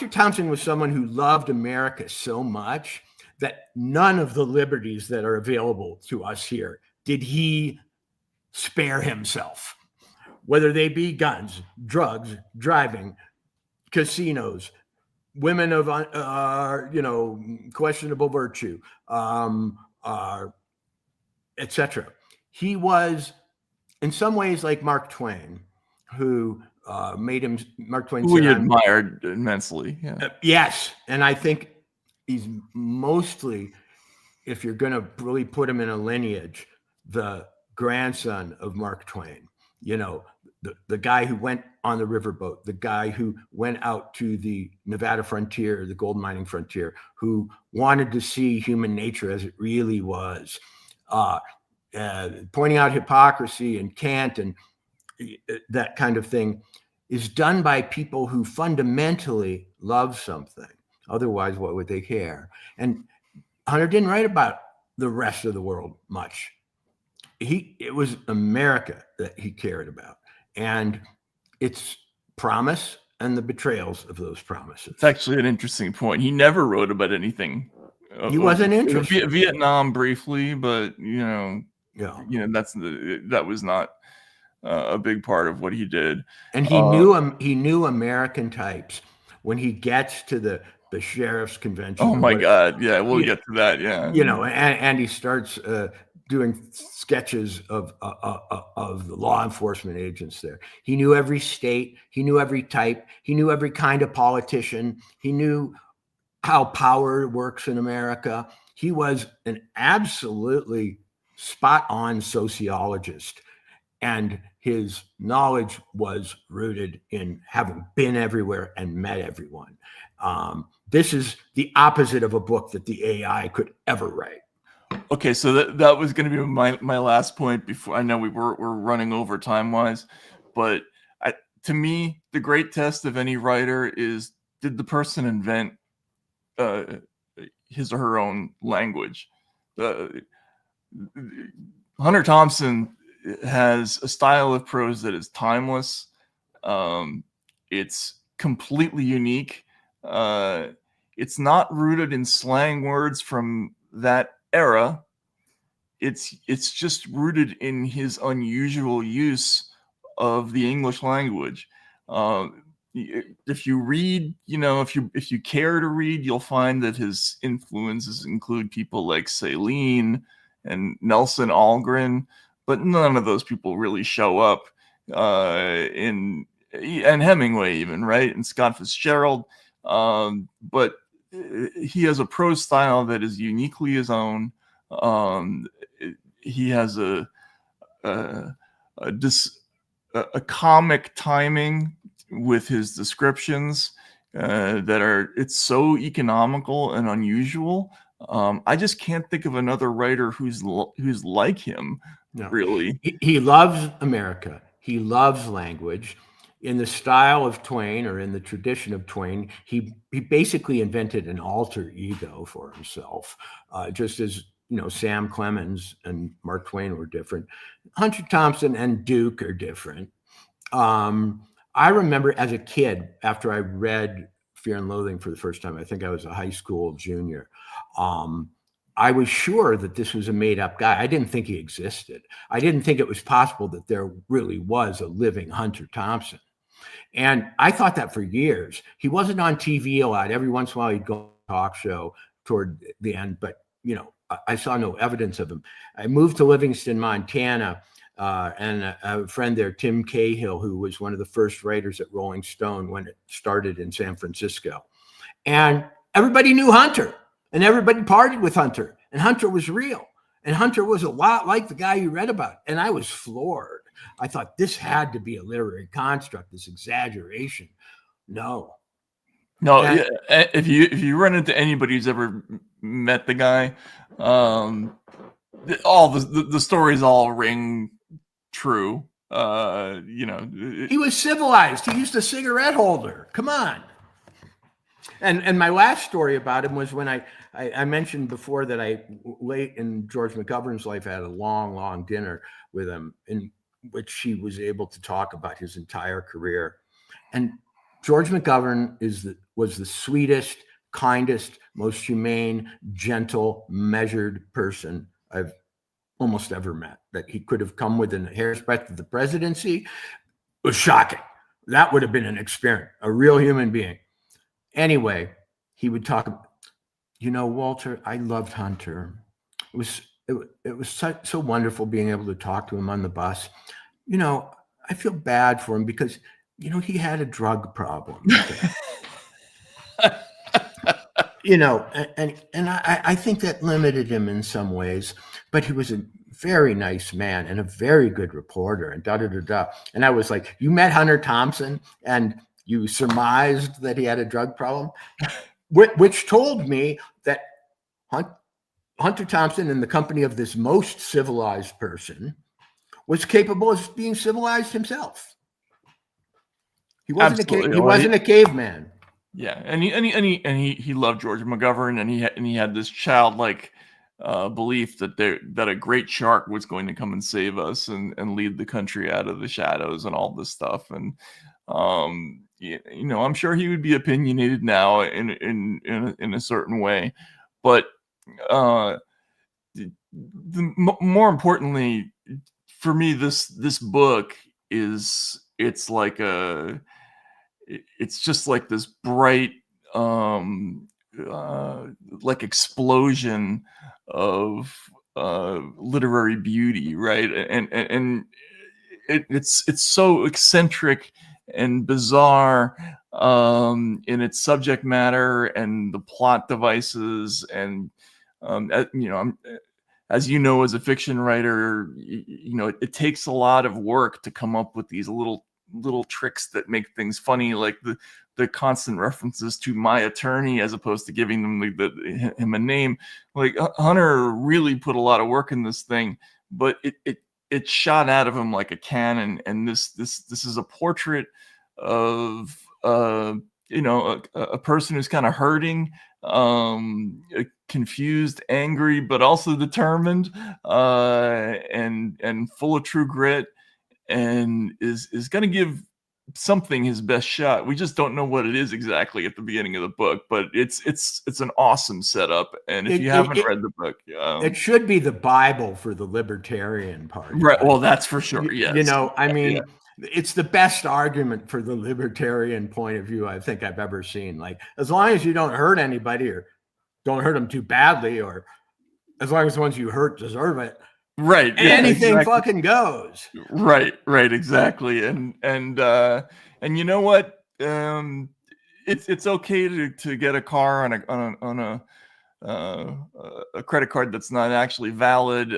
Thompson was someone who loved America so much that none of the liberties that are available to us here did he spare himself, whether they be guns, drugs, driving, casinos, women of questionable virtue, etc. He was in some ways like Mark Twain, who made him Mark Twain, who he admired immensely. Yeah. Yes, and I think he's mostly, if you're going to really put him in a lineage, the grandson of Mark Twain. The guy who went on the riverboat, the guy who went out to the Nevada frontier, the gold mining frontier, who wanted to see human nature as it really was, pointing out hypocrisy and cant and that kind of thing is done by people who fundamentally love something. Otherwise, what would they care? And Hunter didn't write about the rest of the world much. It was America that he cared about, and its promise and the betrayals of those promises. It's actually an interesting point. He never wrote about anything. He wasn't interested. Vietnam briefly, but that was not a big part of what he did. And he knew American types. When he gets to the sheriff's convention. Oh my God! Yeah, we'll get to that. Yeah, and he starts doing sketches of the law enforcement agents there. He knew every state. He knew every type. He knew every kind of politician. He knew how power works in America. He was an absolutely spot-on sociologist, and his knowledge was rooted in having been everywhere and met everyone. This is the opposite of a book that the AI could ever write. Okay, so that was going to be my last point. Before I know we're running over time wise, but to me, the great test of any writer is, did the person invent his or her own language? Hunter Thompson has a style of prose that is timeless. It's completely unique. It's not rooted in slang words from that era. It's just rooted in his unusual use of the English language. If you read, if you care to read, you'll find that his influences include people like Celine and Nelson Algren, but none of those people really show up and Hemingway even, right? And Scott Fitzgerald. But he has a prose style that is uniquely his own. He has a comic timing with his descriptions it's so economical and unusual. I just can't think of another writer who's like him. No. Really. He loves America. He loves language. In the style of Twain, or in the tradition of Twain, he basically invented an alter ego for himself, just as Sam Clemens and Mark Twain were different. Hunter Thompson and Duke are different. I remember as a kid, after I read Fear and Loathing for the first time, I think I was a high school junior, I was sure that this was a made-up guy. I didn't think he existed. I didn't think it was possible that there really was a living Hunter Thompson. And I thought that for years. He wasn't on TV a lot. Every once in a while, he'd go on a talk show toward the end, but I saw no evidence of him. I moved to Livingston, Montana, and a friend there, Tim Cahill, who was one of the first writers at Rolling Stone when it started in San Francisco. And everybody knew Hunter, and everybody partied with Hunter, and Hunter was real. And Hunter was a lot like the guy you read about. And I was floored. I thought this had to be a literary construct, this exaggeration. No. If you run into anybody who's ever met the guy, all the stories all ring true. He was civilized. He used a cigarette holder. Come on. And my last story about him was when I mentioned before that I, late in George McGovern's life, had a long dinner with him in which he was able to talk about his entire career. And George McGovern was the sweetest, kindest, most humane, gentle, measured person I've almost ever met. That he could have come within a hair's breadth of the presidency was shocking. That would have been an experiment, a real human being. Anyway, he would talk, Walter, I loved Hunter. It was so wonderful being able to talk to him on the bus. I feel bad for him because, he had a drug problem. And I think that limited him in some ways, but he was a very nice man and a very good reporter and da-da-da-da. And I was like, you met Hunter Thompson and you surmised that he had a drug problem, which told me that Hunter Thompson, in the company of this most civilized person, was capable of being civilized himself. He wasn't a caveman. Yeah, and he loved George McGovern, and he had this childlike belief that a great shark was going to come and save us and lead the country out of the shadows and all this stuff. And I'm sure he would be opinionated now in a certain way, but more importantly for me, this book it's like it's just like this bright like explosion of literary beauty, right? And it's so eccentric and bizarre in its subject matter and the plot devices, and as you know, as a fiction writer, it takes a lot of work to come up with these little tricks that make things funny, like the constant references to my attorney as opposed to giving them him a name. Like Hunter really put a lot of work in this thing, but it shot out of him like a cannon. And this is a portrait of a person who's kind of hurting, confused, angry, but also determined, and full of true grit, and is going to give something his best shot. We just don't know what it is exactly at the beginning of the book, but it's an awesome setup. And if you haven't read the book, it should be the Bible for the Libertarian Party. Right. Well, that's for sure. Yes. I mean, it's the best argument for the Libertarian point of view I think I've ever seen. Like, as long as you don't hurt anybody or don't hurt them too badly, or as long as the ones you hurt deserve it, right? Anything fucking goes. Right. Exactly. And you know what? It's okay to get a car on a credit card that's not actually valid.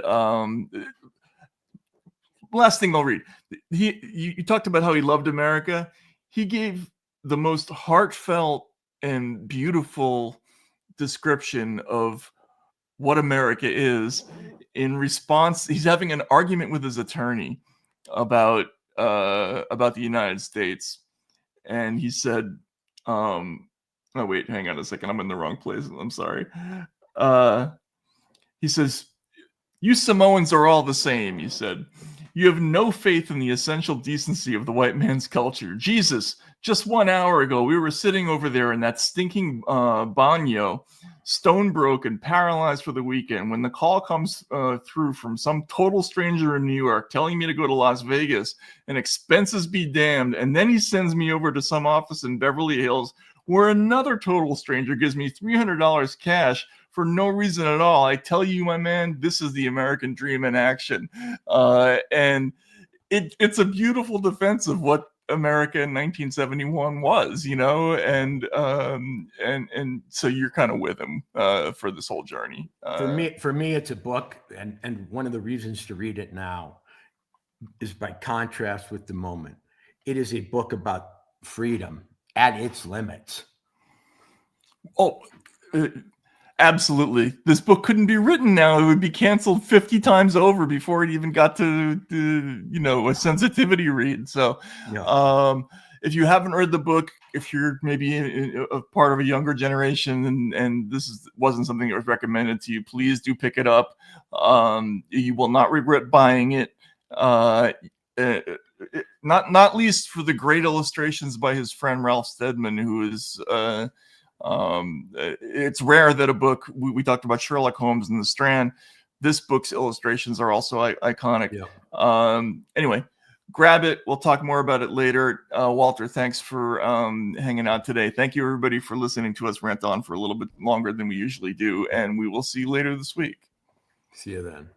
Last thing I'll read. You talked about how he loved America. He gave the most heartfelt and beautiful description of what America is. In response, he's having an argument with his attorney about the United States, and he said, "Oh wait, hang on a second, I'm in the wrong place. I'm sorry." He says, "You Samoans are all the same," he said. "You have no faith in the essential decency of the white man's culture. Jesus, just 1 hour ago, we were sitting over there in that stinking baño, stone broken, paralyzed for the weekend, when the call comes through from some total stranger in New York telling me to go to Las Vegas and expenses be damned. And then he sends me over to some office in Beverly Hills where another total stranger gives me $300 cash for no reason at all. I tell you, my man, this is the American dream in action." And it's a beautiful defense of what America in 1971 was, and so you're kind of with him for this whole journey. For me, it's a book, and one of the reasons to read it now is by contrast with the moment. It is a book about freedom at its limits. Oh, absolutely. This book couldn't be written now. It would be canceled 50 times over before it even got to a sensitivity read. So if you haven't read the book, if you're maybe a part of a younger generation and this wasn't something that was recommended to you, please do pick it up. You will not regret buying it. Not least for the great illustrations by his friend Ralph Steadman, who is it's rare that a book, we talked about Sherlock Holmes and The Strand. This book's illustrations are also iconic. Anyway, grab it. We'll talk more about it later. Walter, thanks for hanging out today. Thank you, everybody, for listening to us rant on for a little bit longer than we usually do. And we will see you later this week. See you then.